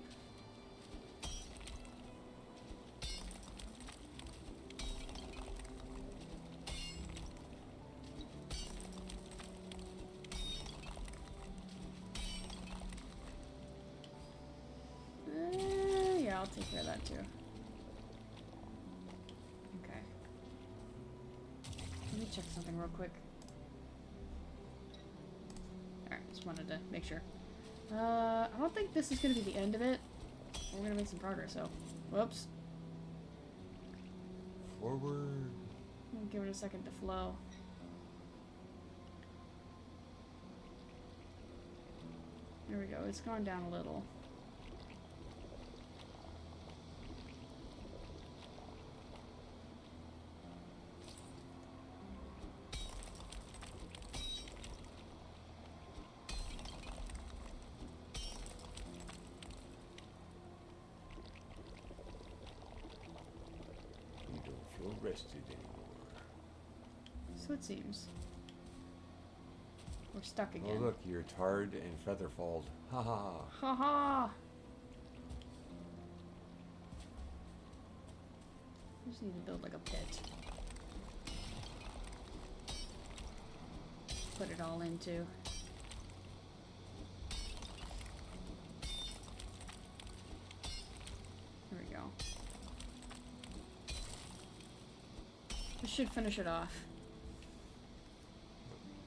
Yeah, I'll take care of that too. Okay. Let me check something real quick. Alright, just wanted to make sure. I don't think this is gonna be the end of it. We're gonna make some progress, so. Whoops. Forward. I'll give it a second to flow. There we go, it's gone down a little. You don't feel rested anymore. So it seems. We're stuck again. Oh look, you're tarred and featherfalled. Ha ha ha. Ha ha! I just need to build like a pit. Put it all into. There we go. This should finish it off.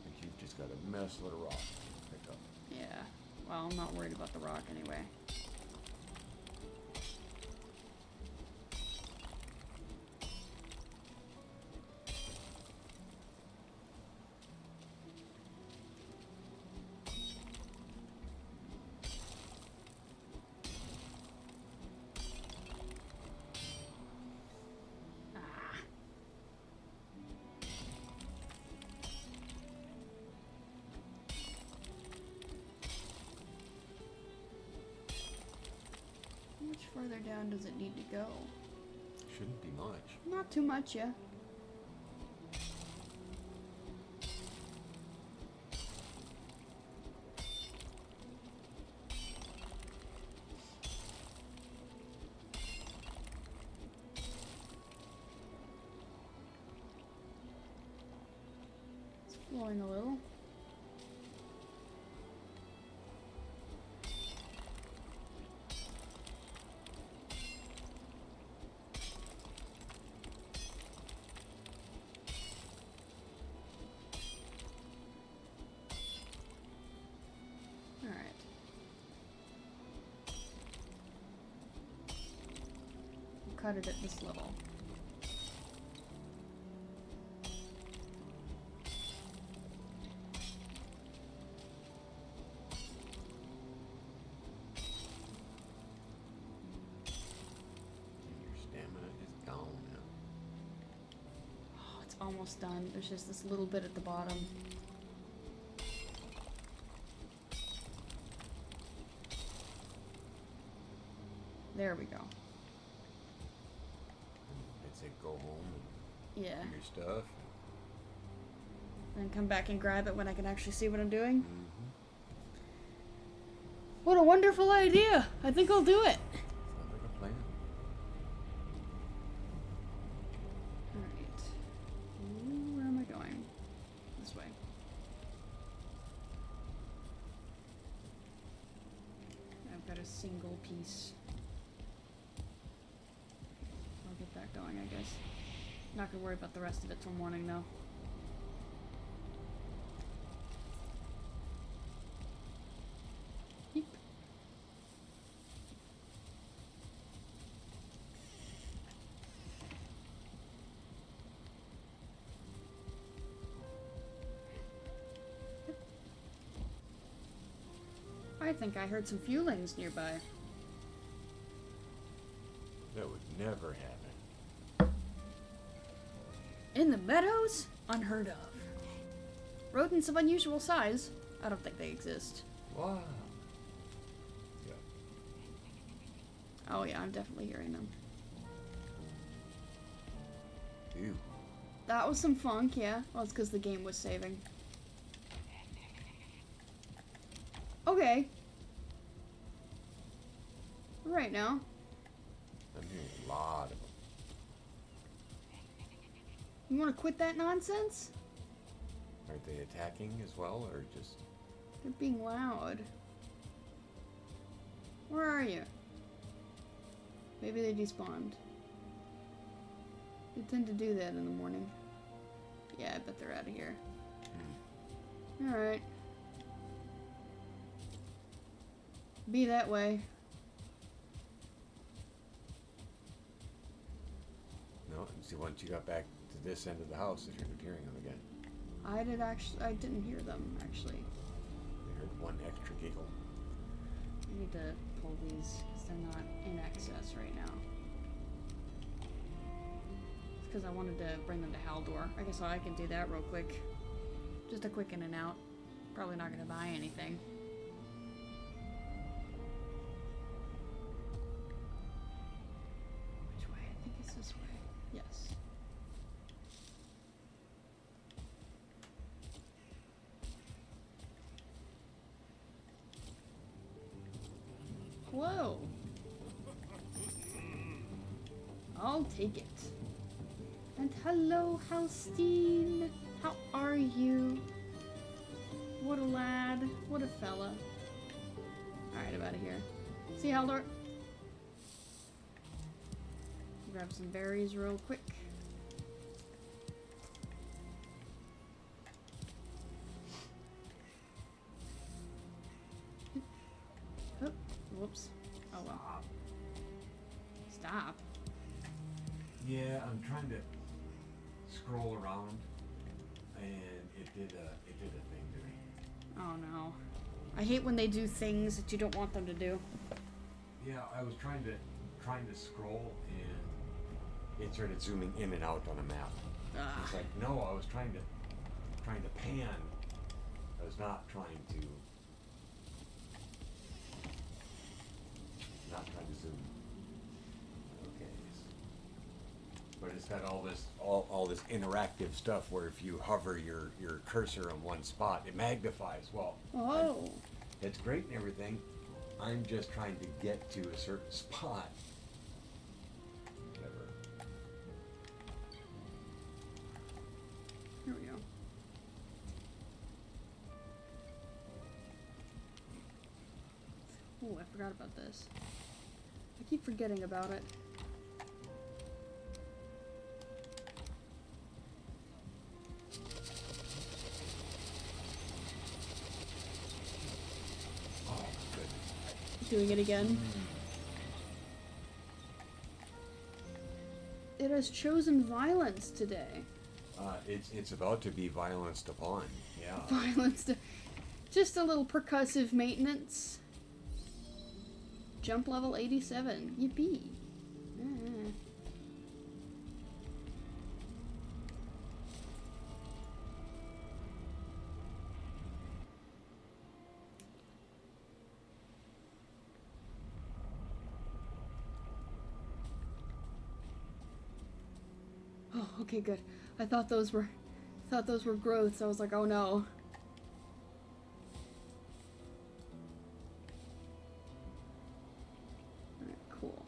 I think you've just got a mess load of rock to pick up. Yeah. Well, I'm not worried about the rock anyway. Ah. How much further down does it need to go? Shouldn't be much. Not too much, yeah. It's flowing a little. Alright. We'll cut it at this level. And your stamina is gone now. Oh, it's almost done. There's just this little bit at the bottom. There we go. I'd say go home and Yeah. do your stuff. And come back and grab it when I can actually see what I'm doing. Mm-hmm. What a wonderful idea! I think I'll do it. Sounds like a plan. Alright. Where am I going? This way. I've got a single piece. I'll get that going, I guess. Not gonna worry about the rest of it till morning, though. Yeep. I think I heard some feelings nearby. That would never happen. In the meadows? Unheard of. Rodents of unusual size? I don't think they exist. Wow. Yeah. Oh yeah, I'm definitely hearing them. Ew. That was some funk, yeah. Well, it's because the game was saving. Okay. Right now. I'm hearing a lot of them. You want to quit that nonsense? Are they attacking as well, or just... They're being loud. Where are you? Maybe they despawned. They tend to do that in the morning. Yeah, I bet they're out of here. Alright. Be that way. No, and see, once you got back to this end of the house, you started hearing them again. I didn't hear them, actually. I heard one extra giggle. I need to pull these because they're not in excess right now. It's because I wanted to bring them to Haldor. I guess I can do that real quick. Just a quick in and out. Probably not going to buy anything. Which way? I think it's this way. Yes. Whoa. I'll take it. And hello, Halstein. How are you? What a lad. What a fella. Alright, I'm out of here. See you, Haldor. Grab some berries real quick. Whoops. Oh well. Stop. Yeah, I'm trying to scroll around, and it did a thing to me. Oh no. I hate when they do things that you don't want them to do. Yeah, I was trying to scroll, and it started zooming in and out on a map. It's like, no, I was trying to pan. I was not trying to zoom. Okay. But it's got all this interactive stuff where if you hover your cursor on one spot, it magnifies. Well, Oh. it's great and everything. I'm just trying to get to a certain spot. Whatever. Here we go. Oh, I forgot about this. I keep forgetting about it. Oh, goodness. Doing it again. It has chosen violence today. It's about to be violenced upon. Yeah. Violence. Just a little percussive maintenance. Jump level 87. Yippee. Ah. Oh, okay, good. I thought those were growths. I was like, oh no. Alright, cool.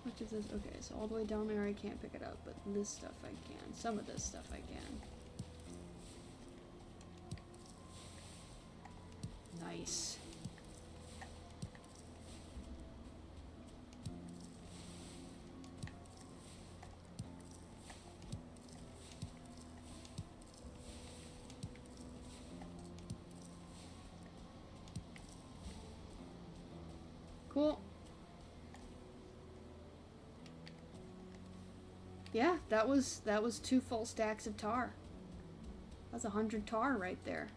What is this? Okay, so all the way down there I can't pick it up, but this stuff I can. Some of this stuff I can. Nice. Cool. Yeah, that was 2 full stacks of tar. That's 100 tar right there.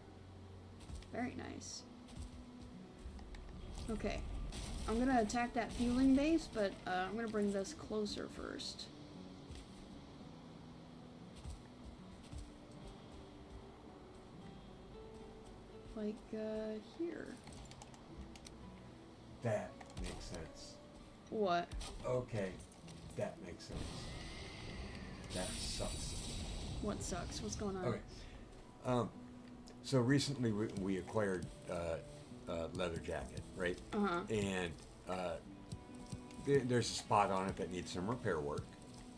Very nice. Okay. I'm gonna attack that fueling base, but I'm gonna bring this closer first. Like, here. That makes sense. What? Okay, that makes sense. That sucks. What sucks? What's going on? Okay. So recently we acquired leather jacket, right? Uh-huh. And there's a spot on it that needs some repair work,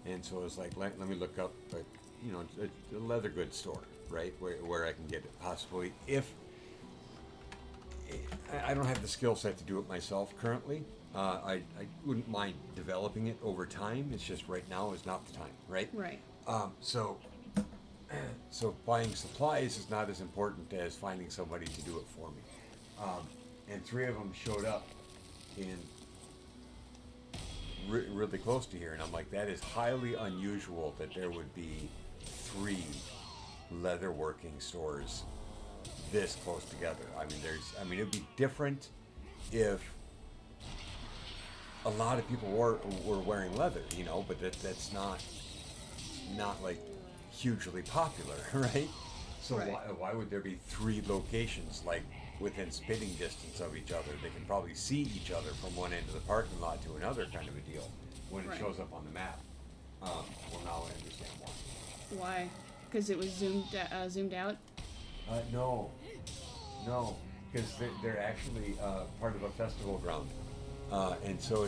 and so I was like, let me look up, a leather goods store, right, where I can get it possibly if I don't have the skill set to do it myself currently. I wouldn't mind developing it over time. It's just right now is not the time, right? Right. So buying supplies is not as important as finding somebody to do it for me. And 3 of them showed up in really close to here, and I'm like, that is highly unusual that there would be 3 leatherworking stores this close together. I mean, it'd be different if a lot of people were wearing leather, but that's not like hugely popular, right? So Right. why would there be 3 locations like within spitting distance of each other? They can probably see each other from one end of the parking lot to another, kind of a deal, when Right. it shows up on the map. Well, now I understand why. Why? Because it was zoomed out? No, because they're actually part of a festival ground, and so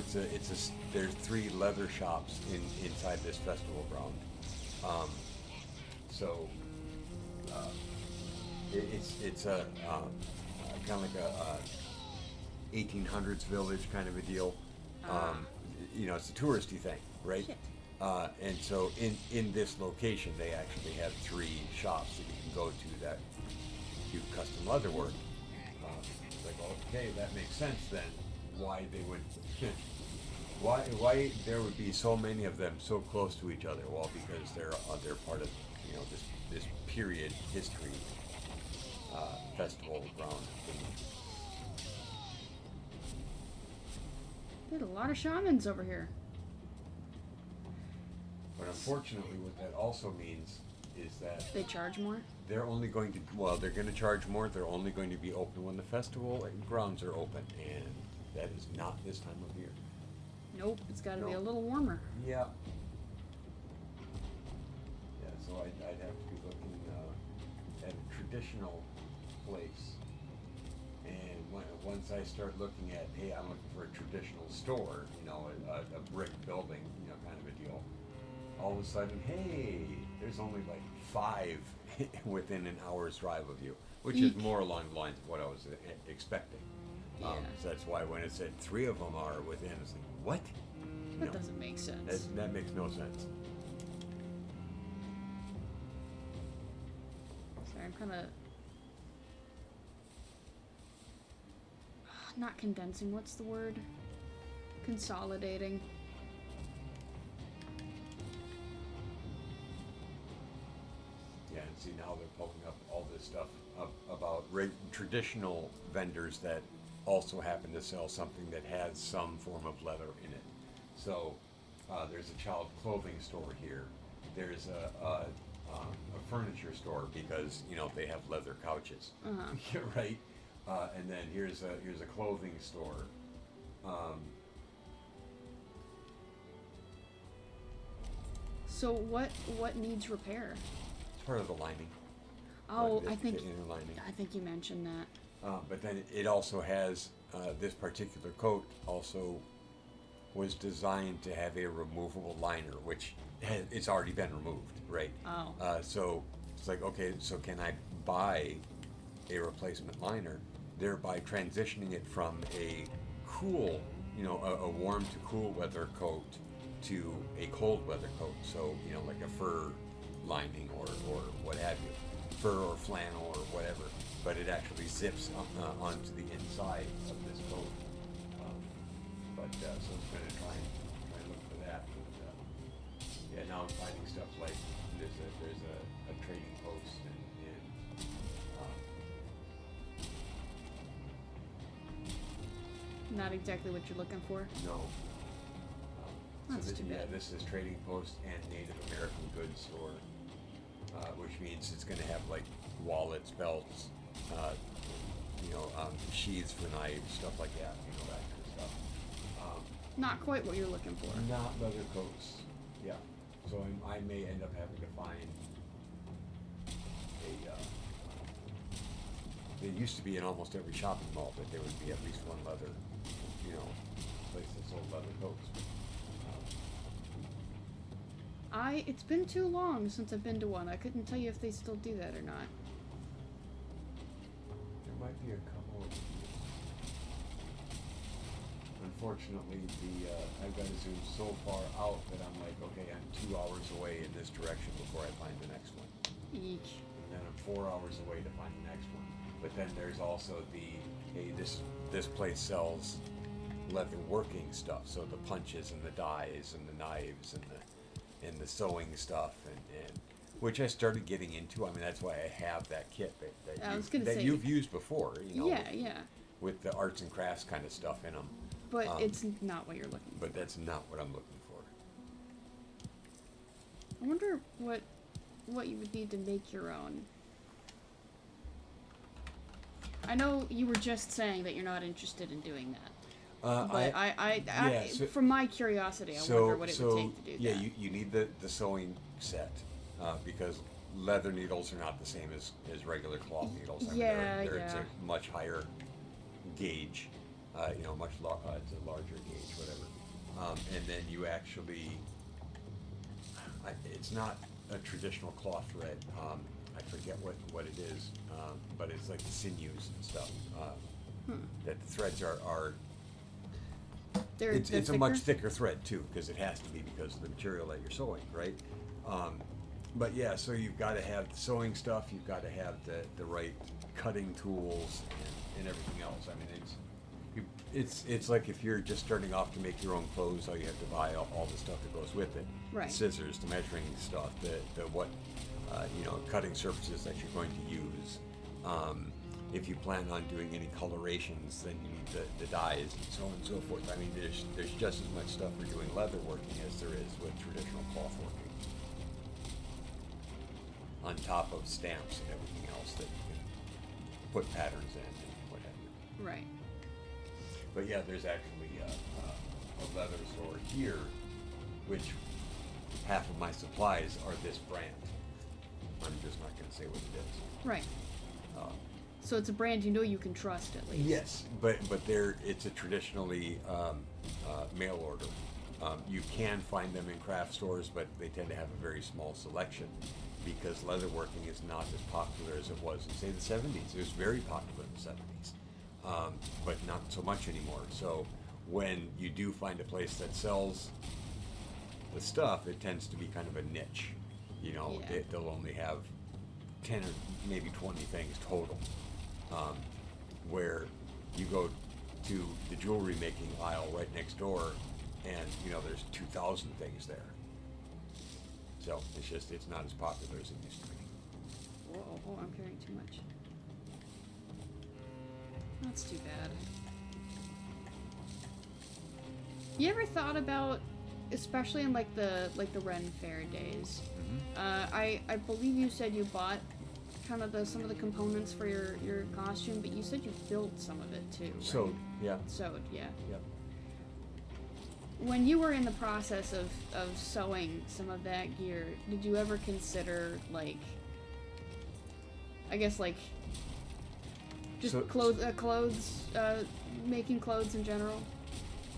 there's 3 leather shops inside this festival ground. So it's a kind of like a 1800s village kind of a deal. It's a touristy thing, right? Shit. And so in this location, they actually have 3 shops that you can go to that do custom leather work. It's like, okay, that makes sense then. Why they would, why there would be so many of them so close to each other? Well, because they're part of this period history festival ground thing. There's a lot of shamans over here. But unfortunately, what that also means is that They charge more? they're only going to, well, they're going to charge more. They're only going to be open when the festival grounds are open, and that is not this time of year. Nope, it's got to be a Nope. little warmer. Yeah. Yeah, so I'd have to be looking at a traditional place. And once I start looking at, hey, I'm looking for a traditional store, a brick building, kind of a deal. All of a sudden, hey, there's only like 5 within an hour's drive of you, which is Eek. more along the lines of what I was expecting. Yeah. So that's why when it said 3 of them are within, it's like, what? That doesn't make sense. That makes no sense. Sorry, I'm kind of not condensing. What's the word? Consolidating. Yeah, and see now they're pulling up all this stuff about traditional vendors that also happen to sell something that has some form of leather in it. So there's a child clothing store here. There's a furniture store because they have leather couches, right? And then here's a clothing store. So what needs repair? It's part of the lining. Oh, the I think inner lining. you mentioned that. But then it also has this particular coat also was designed to have a removable liner, which it's already been removed, right? Oh. So it's like, okay, so can I buy a replacement liner, thereby transitioning it from a cool, a warm to cool weather coat to a cold weather coat? So, like a fur lining or what have you, fur or flannel or whatever, but it actually zips onto the inside of this coat. So it's going to try and look for that. But, yeah, now I'm finding stuff like there's a trading post and Not exactly what you're looking for. no. That's too bad. This is Trading Post and Native American Goods Store, which means it's going to have like wallets, belts, sheaths for knives, stuff like that, that kind of stuff. Not quite what you're looking for. Not leather coats, yeah. So I may end up having to find there used to be in almost every shopping mall that there would be at least one leather, place that sold leather coats. It's been too long since I've been to one. I couldn't tell you if they still do that or not. There might be a couple of Unfortunately, I've got to zoom so far out that I'm like, okay, I'm 2 hours away in this direction before I find the next one. Eek. And then I'm 4 hours away to find the next one. But then there's also hey, this place sells leather working stuff, so the punches and the dies and the knives and the sewing stuff and which I started getting into. I mean, that's why I have that kit that you've used before, Yeah. with the arts and crafts kind of stuff in them. But it's not what you're looking for. But that's not what I'm looking for. I wonder what you would need to make your own. I know you were just saying that you're not interested in doing that. But from my curiosity, I wonder what it would take to do that. Yeah, you need the sewing set because leather needles are not the same as regular cloth needles. I mean, it's a much higher gauge, it's a larger gauge, whatever. And then you actually, it's not a traditional cloth thread. I forget what it is, but it's like the sinews and stuff. That the threads are It's a much thicker thread too, because it has to be because of the material that you're sewing, right? But yeah, so you've got to have the sewing stuff, you've got to have the right cutting tools and everything else. I mean, it's like if you're just starting off to make your own clothes, all you have to buy all the stuff that goes with it. Right. Scissors, the measuring stuff, the what, cutting surfaces that you're going to use. If you plan on doing any colorations, then you need the dyes and so on and so forth. I mean, there's just as much stuff for doing leather working as there is with traditional cloth working. On top of stamps and everything else that you can put patterns in and what have you. Right. But yeah, there's actually a leather store here, which half of my supplies are this brand. I'm just not going to say what it is. Right. So it's a brand you can trust at least. Yes, but it's a traditionally mail order. You can find them in craft stores, but they tend to have a very small selection because leatherworking is not as popular as it was in, say, the 70s. It was very popular in the 70s, but not so much anymore. So when you do find a place that sells the stuff, it tends to be kind of a niche. Yeah. They'll only have 10 or maybe 20 things total. Where you go to the jewelry making aisle right next door, and there's 2,000 things there. So it's not as popular as it used to be. Whoa, I'm carrying too much. That's too bad. You ever thought about, especially in like the Ren Fair days? Mm-hmm. I believe you said you bought kind of some of the components for your costume, but you said you built some of it too, right? Sewed, yeah. Sewed, yeah. Yep. When you were in the process of sewing some of that gear, did you ever consider just clothes, making clothes in general?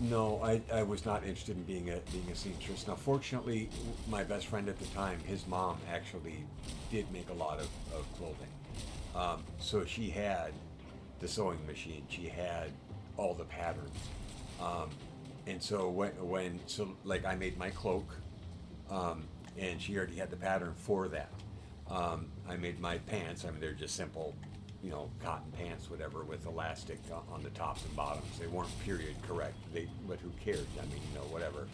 No, I was not interested in being a seamstress. Now, fortunately, my best friend at the time, his mom actually did make a lot of clothing. So she had the sewing machine. She had all the patterns. And so I made my cloak, and she already had the pattern for that. I made my pants. I mean, they're just simple, cotton pants, whatever, with elastic on the tops and bottoms. They weren't period correct. But who cared? I mean, whatever.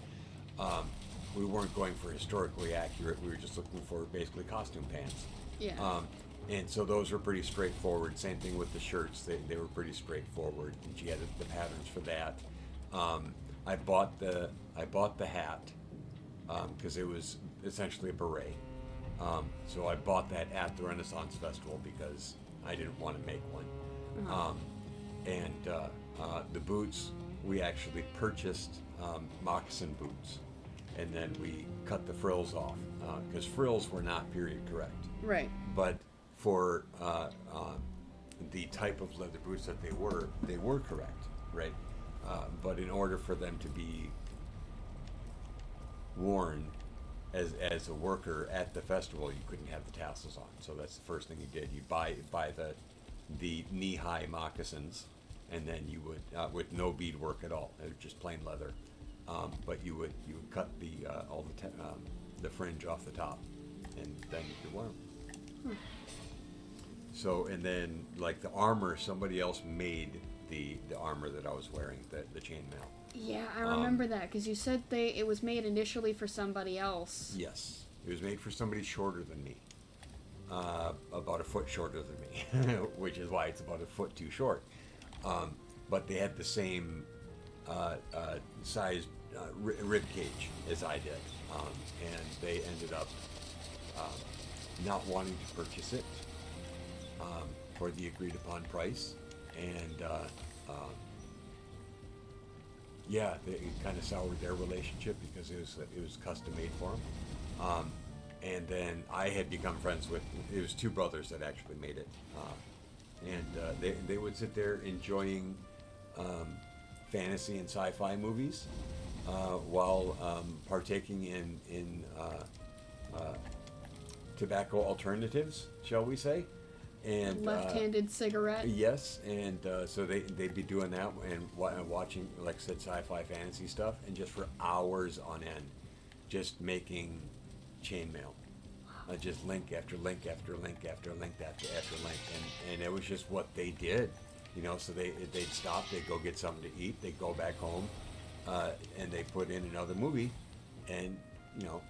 We weren't going for historically accurate. We were just looking for basically costume pants. Yeah. And so those were pretty straightforward. Same thing with the shirts. They were pretty straightforward. And she had the patterns for that. I bought the hat because it was essentially a beret. So I bought that at the Renaissance Festival because I didn't want to make one. And the boots, we actually purchased moccasin boots, and then we cut the frills off because frills were not period correct. Right. But for the type of leather boots that they were correct, right? But in order for them to be worn as a worker at the festival, you couldn't have the tassels on. So that's the first thing you did. You buy the knee-high moccasins, and then you would with no beadwork at all. It was just plain leather. But you would cut all the fringe off the top, and then you could wear them. So, and then like the armor, somebody else made the armor that I was wearing, the chainmail. Yeah, I remember that because you said it was made initially for somebody else. Yes, it was made for somebody shorter than me, about a foot shorter than me, which is why it's about a foot too short. But they had the same size rib cage as I did, and they ended up not wanting to purchase it for the agreed upon price, and yeah, it kind of soured their relationship because it was custom made for them. And then I had become friends with, it was two brothers that actually made it, and they would sit there enjoying fantasy and sci-fi movies while partaking in tobacco alternatives, shall we say. And Left-handed cigarette. yes, and so they'd be doing that and watching, like I said, sci-fi fantasy stuff, and just for hours on end, just making chainmail, just link after link after link after link after link, and it was just what they did, you know. So they'd stop, they'd go get something to eat, they'd go back home, and they put in another movie, and you know,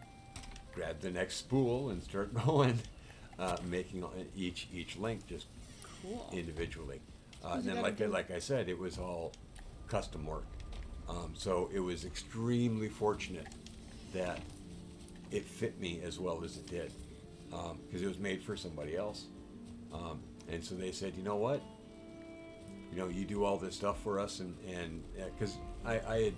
grab the next spool and start going. Making each link just Cool. individually, Suppose and you then gotta like I said, it was all custom work. So it was extremely fortunate that it fit me as well as it did, because it was made for somebody else. And so they said, you know what, you know, you do all this stuff for us, and because I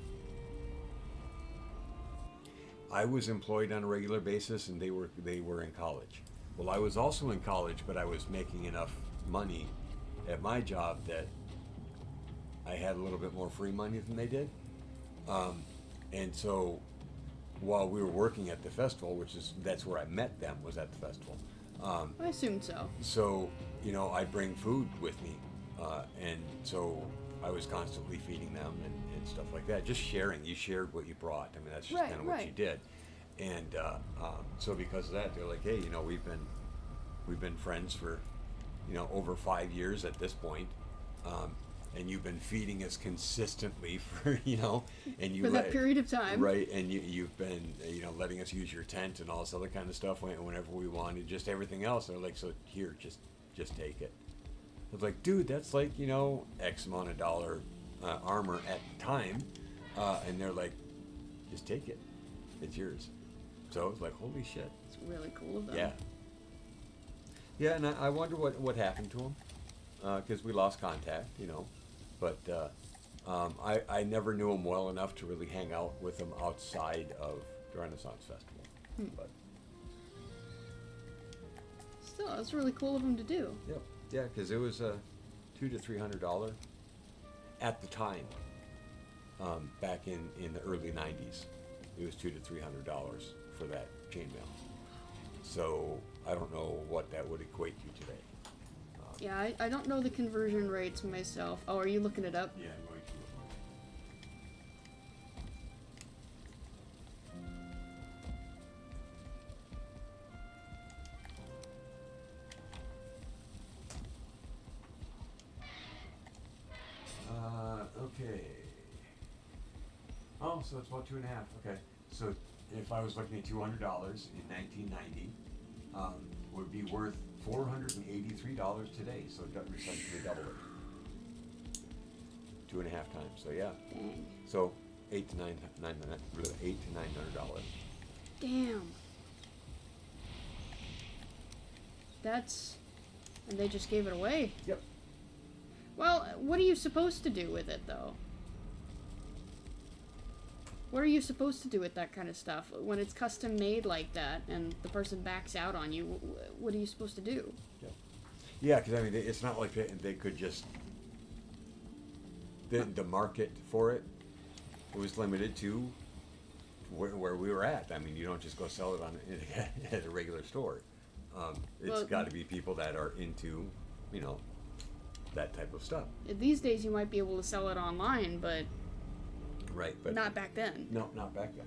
was employed on a regular basis, and they were in college. Well, I was also in college, but I was making enough money at my job that I had a little bit more free money than they did. And so while we were working at the festival, that's where I met them, was at the festival. I assumed so. So, you know, I'd bring food with me. And so I was constantly feeding them and stuff like that. Just sharing. You shared what you brought. I mean, that's just Right, kind of what you right. did. And so because of that, they're like, hey, you know, we've been friends for, you know, over 5 years at this point, and you've been feeding us consistently for, you know, and you For that period of time. right, and you've been, you know, letting us use your tent and all this other kind of stuff whenever we wanted, just everything else. They're like, so here, just take it. I was like, dude, that's like, you know, X amount of dollar armor at the time, and they're like, just take it, it's yours. So I was like, holy shit. It's really cool of them. Yeah. Yeah, and I wonder what happened to him, because we lost contact, you know. But I never knew him well enough to really hang out with him outside of the Renaissance Festival. But Still, that's really cool of them to do. yep, yeah, because it was $200 to $300 at the time. Back in the early '90s, it was $200 to $300 for that chainmail. So I don't know what that would equate to today. Yeah, I don't know the conversion rates myself. Oh, are you looking it up? Yeah, I'm going to look. Okay. Oh, so it's about 2.5. Okay. So if I was looking at $200 in 1990, would be worth $483 today. So essentially double it. 2.5 times. So yeah. Dang. So $800 to $900. Damn. That's... And they just gave it away. Yep. Well, what are you supposed to do with it, though? What are you supposed to do with that kind of stuff? When it's custom made like that and the person backs out on you, what are you supposed to do? Yep. Yeah, because I mean, it's not like they could just. The market for it was limited to where we were at. I mean, you don't just go sell it at a regular store. It's Well, got to be people that are into, you know, that type of stuff. These days you might be able to sell it online, but Right, but not back then. No, not back then.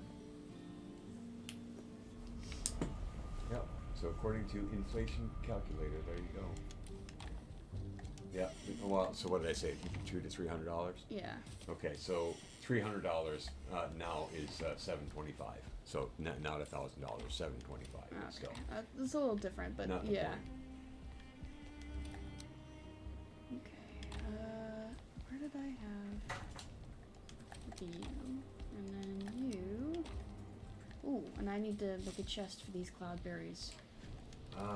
Yep. So according to inflation calculator, there you go. Yeah. Well, so what did I say? $200 to $300. Yeah. Okay, so $300 now is $725. So not $1,000, $725 still. Okay. It's a little different, but Not the yeah. point. Okay. Where did I have you? And then you. Ooh, and I need to make a chest for these cloudberries.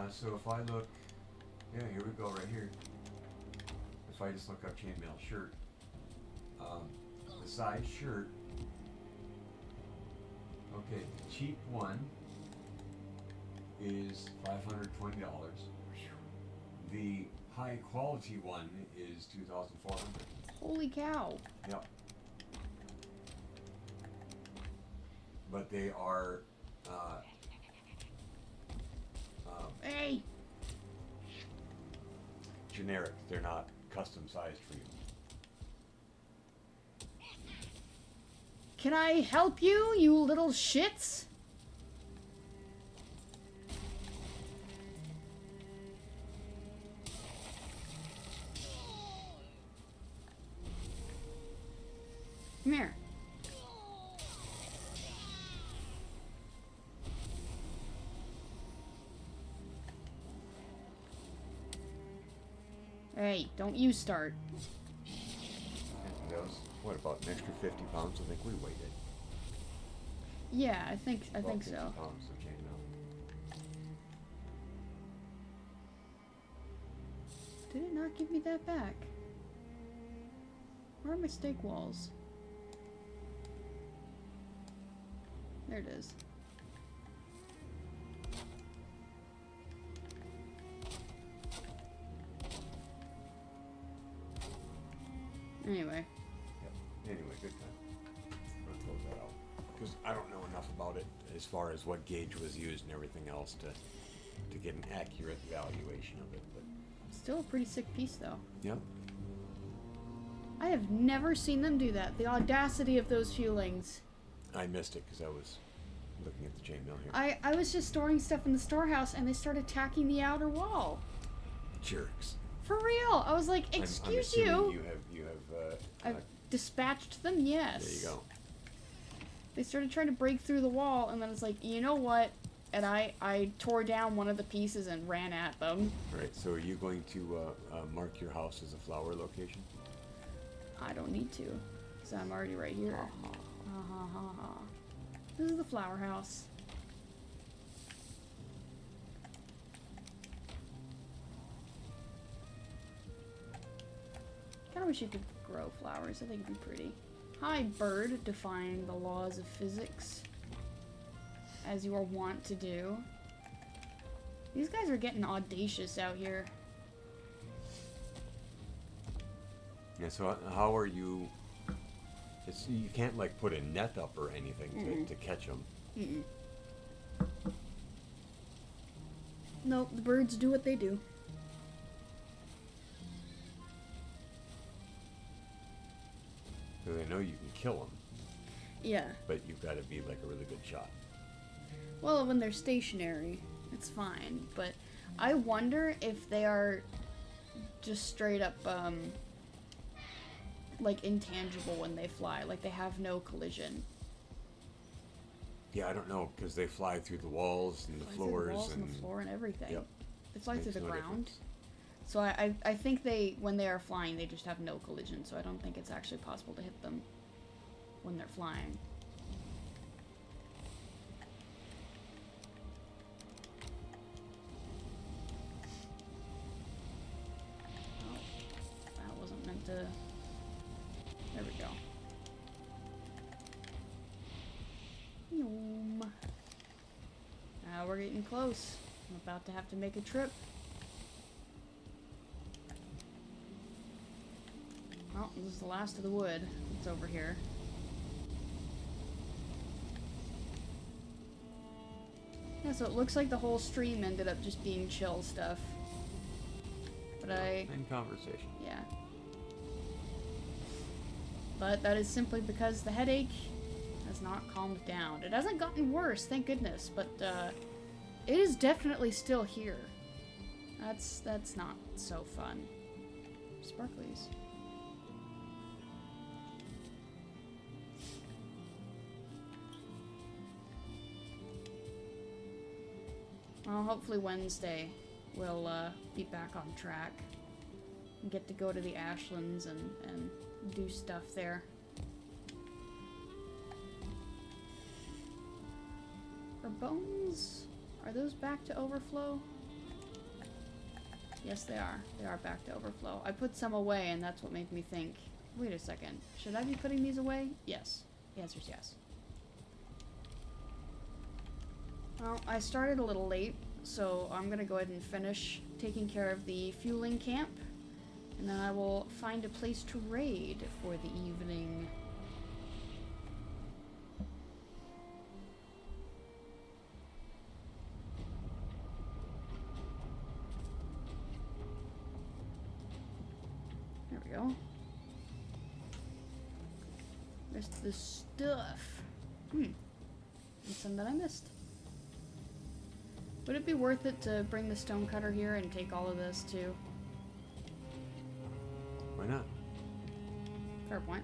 So if I look, yeah, here we go, right here. If I just look up chainmail shirt, the size shirt, okay, the cheap one is $520. The high quality one is $2,400. Holy cow! Yep. But they are, Hey! generic. They're not custom sized for you. Can I help you, you little shits? Come here. Hey, don't you start. And that was, what, about an extra 50 pounds? I think we weighed it. Yeah, I think About so. 50 pounds of chainmail. Did it not give me that back? Where are my stake walls? There it is. Anyway. Yep. Anyway, good time. I'm gonna close that out. Because I don't know enough about it as far as what gauge was used and everything else to get an accurate valuation of it. But Still a pretty sick piece, though. yep. I have never seen them do that. The audacity of those feelings. I missed it because I was looking at the chainmail here. I was just storing stuff in the storehouse and they started attacking the outer wall. Jerks. For real. I was like, I'm excuse assuming you. You have I've dispatched them, yes. there you go. They started trying to break through the wall and then it's like, you know what? And I tore down one of the pieces and ran at them. All right. So are you going to mark your house as a flower location? I don't need to, because I'm already right here. Ha ha ha ha. This is the flower house. Kinda wish you could grow flowers. I think it'd be pretty. Hi, bird, defying the laws of physics. As you are wont to do. These guys are getting audacious out here. Yeah. So how are you? You can't like put a net up or anything to catch them. Mm-mm. No, the birds do what they do. Because I know you can kill them, Yeah. but you've got to be like a really good shot. Well, when they're stationary, it's fine. But I wonder if they are just straight up, like, intangible when they fly. Like, they have no collision. Yeah, I don't know, because they fly through the walls and the Fly through floors the walls and the floor and everything. Yep. They fly through Makes the no ground. difference. So I think when they are flying, they just have no collision. So I don't think it's actually possible to hit them when they're flying. Oh, that wasn't meant to... There we go. Yum. Now we're getting close. I'm about to have to make a trip. Well, this is the last of the wood that's over here. Yeah, so it looks like the whole stream ended up just being chill stuff. But in conversation. yeah. But that is simply because the headache has not calmed down. It hasn't gotten worse, thank goodness, but it is definitely still here. That's not so fun. Sparklies. Well, hopefully Wednesday we'll be back on track and get to go to the Ashlands and do stuff there. Are bones? Are those back to overflow? Yes, they are. They are back to overflow. I put some away, and that's what made me think, wait a second, should I be putting these away? Yes. The answer is yes. Well, I started a little late, so I'm gonna go ahead and finish taking care of the fueling camp, and then I will find a place to raid for the evening. Where's the stuff? And some that I missed. Would it be worth it to bring the stone cutter here and take all of this too? Why not? Fair point.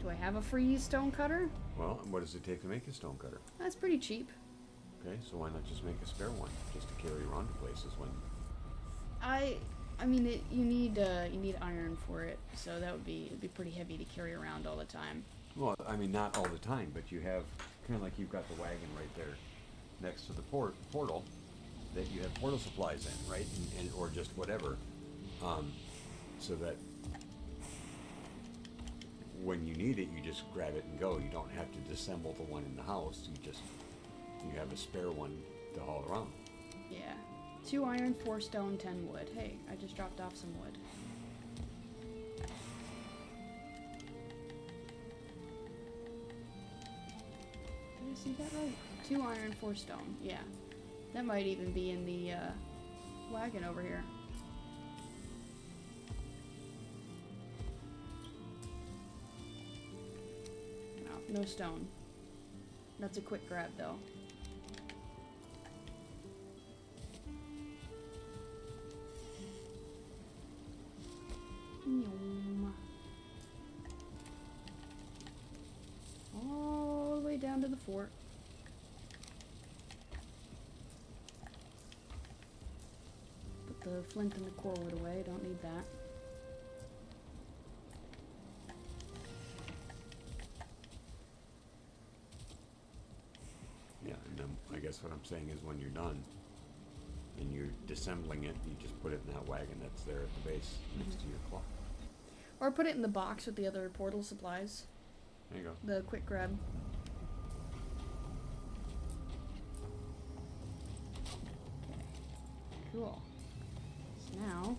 Do I have a free stone cutter? Well, and what does it take to make a stone cutter? That's pretty cheap. Okay, so why not just make a spare one, just to carry around to places when... I mean, you need iron for it, so it'd be pretty heavy to carry around all the time. Well, I mean, not all the time, but you have, kind of like you've got the wagon right there next to the portal that you have portal supplies in, right? And or just whatever. So that when you need it, you just grab it and go. You don't have to disassemble the one in the house. You have a spare one to haul around. Yeah. 2 iron, 4 stone, 10 wood. Hey, I just dropped off some wood. Did I see that right? 2 iron, 4 stone. Yeah. That might even be in the wagon over here. No stone. That's a quick grab, though. All the way down to the fort. Put the flint and the core wood away. Don't need that. Yeah, and then I guess what I'm saying is when you're done and you're disassembling it, you just put it in that wagon that's there at the base next to your clock. Or put it in the box with the other portal supplies. There you go. The quick grab. Okay. Cool. So now...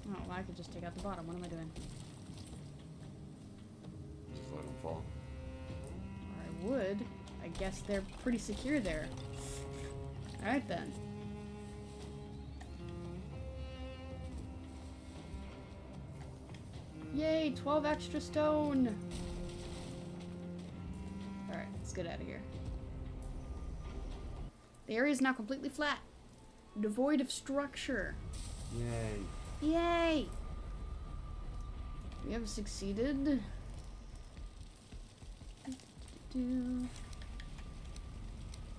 Oh, well, I could just take out the bottom. What am I doing? Just let them fall. Or I would. I guess they're pretty secure there. Alright then. Yay, 12 extra stone! Alright, let's get out of here. The area is now completely flat. Devoid of structure. Yay. Yay! We have succeeded.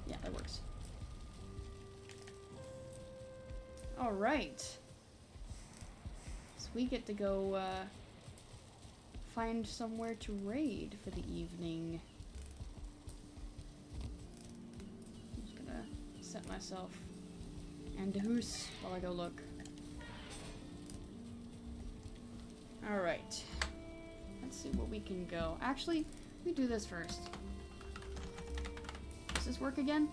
Yeah, that works. Alright. So we get to go, find somewhere to raid for the evening. I'm just gonna set myself and Hoos while I go look. Alright. Let's see where we can go. Actually, let me do this first. Does this work again?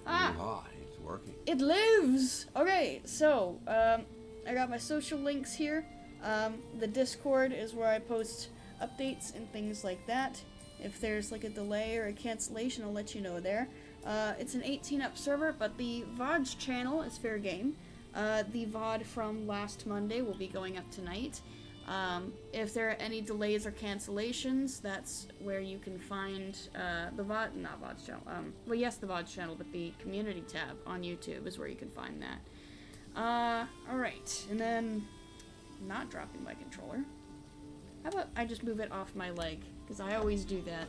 Ah! Ah, it's working. It lives! Okay, so, I got my social links here. The Discord is where I post updates and things like that. If there's like a delay or a cancellation, I'll let you know there. It's an 18-up server, but the VOD's channel is fair game. The VOD from last Monday will be going up tonight. If there are any delays or cancellations, that's where you can find the VOD, not VOD's channel, well yes, the VOD's channel, but the community tab on YouTube is where you can find that. Alright, and then, not dropping my controller. How about I just move it off my leg, because I always do that.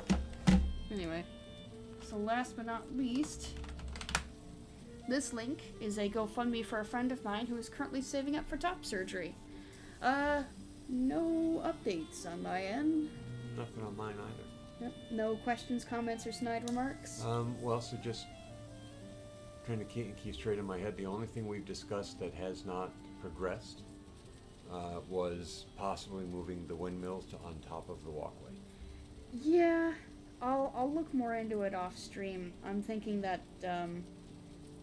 Anyway, so last but not least, this link is a GoFundMe for a friend of mine who is currently saving up for top surgery. No updates on my end. Nothing on mine either. Yep. No questions, comments, or snide remarks. Well, so just trying to keep straight in my head, the only thing we've discussed that has not progressed was possibly moving the windmills to on top of the walkway. Yeah, I'll look more into it off stream. I'm thinking that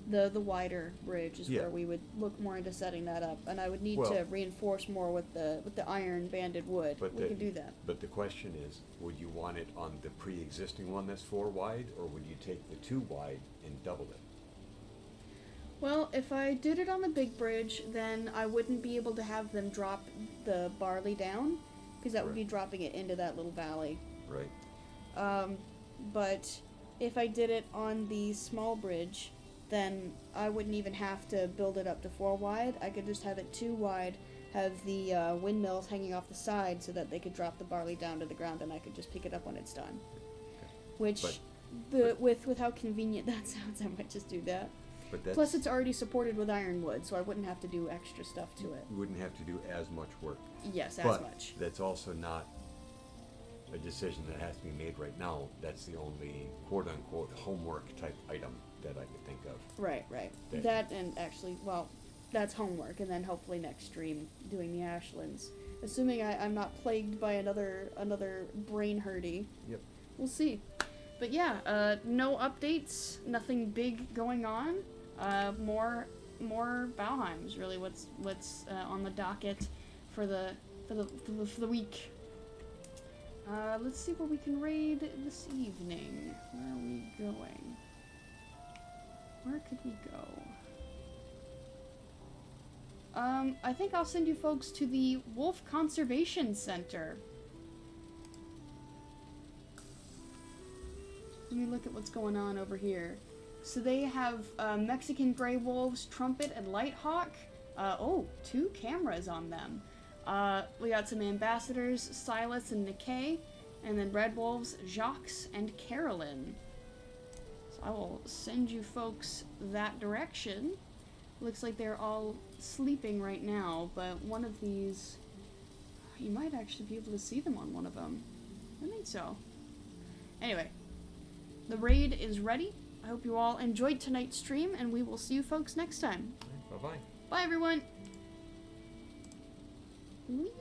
the wider bridge is where we would look more into setting that up, and I would need to reinforce more with the iron banded wood. But we could do that. But the question is, would you want it on the pre-existing one that's 4 wide, or would you take the 2 wide and double it? Well, if I did it on the big bridge, then I wouldn't be able to have them drop the barley down, because that would be Right. dropping it into that little valley. Right. But if I did it on the small bridge, then I wouldn't even have to build it up to 4 wide. I could just have it 2 wide, have the windmills hanging off the side so that they could drop the barley down to the ground, and I could just pick it up when it's done. Which, with how convenient that sounds, I might just do that. But that's, Plus, it's already supported with ironwood, so I wouldn't have to do extra stuff to it. you wouldn't have to do as much work. Yes, as But much. that's also not a decision that has to be made right now. That's the only quote-unquote homework type item that I could think of. Right. That- That and actually, well, that's homework, and then hopefully next stream doing the Ashlands. Assuming I'm not plagued by another brain hurdy. Yep. We'll see. But yeah, no updates, nothing big going on. More Valheim is really what's on the docket for the week. Let's see what we can raid this evening. Where are we going? Where could we go? I think I'll send you folks to the Wolf Conservation Center. Let me look at what's going on over here. So they have Mexican gray wolves, trumpet, and lighthawk. 2 cameras on them. We got some ambassadors, Silas and Nikkei, and then red wolves, Jacques and Carolyn. So I will send you folks that direction. Looks like they're all sleeping right now, but one of these, you might actually be able to see them on one of them. I think so. Anyway, the raid is ready. I hope you all enjoyed tonight's stream, and we will see you folks next time. Bye-bye. Bye, everyone. Whee!